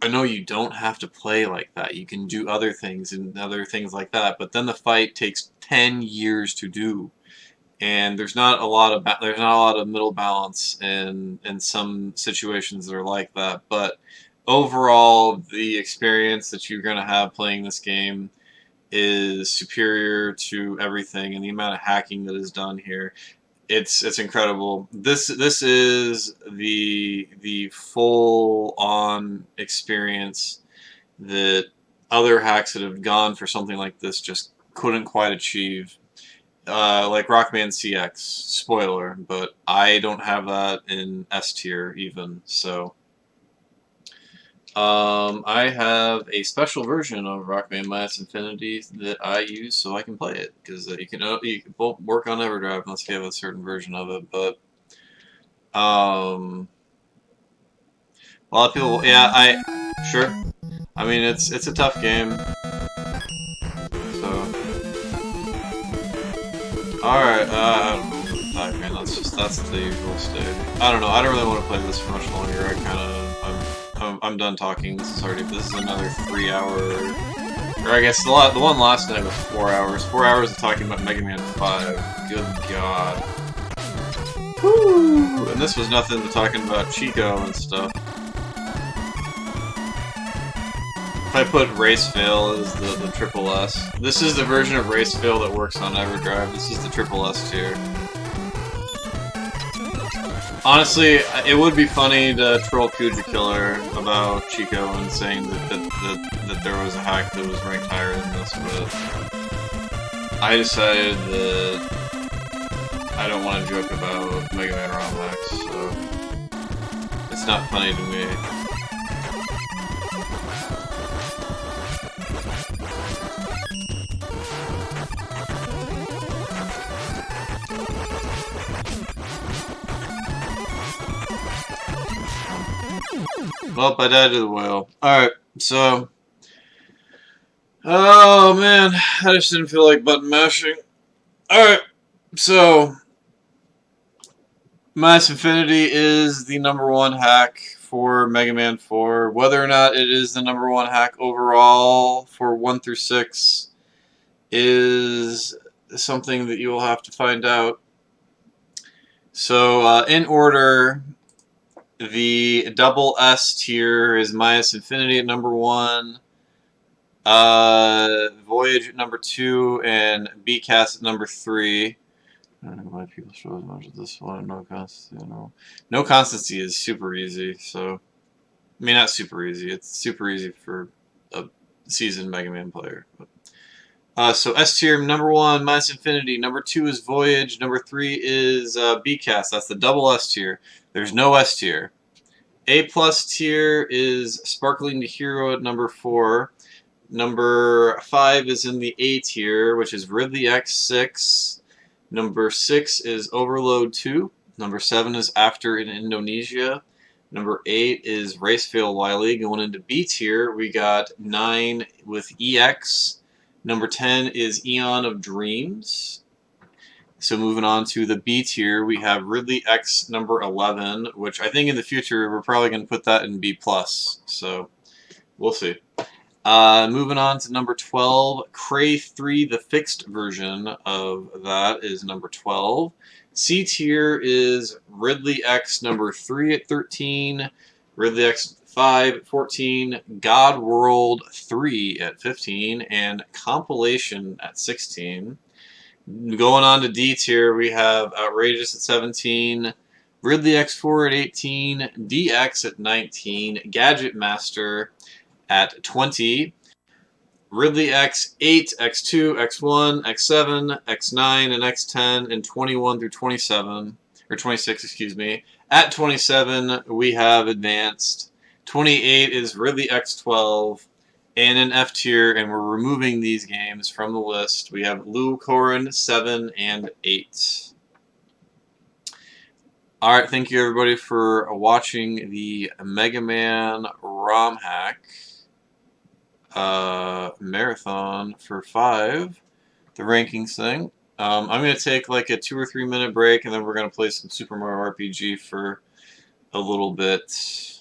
I know you don't have to play like that. You can do other things and other things like that, but then the fight takes 10 years to do. And there's not a lot of middle balance in some situations that are like that. But overall, the experience that you're going to have playing this game is superior to everything, and the amount of hacking that is done here, it's incredible. This is the full on experience that other hacks that have gone for something like this just couldn't quite achieve. Like Rockman CX, spoiler, but I don't have that in S tier even, so I have a special version of Rockman Minus Infinity that I use so I can play it, because you can both work on EverDrive unless you have a certain version of it, but a lot of people, yeah, sure. I mean, it's a tough game. So, alright, I don't know. 5 man, that's the usual stage. I don't know. I don't really want to play this for much longer. I'm done talking. This is another 3-hour. Or I guess the one last night was 4 hours. 4 hours of talking about Mega Man 5. Good God. Woo! And this was nothing but talking about Chico and stuff. If I put Race Fail as the triple S. This is the version of Race Fail that works on EverDrive. This is the triple S tier. Honestly, it would be funny to troll Kuja Killer about Chico and saying that there was a hack that was ranked higher than this, but I decided that I don't want to joke about Mega Man ROM hacks, so it's not funny to me. Well, I died to the whale. Alright, so... Oh, man. I just didn't feel like button mashing. Alright, so... Mass Infinity is the #1 hack for Mega Man 4. Whether or not it is the #1 hack overall for 1 through 6 is something that you will have to find out. So, in order... The double S tier is Mass Infinity at #1, Voyage at #2, and BCAS at #3. I don't know why people show as much of this one. No constancy. No constancy is super easy. So, I mean, not super easy. It's super easy for a seasoned Mega Man player. So S tier #1, Mass Infinity. #2 is Voyage. #3 is BCAS. That's the double S tier. There's no S tier. A+ tier is Sparkling to Hero at #4. #5 is in the A tier, which is Ridley X6. #6 is Overload 2. #7 is After in Indonesia. #8 is Race Fail Wily. Going into B tier, we got 9 with EX. #10 is Eon of Dreams. So moving on to the B tier, we have Ridley X #11, which I think in the future we're probably going to put that in B+. So we'll see. Moving on to #12, Cray 3, the fixed version of that is #12. C tier is Ridley X #3 at 13, Ridley X 5 at 14, God World 3 at 15, and Compilation at 16. Going on to D tier, we have Outrageous at 17, Ridley X4 at 18, DX at 19, Gadget Master at 20, Ridley X8, X2, X1, X7, X9, and X10, and 21 through 27, or 26, excuse me. At 27, we have Advanced. 28 is Ridley X12. And in F tier, and we're removing these games from the list, we have Luokeren 7 and 8. Alright, thank you everybody for watching the Mega Man ROM hack marathon for 5, the rankings thing. I'm going to take like a 2 or 3 minute break, and then we're going to play some Super Mario RPG for a little bit.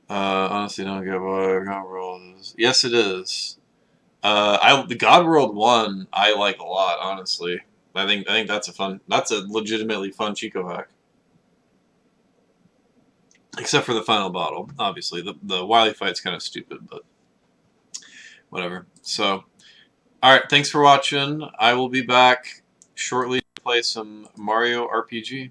Honestly, don't get why God World is. Yes, it is. The God World 1 I like a lot. Honestly, I think that's a legitimately fun Chico hack. Except for the final battle, obviously. The Wily fight's kind of stupid, but whatever. So, all right, thanks for watching. I will be back shortly to play some Mario RPG.